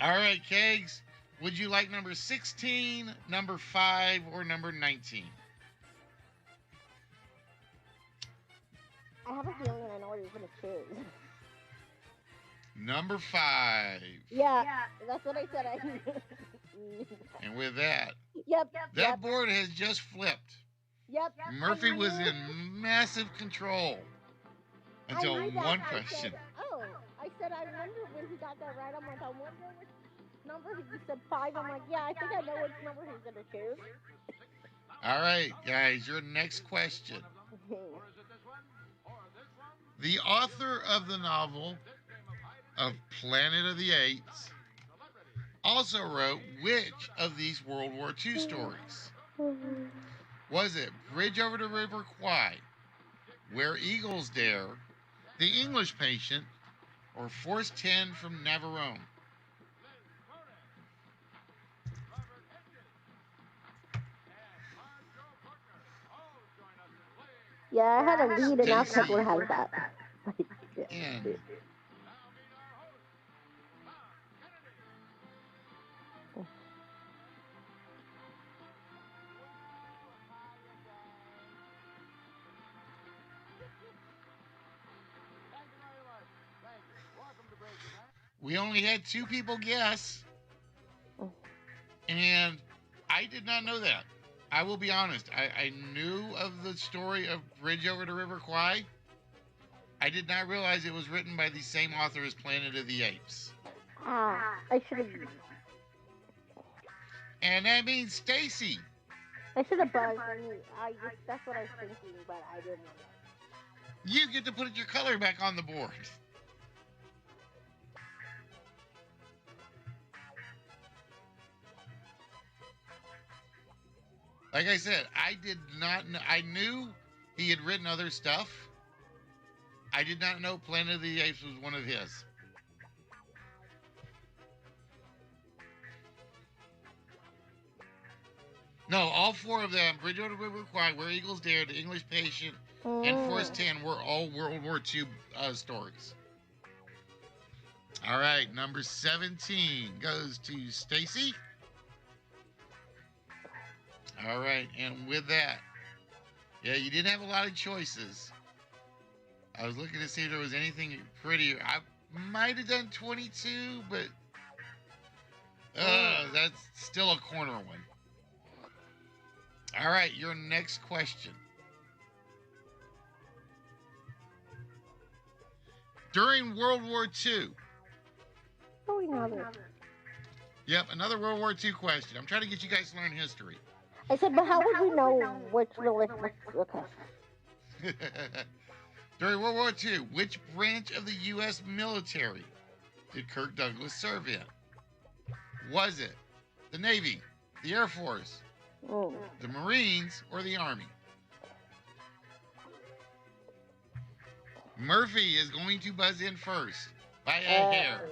All right, Kegs. Would you like number 16, number 5, or number 19? I have a feeling I know what he's gonna choose. Number 5. Yeah, that's what I said. And with that, Yep. that board has just flipped. Yep. Murphy I was knew- in massive control I until knew that. one I question. Said, I said I wonder when he got that right. I'm like, I wonder which number he said 5. I'm like, yeah, I think I know which number he's gonna choose. All right, guys, your next question. The author of the novel of Planet of the Apes also wrote which of these World War II stories? Was it Bridge Over the River Kwai, Where Eagles Dare, The English Patient, or Force 10 from Navarone? Yeah, I had a lead, and now Stacy. Kepler has that. And we only had 2 people guess. And I did not know that. I will be honest. I knew of the story of Bridge Over the River Kwai, I did not realize it was written by the same author as Planet of the Apes. I should have. And that means Stacy. I should have buzzed. That's what I was thinking, but I didn't. You get to put your color back on the board. Like I said, I did not know. I knew he had written other stuff. I did not know Planet of the Apes was one of his. No, all four of them, Bridgewater River Quiet, Where Eagles Dare, The English Patient, and Forest 10 were all World War II stories. All right, number 17 goes to Stacy. All right, and with that, yeah, you didn't have a lot of choices. I was looking to see if there was anything prettier. I might have done 22, but that's still a corner one. All right, your next question. During World War II. Oh, we know this. Yep, another World War II question. I'm trying to get you guys to learn history. I said, but how would we know which religion? Okay. During World War II, which branch of the U.S. military did Kirk Douglas serve in? Was it the Navy, the Air Force, the Marines, or the Army? Murphy is going to buzz in first by a hair.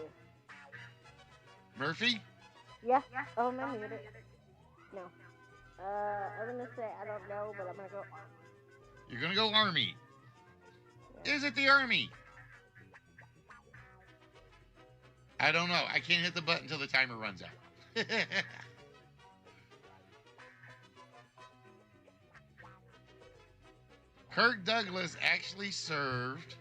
Murphy? Yeah. Oh, I'm gonna mute it. No. I'm gonna say I don't know, but I'm gonna go Army. You're gonna go Army. Yeah. Is it the Army? I don't know. I can't hit the button until the timer runs out. Kirk Douglas actually served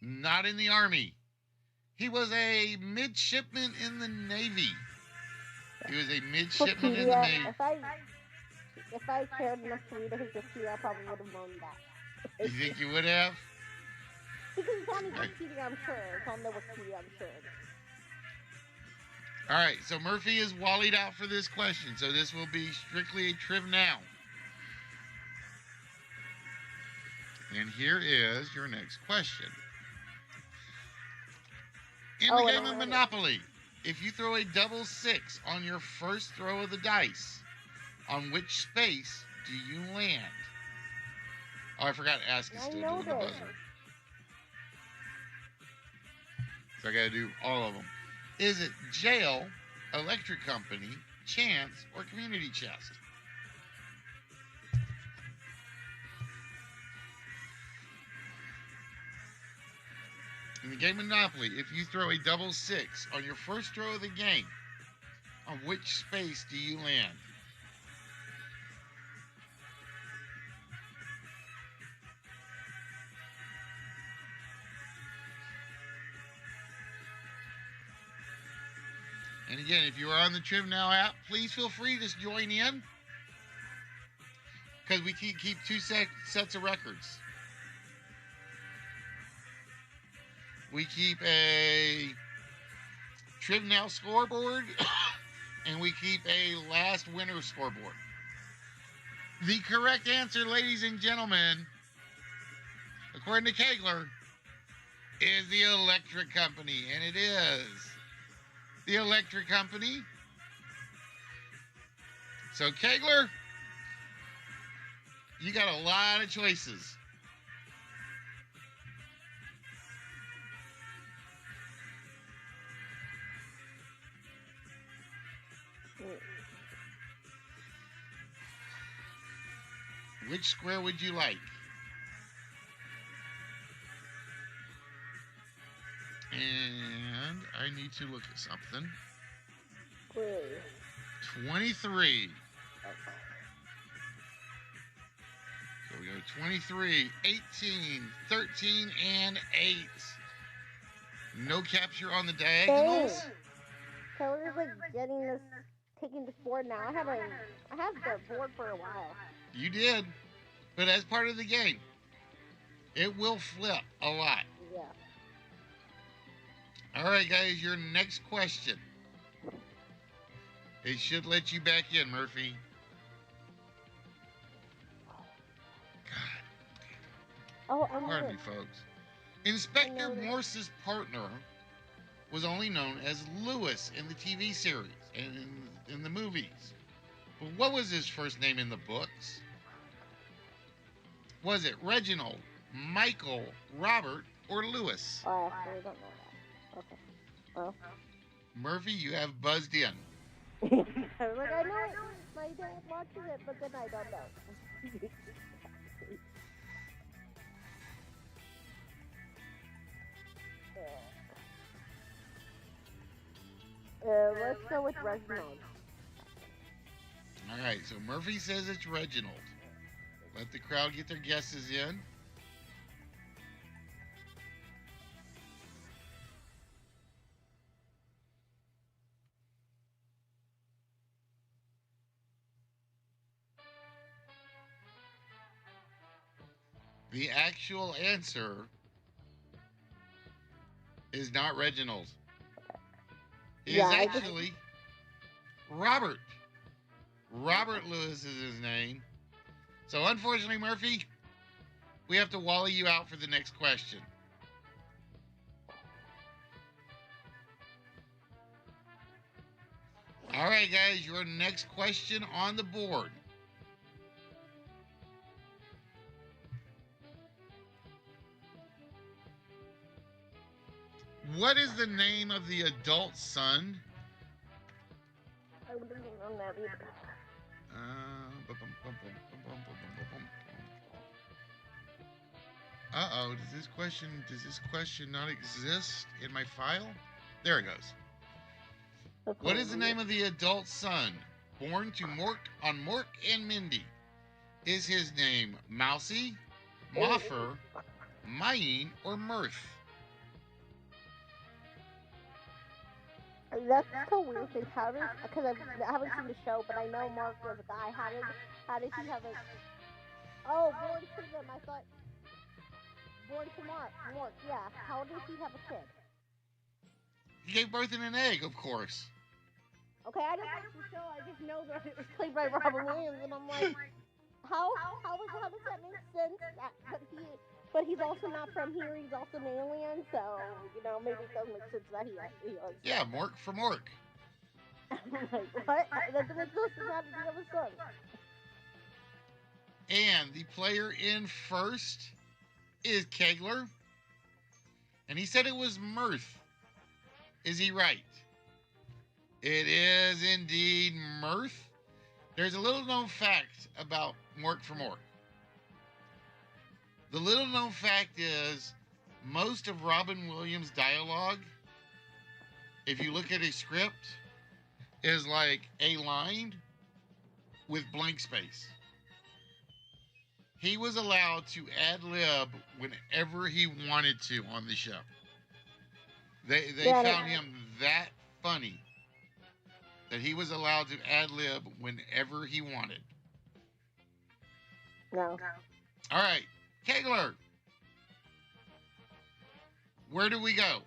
not in the Army. He was a midshipman in the Navy. He was a midshipman in the Navy. If I cared enough to read a Wikipedia, I probably would have known that. You think you would have? Because it's on the Wikipedia, I'm sure. It's on the Wikipedia, I'm sure. All right, so Murphy is wallied out for this question, so this will be strictly a Triv Now. And here is your next question. In the game of Monopoly, if you throw a double 6 on your first throw of the dice, on which space do you land? Oh, I forgot to ask. It's still doing the buzzer. So I got to do all of them. Is it jail, electric company, chance, or community chest? In the game of Monopoly, if you throw a double 6 on your first throw of the game, on which space do you land? And again, if you are on the Triv Now app, please feel free to just join in, because we keep two sets of records. We keep a Triv Now scoreboard, and we keep a last winner scoreboard. The correct answer, ladies and gentlemen, according to Kegler, is the electric company, and it is the electric company. So, Kegler, you got a lot of choices. Which square would you like? And I need to look at something. 23. So we go 23, 18, 13, and 8. No capture on the diagonals. Taylor's like taking this board now. I have the board for a while. You did, but that's part of the game. It will flip a lot. Yeah. All right, guys, your next question. It should let you back in, Murphy. God. Oh, I Pardon know. me, folks. Inspector Morse's partner was only known as Lewis in the TV series and in the movies. But what was his first name in the books? Was it Reginald, Michael, Robert, or Lewis? Oh, I actually don't know that. Okay. Well. Murphy, you have buzzed in. I was like, I know it. My dad watches it, but then I don't know. Let's go with Reginald. All right, so Murphy says it's Reginald. Let the crowd get their guesses in. The actual answer is not Reginald. It is actually Robert. Robert Lewis is his name. So unfortunately, Murphy, we have to wally you out for the next question. All right, guys, your next question on the board. What is the name of the adult son? I wouldn't know that either. Uh-oh, does this question not exist in my file? There it goes. Okay. What is the name of the adult son born to Mork and Mindy? Is his name Mousy, Moffer, Mine, or Mirth? That's a weird thing. Because I haven't seen the show, but I know Mark was a guy. How did he have a? Oh, born to them. I thought born to Mark. Yeah. How did he have a kid? He gave birth in an egg, of course. Okay, I didn't watch the show. I just know that it was played by Robin Williams, and I'm like, how does that make sense? But he's also not from here. He's also an alien, so maybe it does make sense that he was. Yeah, Mork for Mork. I'm like, what? That doesn't make sense. How did he have a son? And the player in first is Kegler. And he said it was Mirth. Is he right? It is indeed Mirth. There's a little known fact about Mork for Mork. The little known fact is most of Robin Williams' dialogue, if you look at a script, is like a line with blank space. He was allowed to ad-lib whenever he wanted to on the show. They found him that funny that he was allowed to ad-lib whenever he wanted. No. All right, Kegler, where do we go?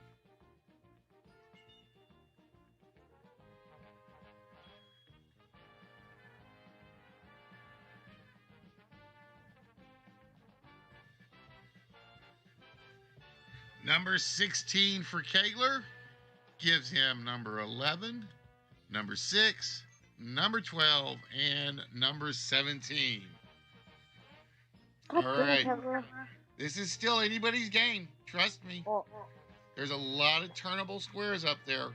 Number 16 for Kegler gives him number 11, number 6, number 12, and number 17. All right. This is still anybody's game. Trust me. There's a lot of turnable squares up there.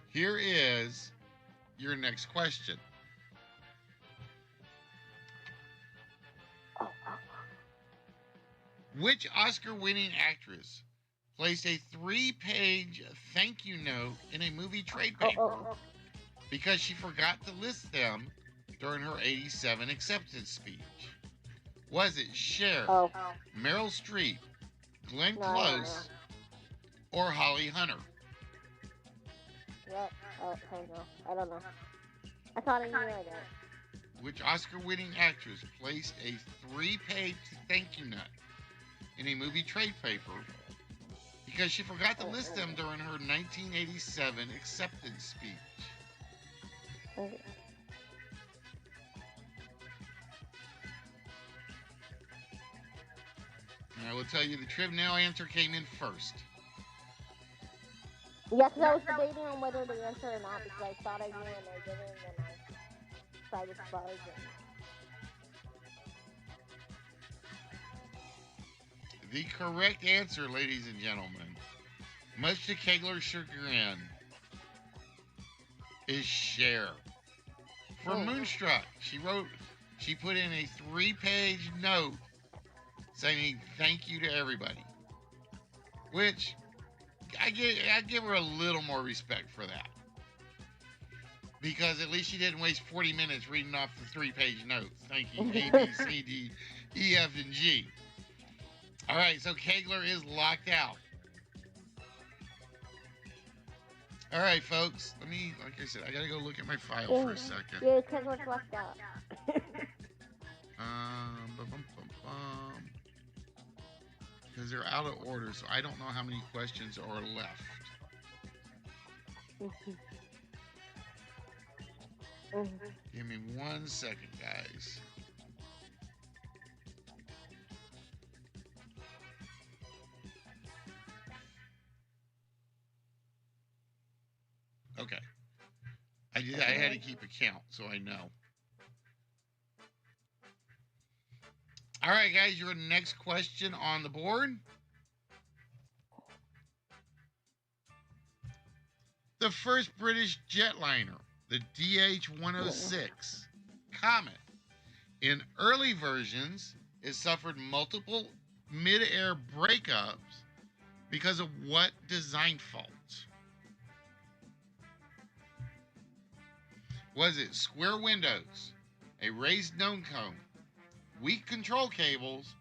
Here is your next question. Which Oscar-winning actress placed a 3-page thank you note in a movie trade paper because she forgot to list them during her 87 acceptance speech? Was it Cher, Meryl Streep, Glenn Close, or Holly Hunter? Yep. Oh, I know. I don't know. I thought I knew I did. Which Oscar-winning actress placed a 3-page thank you note in a movie trade paper because she forgot to list them during her 1987 acceptance speech? Okay. And I will tell you the trivia answer came in first. Yeah, because I was debating on whether to answer or not because I thought I knew and I didn't, and I decided to buzz. The correct answer, ladies and gentlemen, much to Kegler's chagrin, is Cher. For Moonstruck, she put in a 3-page note saying thank you to everybody, which I give her a little more respect for that, because at least she didn't waste 40 minutes reading off the 3-page notes thanking A, B, C, D, E, F, and G. All right, so Kegler is locked out. All right, folks. Like I said, I gotta go look at my file for a second. Yeah, because we're left out. Because they're out of order, so I don't know how many questions are left. Give me 1 second, guys. Okay. I had to keep a count, so I know. All right, guys, your next question on the board. The first British jetliner, the DH-106 Comet, in early versions, it suffered multiple mid-air breakups because of what design fault? Was it square windows, a raised dome cone, weak control cables,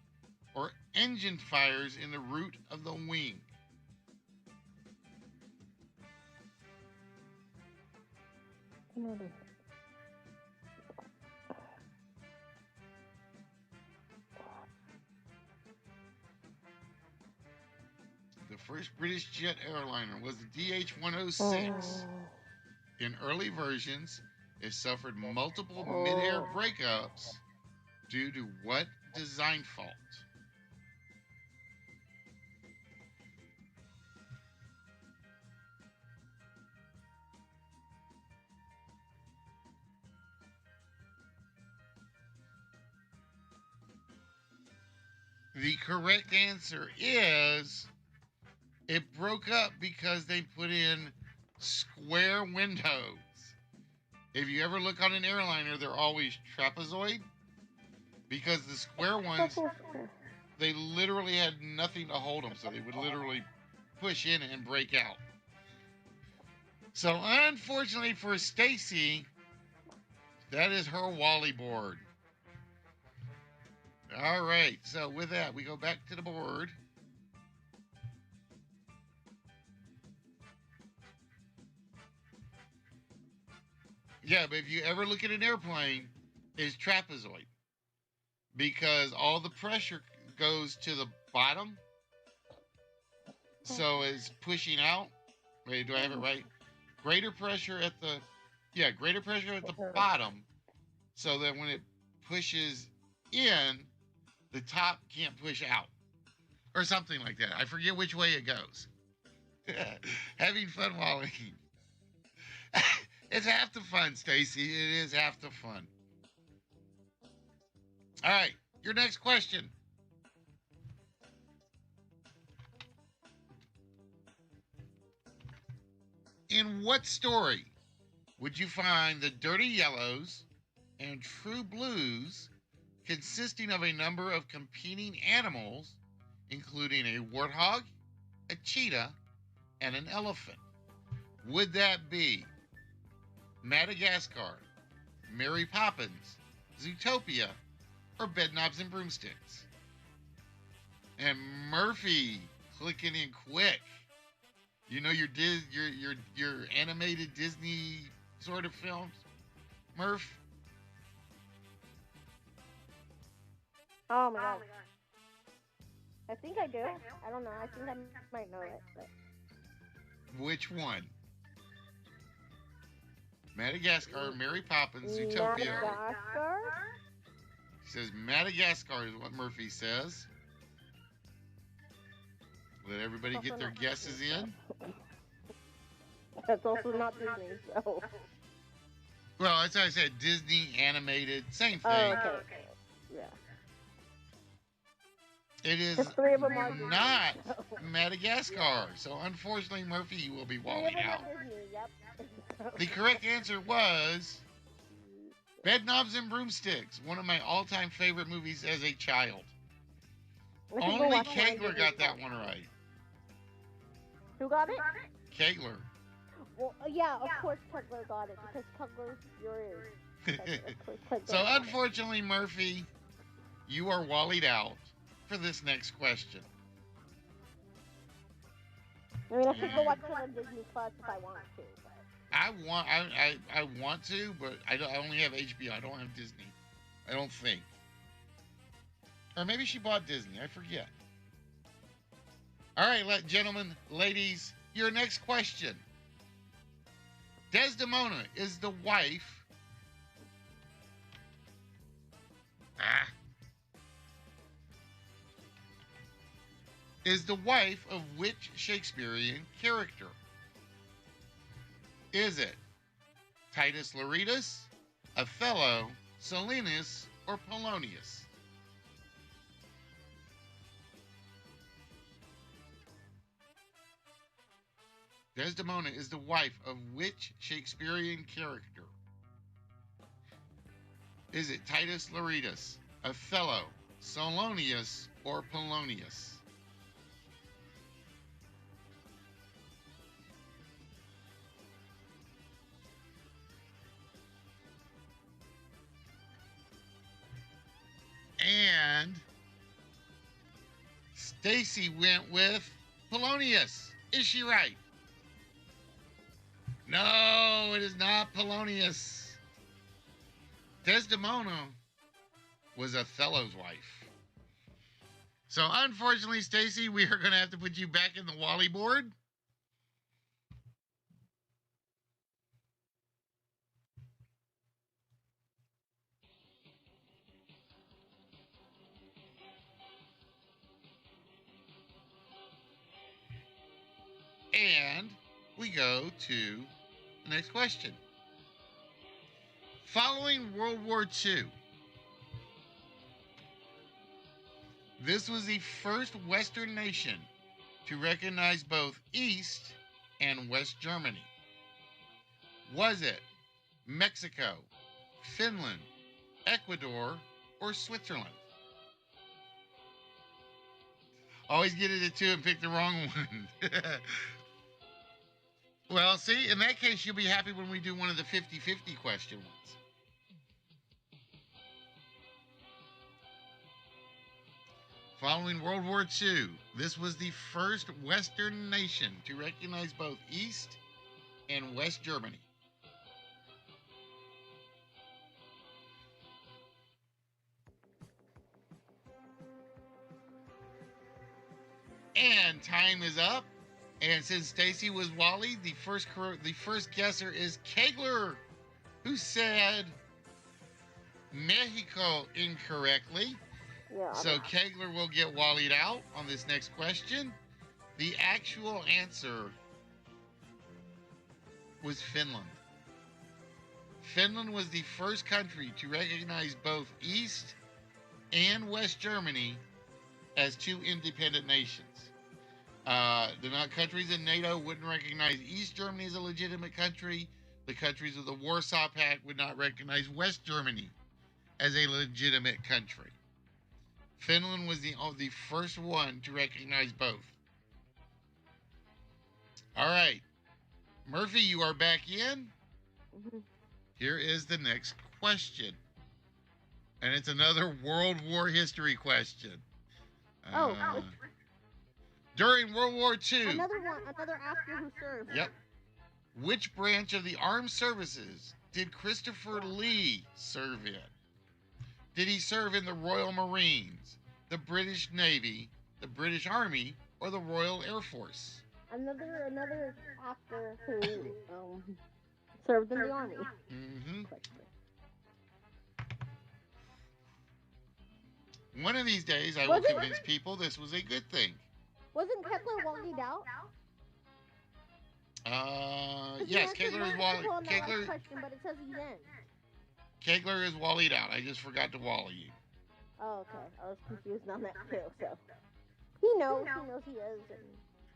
or engine fires in the root of the wing? The first British jet airliner was the DH-106. In early versions, it suffered multiple mid-air breakups due to what design fault? The correct answer is it broke up because they put in square windows. If you ever look on an airliner, they're always trapezoid, because the square ones, they literally had nothing to hold them, so they would literally push in and break out. So unfortunately for Stacy, that is her Wally board. All right, so with that, we go back to the board. Yeah, but if you ever look at an airplane, it's trapezoid, because all the pressure goes to the bottom, so it's pushing out. Wait, do I have it right? Greater pressure at the bottom, so that when it pushes in, the top can't push out, or something like that. I forget which way it goes. Having fun, Wally. It's half the fun, Stacy. It is half the fun. All right, your next question. In what story would you find the Dirty Yellows and True Blues consisting of a number of competing animals, including a warthog, a cheetah, and an elephant? Would that be Madagascar, Mary Poppins, Zootopia, or Bedknobs and Broomsticks? And Murphy clicking in quick. You know your animated Disney sort of films, Murph? Oh my god. I think I do. I don't know. I think I might know it. But... Which one? Madagascar, Mary Poppins, Zootopia. Madagascar? He says Madagascar is what Murphy says. Let everybody get their guesses in. That's also not Disney, so. Well, that's what I said. Disney animated, same thing. Oh, okay. Yeah. It is The three of them are not Disney, so. Madagascar. So unfortunately, Murphy, you will be walling out. Disney, yep. The correct answer was Bedknobs and Broomsticks, one of my all-time favorite movies as a child. Only Kegler got that one right. Who got it? Kegler. Well, yeah, of course Kegler got it, because Kegler's yours. So unfortunately, Murphy, you are wallied out for this next question. I mean, I could go watch it on Disney Plus if I want to. But... I want to, but I only have HBO. I don't have Disney. I don't think. Or maybe she bought Disney. I forget. All right, gentlemen, ladies, your next question. Desdemona is the wife. Is the wife of which Shakespearean character? Is it Titus Lauretus, Othello, Silenus, or Polonius? Desdemona is the wife of which Shakespearean character? Is it Titus Lauretus, Othello, Silenus, or Polonius? And Stacy went with Polonius. Is she right? No, it is not Polonius. Desdemona was Othello's wife. So unfortunately, Stacy, we are going to have to put you back in the Wally board. And we go to the next question. Following World War II, this was the first Western nation to recognize both East and West Germany. Was it Mexico, Finland, Ecuador, or Switzerland? Always get it at 2 and pick the wrong one. Well, see, in that case, you'll be happy when we do one of the 50-50 question ones. Following World War II, this was the first Western nation to recognize both East and West Germany. And time is up. And since Stacy was Wally, the first guesser is Kegler, who said Mexico incorrectly. Yeah, So Kegler will get Wallied out on this next question. The actual answer was Finland. Finland was the first country to recognize both East and West Germany as two independent nations. The countries in NATO wouldn't recognize East Germany as a legitimate country. The countries of the Warsaw Pact would not recognize West Germany as a legitimate country. Finland was the first one to recognize both. All right. Murphy, you are back in. Mm-hmm. Here is the next question. And it's another World War history question. During World War II. Another actor who served. Yep. Which branch of the armed services did Christopher Lee serve in? Did he serve in the Royal Marines, the British Navy, the British Army, or the Royal Air Force? Another actor who served in the army. Mm-hmm. One of these days, I will convince people this was a good thing. Wasn't Kepler walled out? Yes, Kegler is walled. Kegler, question, but it says he's in. Kegler is wallied out. I just forgot to wally you. Oh, okay. I was confused on that too. So he knows. He knows he is. And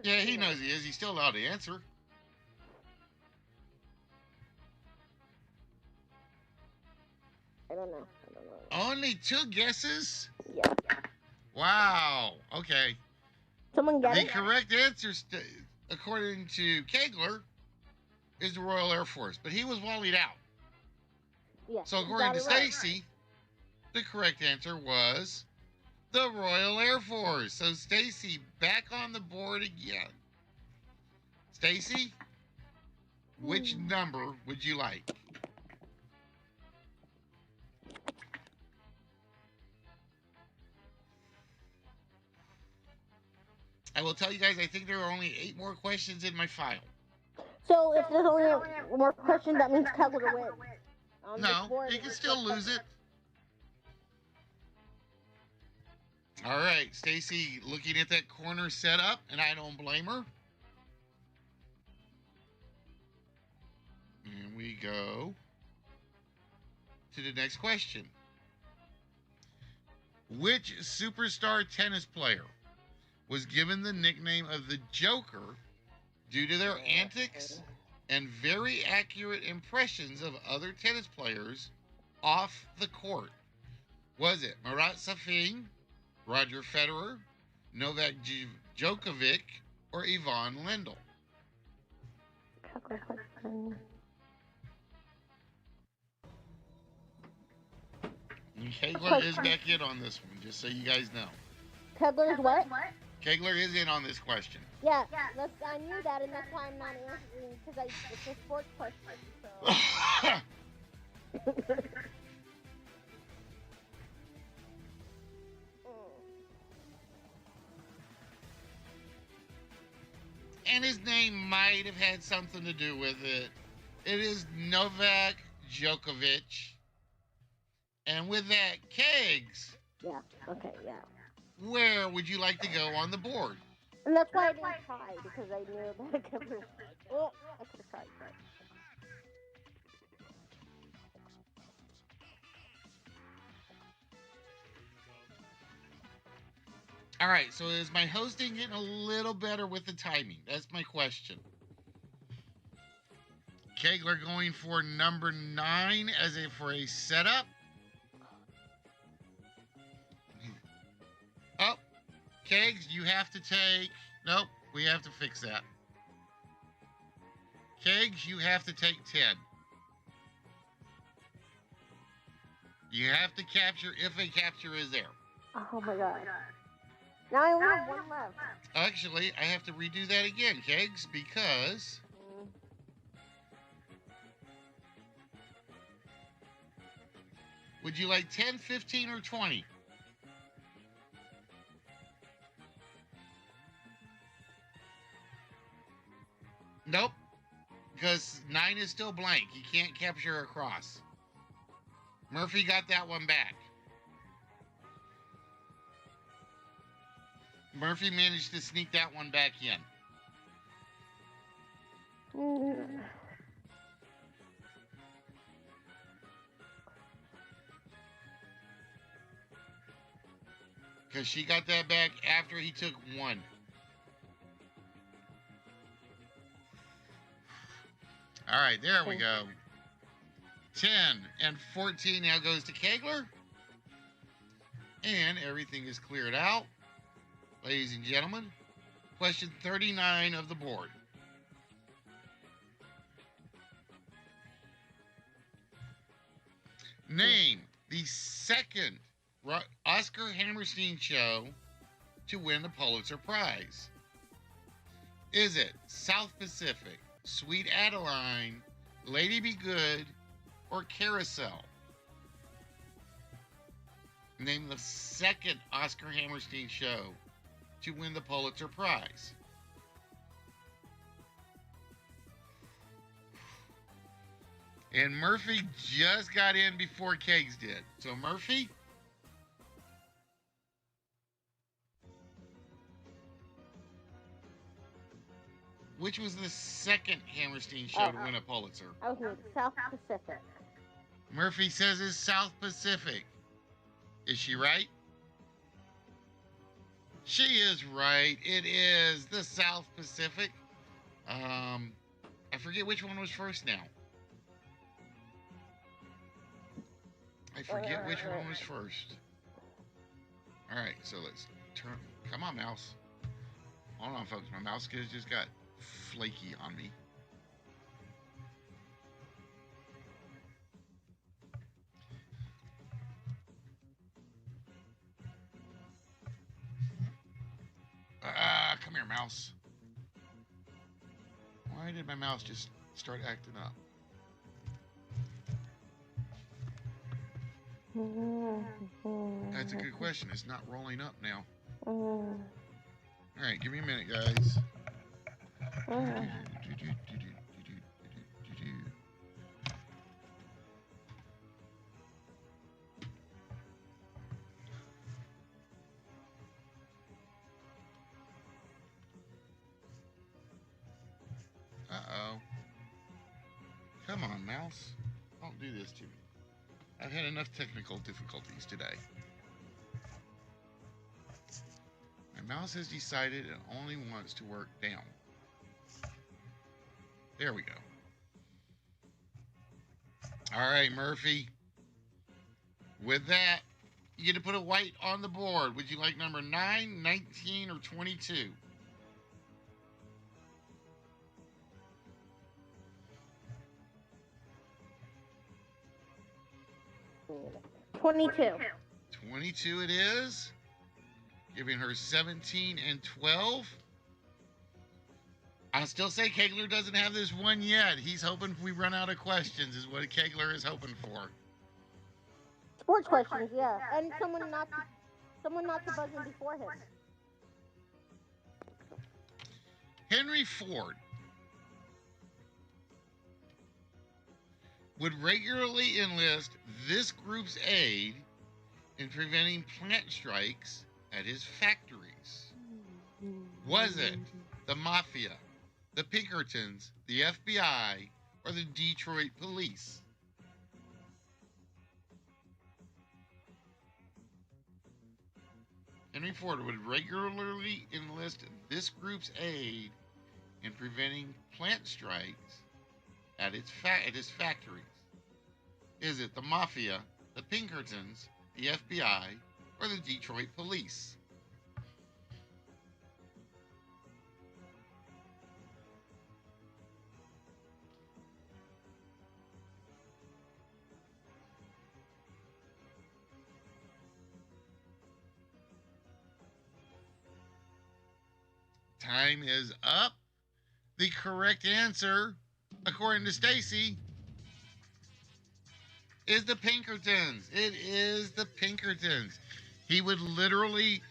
Yeah, he knows he is. He's still allowed to answer. I don't know. Only 2 guesses? Yeah. Wow. Okay. Someone get The it? correct answer, according to Kegler, is the Royal Air Force, but he was wallied out. Yeah. So you according got to it right. Stacy, the correct answer was the Royal Air Force. So Stacy back on the board again. Stacy, which number would you like? I will tell you guys, I think there are only 8 more questions in my file. So if there's only one more question, that means Kepler wins. On this No, board, you it can looks still like lose it. All right, Stacy looking at that corner setup, and I don't blame her. And we go to the next question. Which superstar tennis player was given the nickname of the Joker due to their antics and very accurate impressions of other tennis players off the court? Was it Marat Safin, Roger Federer, Novak Djokovic, or Yvonne Lendl? Kepler question. And Kegler is back in on this one, just so you guys know. Kepler's what? Kegler is in on this question. Yeah, I knew that, and that's why I'm not answering, because it's a sports question, so. And his name might have had something to do with it. It is Novak Djokovic. And with that, Kegs, Yeah, okay, yeah. where would you like to go on the board? And that's why I didn't try, because I knew that Kepler. Oh, I could have tried, but. All right, so is my hosting getting a little better with the timing? That's my question. Kegler going for number 9 for a setup. Oh, Kegs, you have to take... Nope, we have to fix that. Kegs, you have to take 10. You have to capture if a capture is there. Oh my god. Now I only have one left. Actually, I have to redo that again, Kegs, because... Would you like 10, 15, or 20? Nope. Because 9 is still blank. You can't capture across. Murphy got that one back. Murphy managed to sneak that one back in. Because she got that back after he took 1. All right, there we go. 10 and 14 now goes to Kegler. And everything is cleared out. Ladies and gentlemen, question 39 of the board. Name the second Oscar Hammerstein show to win the Pulitzer Prize. Is it South Pacific, Sweet Adeline, Lady Be Good, or Carousel? Name the second Oscar Hammerstein show to win the Pulitzer Prize. And Murphy just got in before Kegs did. So Murphy? Which was the second Hammerstein show to win a Pulitzer? I was with South Pacific. Murphy says it's South Pacific. Is she right? She is right. It is the South Pacific. I forget which one was first now. I forget which one was first. All right, so let's turn. Come on, mouse. Hold on, folks. My mouse just got flaky on me. Come here, mouse. Why did my mouse just start acting up? That's a good question. It's not rolling up now. All right, give me a minute, guys. Uh-oh. Come on, mouse. Don't do this to me. I've had enough technical difficulties today. My mouse has decided it only wants to work down. There we go. All right, Murphy. With that, you get to put a white on the board. Would you like number 9, 19, or 22? 22. 22 it is. Giving her 17 and 12. I still say Kegler doesn't have this one yet. He's hoping we run out of questions is what Kegler is hoping for. Sports questions, yeah. And someone not to buzz in before him. Henry Ford would regularly enlist this group's aid in preventing plant strikes at his factories. Was it the Mafia, the Pinkertons, the FBI, or the Detroit Police? Henry Ford would regularly enlist this group's aid in preventing plant strikes at his factories. Is it the Mafia, the Pinkertons, the FBI, or the Detroit Police? Time is up. The correct answer, according to Stacy, is the Pinkertons. It is the Pinkertons. He would literally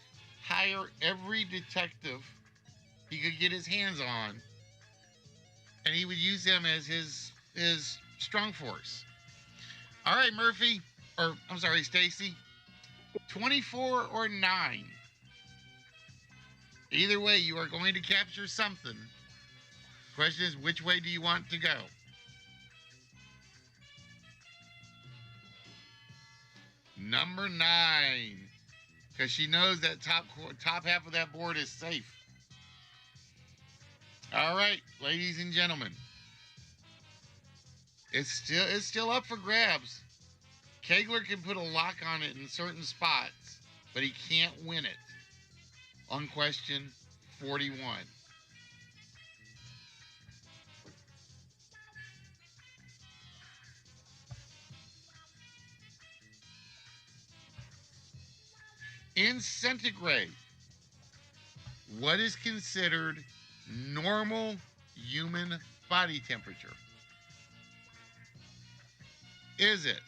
hire every detective he could get his hands on, and he would use them as his strong force. All right, Murphy, or I'm sorry, Stacy, 24 or 9. Either way, you are going to capture something. Question is, which way do you want to go? Number 9, because she knows that top half of that board is safe. All right, ladies and gentlemen, it's still up for grabs. Kegler can put a lock on it in certain spots, but he can't win it on question 41. In centigrade, what is considered normal human body temperature? Is it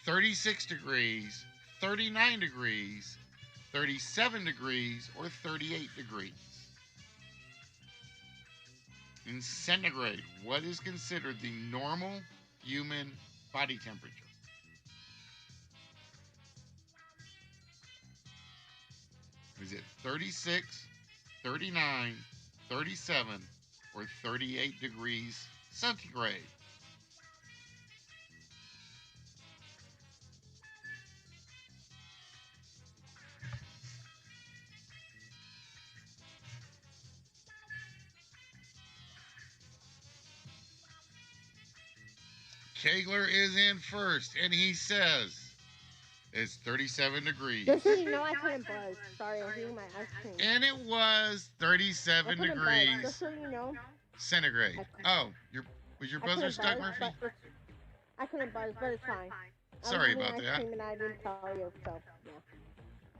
36 degrees, 39 degrees, 37 degrees, or 38 degrees? In centigrade, what is considered the normal human body temperature? Is it 36, 39, 37, or 38 degrees centigrade? Kegler is in first, and he says it's 37 degrees. Just so you know, I couldn't buzz. Sorry, I was eating my ice cream. And it was 37 I couldn't buzz. degrees Just so you know, centigrade. Oh, was your I buzzer couldn't stuck, buzz, Murphy? but I couldn't buzz, but it's fine. Sorry I was about eating that. ice cream and I didn't tell you, so yeah.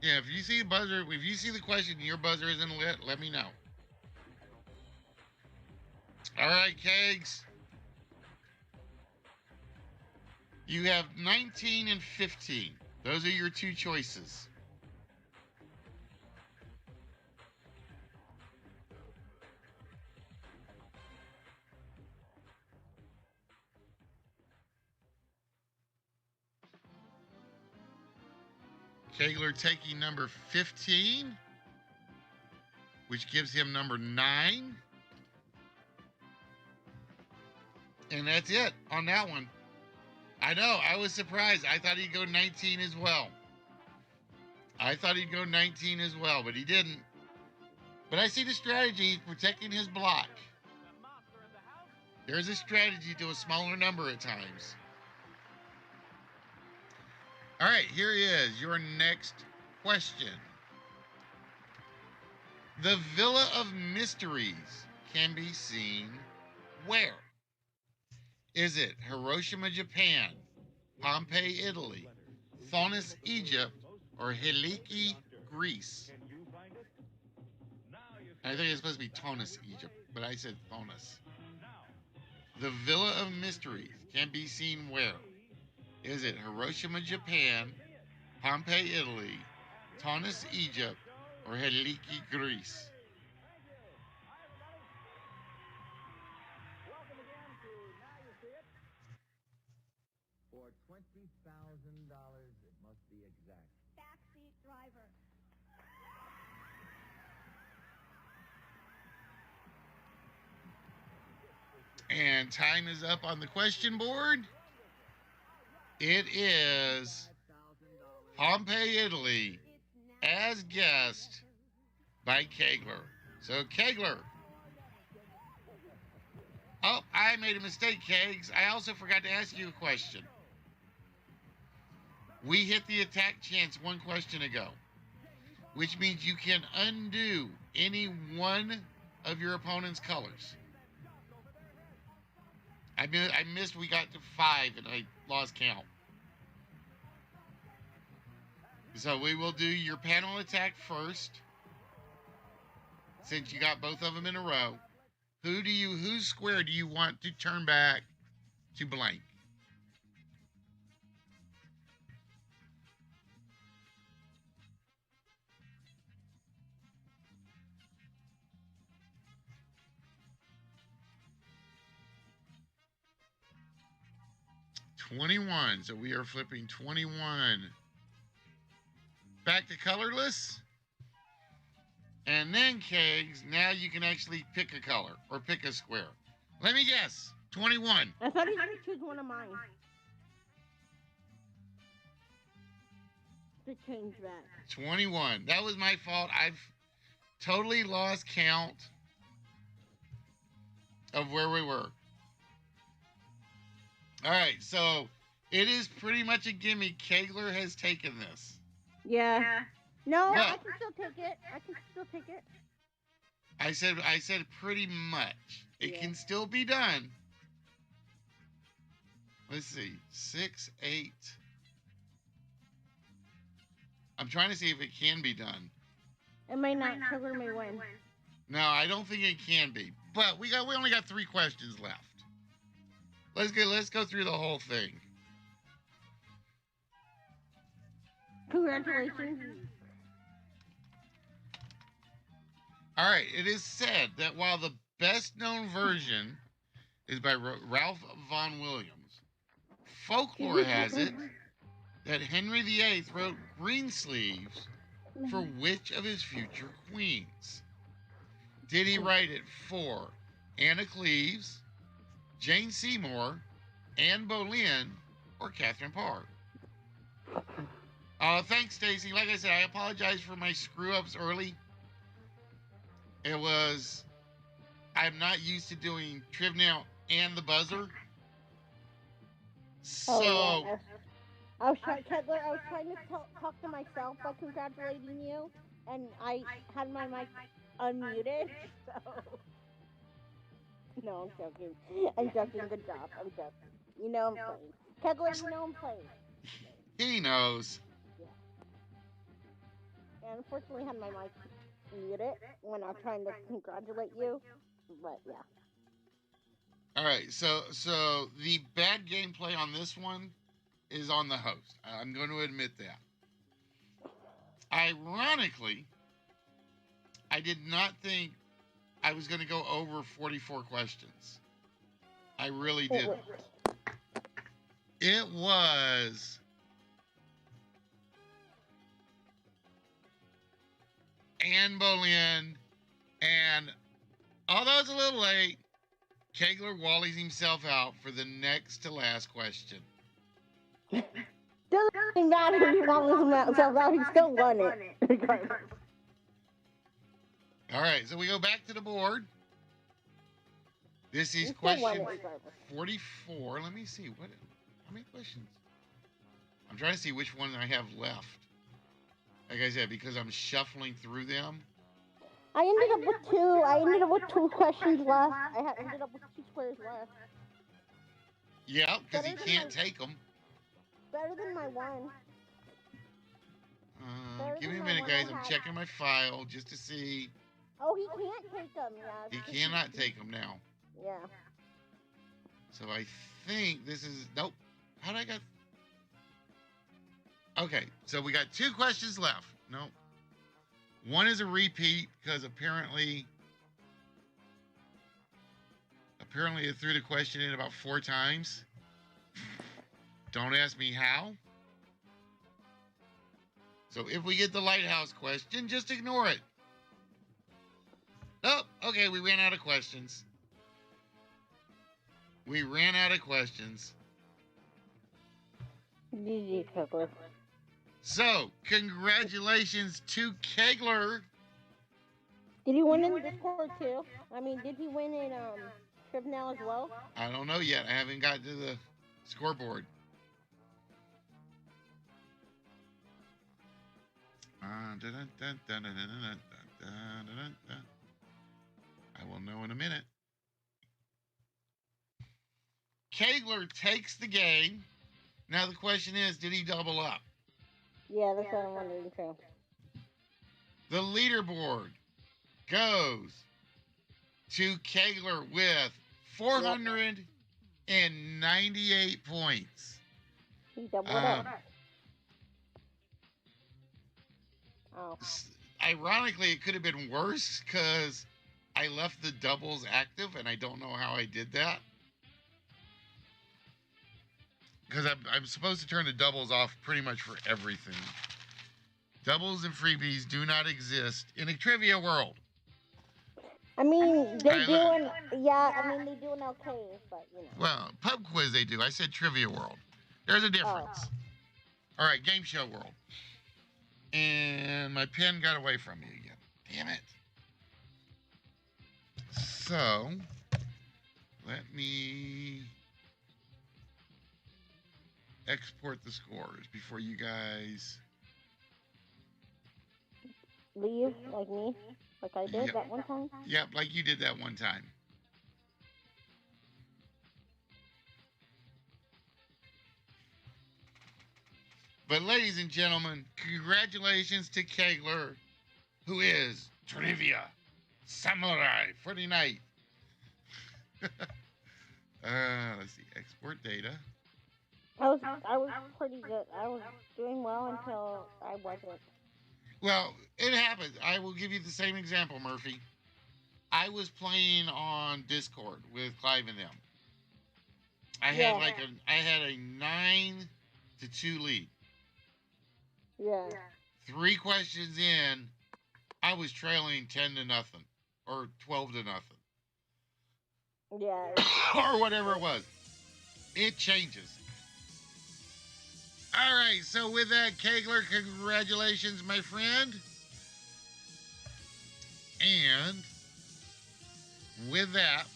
Yeah, if you see the buzzer, if you see the question and your buzzer isn't lit, let me know. All right, Kegs. You have 19 and 15. Those are your two choices. Kegler taking number 15, which gives him number 9. And that's it on that one. I know, I was surprised. I thought he'd go 19 as well. But he didn't. But I see the strategy. He's protecting his block. There's a strategy to a smaller number at times. All right, here is your next question. The Villa of Mysteries can be seen where? Is it Hiroshima, Japan, Pompeii, Italy, Thonis, Egypt, or Heliki, Greece? I think it's supposed to be Thonis, Egypt, but I said Thonis. The Villa of Mysteries can be seen where? Is it Hiroshima, Japan, Pompeii, Italy, Thonis, Egypt, or Heliki, Greece? For $20,000, it must be exact. Backseat driver. And time is up on the question board. It is Pompeii, Italy, as guessed by Kegler. So, Kegler. Oh, I made a mistake, Kegs. I also forgot to ask you a question. We hit the attack chance one question ago, which means you can undo any one of your opponent's colors. I missed, we got to 5 and I lost count. So we will do your panel attack first, since you got both of them in a row. Whose square do you want to turn back to blank? $21. So we are flipping 21 back to colorless. And then, Kegs, now you can actually pick a color or pick a square. Let me guess. 21. I thought he had to choose one of mine. To change that. 21. That was my fault. I've totally lost count of where we were. All right, so it is pretty much a gimme. Kegler has taken this. Yeah. No, What? I can still take it. I said pretty much. It Yeah. can still be done. Let's see. 6, 8. I'm trying to see if it can be done. It may not. Kegler may win. No, I don't think it can be. But we only got 3 questions left. Let's go through the whole thing. Congratulations. All right, it is said that while the best known version is by Ralph Vaughan Williams, folklore has it that Henry VIII wrote Greensleeves for which of his future queens? Did he write it for Anna Cleves, Jane Seymour, Anne Boleyn, or Catherine Parr? Thanks, Stacy. Like I said, I apologize for my screw-ups early. I'm not used to doing Trivia and the buzzer. So, I was trying to talk to myself by congratulating you, and I had my mic unmuted, so... No, I'm joking. I'm joking. Good job. I'm joking. You know I'm playing. Kegler, you know I'm playing. he knows. Yeah. And unfortunately, I had my mic muted when I was trying to congratulate you, but yeah. All right, so the bad gameplay on this one is on the host. I'm going to admit that. Ironically, I did not think I was going to go over 44 questions. I really didn't. It was Anne Boleyn, and although it's a little late, Kegler wallies himself out for the next to last question. Doesn't matter if he wallies himself out, he still won it. Regardless. All right, so we go back to the board. This is question 44. Let me see. How many questions? I'm trying to see which ones I have left. Like I said, because I'm shuffling through them. I ended up with 2 questions left. I ended up with 2 squares left. Yeah, because he can't take them. Better than my one. Give me a minute, guys. I'm checking my file just to see. Oh, he can't take them, yeah. He cannot take them now. Yeah. So I think this is... Nope. How'd I got... Okay, so we got 2 questions left. Nope. One is a repeat because apparently it threw the question in about 4 times. Don't ask me how. So if we get the lighthouse question, just ignore it. Oh, okay, we ran out of questions. GG, Kegler. So, congratulations to Kegler. Did he win in Discord too? I mean, did he win in Trip Now as well? I don't know yet. I haven't got to the scoreboard. I will know in a minute. Kegler takes the game. Now the question is, did he double up? Yeah, that's what I'm wondering too. The leaderboard goes to Kegler with 498 points. He doubled up. Oh. Ironically, it could have been worse because I left the doubles active, and I don't know how I did that. Because I'm supposed to turn the doubles off pretty much for everything. Doubles and freebies do not exist in a trivia world. I mean, they're doing, they're doing okay, but, you know. Well, pub quiz they do. I said trivia world. There's a difference. Oh. All right, game show world. And my pen got away from me again. Damn it. So, let me export the scores before you guys leave, like me, like I did that one time. Yep, like you did that one time. But ladies and gentlemen, congratulations to Kegler, who is Trivia samurai for the night. Let's see. Export data. I was pretty good. I was doing well until I wasn't. Well, it happens. I will give you the same example, Murphy. I was playing on Discord with Clive and them. I had a 9-2 lead. Yeah. 3 questions in, I was trailing 10-0 or 12-0 Yeah. or whatever it was. It changes. All right, so with that, Kegler, congratulations, my friend. And with that,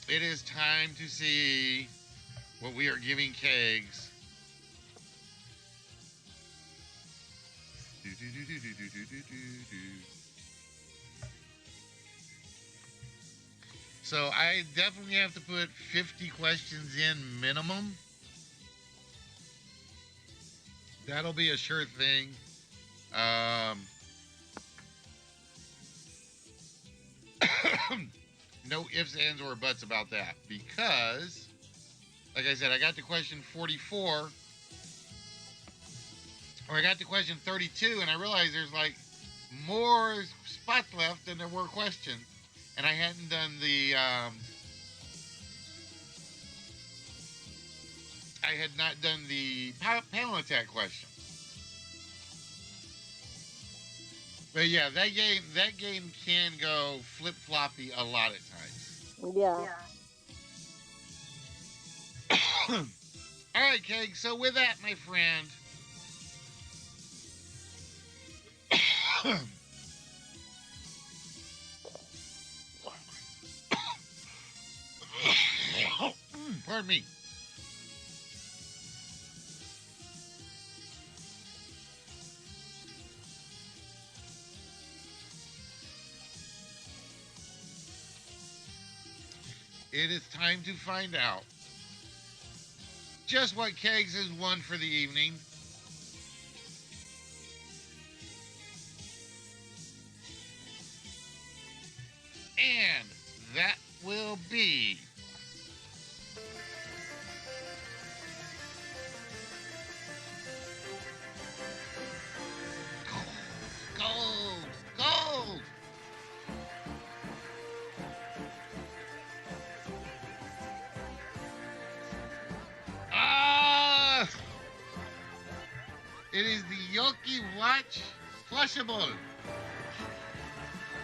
it is time to see what we are giving Kegs. So I definitely have to put 50 questions in minimum. That'll be a sure thing. No ifs, ands, or buts about that. Because, like I said, I got to question 44. Or I got to question 32, and I realized there's like more spots left than there were questions. And I hadn't done the, I had not done the panel attack question. But yeah, that game can go flip-floppy a lot at times. Yeah. All right, Keg. So with that, my friend, pardon me. It is time to find out just what Kegs has won for the evening. And that will be gold. It is the Yoki Watch Flushable.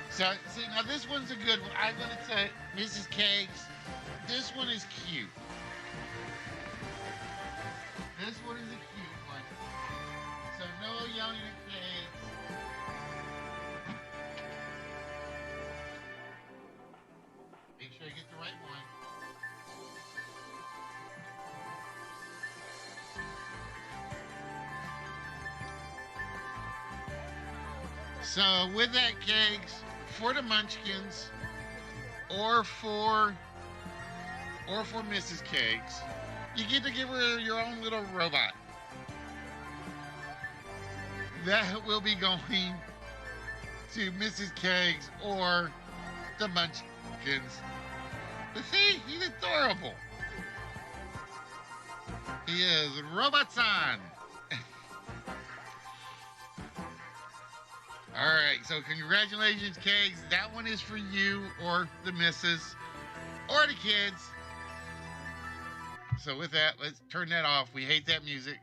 So, see, now this one's a good one. I'm going to say, Mrs. Kegs, this one is cute. This one is a cute one. So, no yelling at Kegs. Make sure you get the right one. So, with that, Kegs, for the Munchkins, or for Mrs. Kegs, you get to give her your own little robot. That will be going to Mrs. Kegs or the Munchkins. But see, he's adorable. He is Robot-san. All right, so congratulations, Kegs. That one is for you or the missus or the kids. So with that, let's turn that off. We hate that music.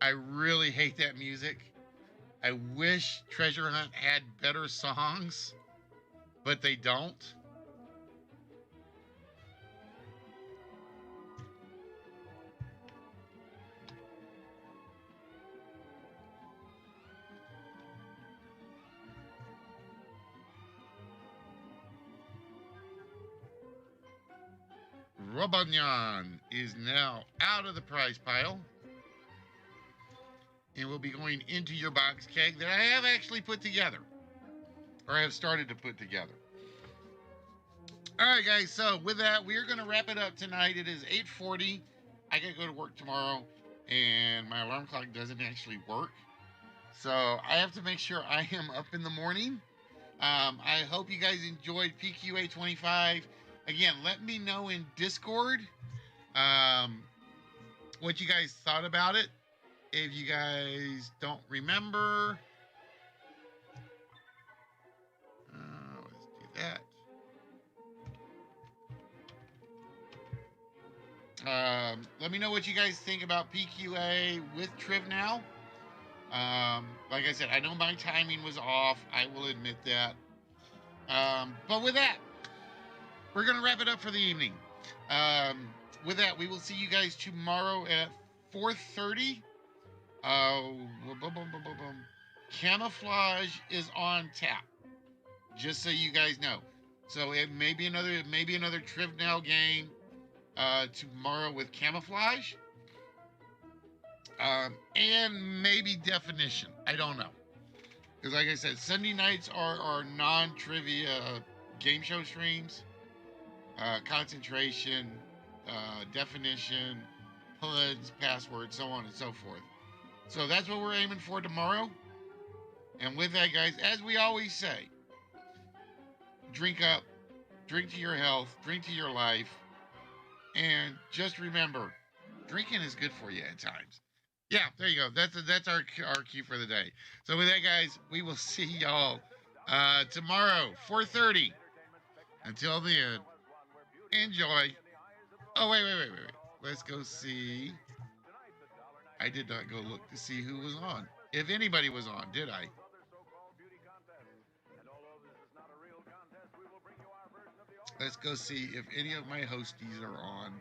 I really hate that music. I wish Treasure Hunt had better songs, but they don't. Robonyan is now out of the prize pile and will be going into your box, Keg, that I have actually put together, or I have started to put together. All right, guys, so with that, we're going to wrap it up tonight. It is 8:40. I got to go to work tomorrow, and my alarm clock doesn't actually work. So I have to make sure I am up in the morning. I hope you guys enjoyed PQA 25. Again, let me know in Discord what you guys thought about it. If you guys don't remember, let's do that. Let me know what you guys think about PQA with Triv now. Like I said, I know my timing was off. I will admit that. But with that, we're going to wrap it up for the evening. With that, we will see you guys tomorrow at 4:30. Camouflage is on tap, just so you guys know. So it may be another Triv Now game tomorrow with Camouflage. And maybe Definition. I don't know. Because like I said, Sunday nights are non-trivia game show streams. Concentration, Definition, HUDs, passwords, so on and so forth. So that's what we're aiming for tomorrow. And with that, guys, as we always say, drink up, drink to your health, drink to your life. And just remember, drinking is good for you at times. Yeah, there you go. That's our cue for the day. So with that, guys, we will see y'all tomorrow, 4:30. Until then, enjoy. Oh, wait. Let's go see. I did not go look to see who was on. If anybody was on, did I? Let's go see if any of my hosties are on.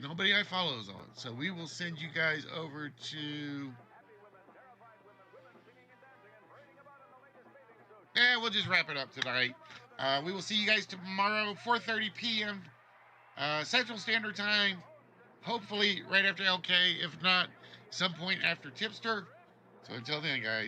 Nobody I follow is on. So we will send you guys over to... we'll just wrap it up tonight. We will see you guys tomorrow, 4:30 p.m. Central Standard Time. Hopefully right after LK. If not, some point after Tipster. So until then, guys,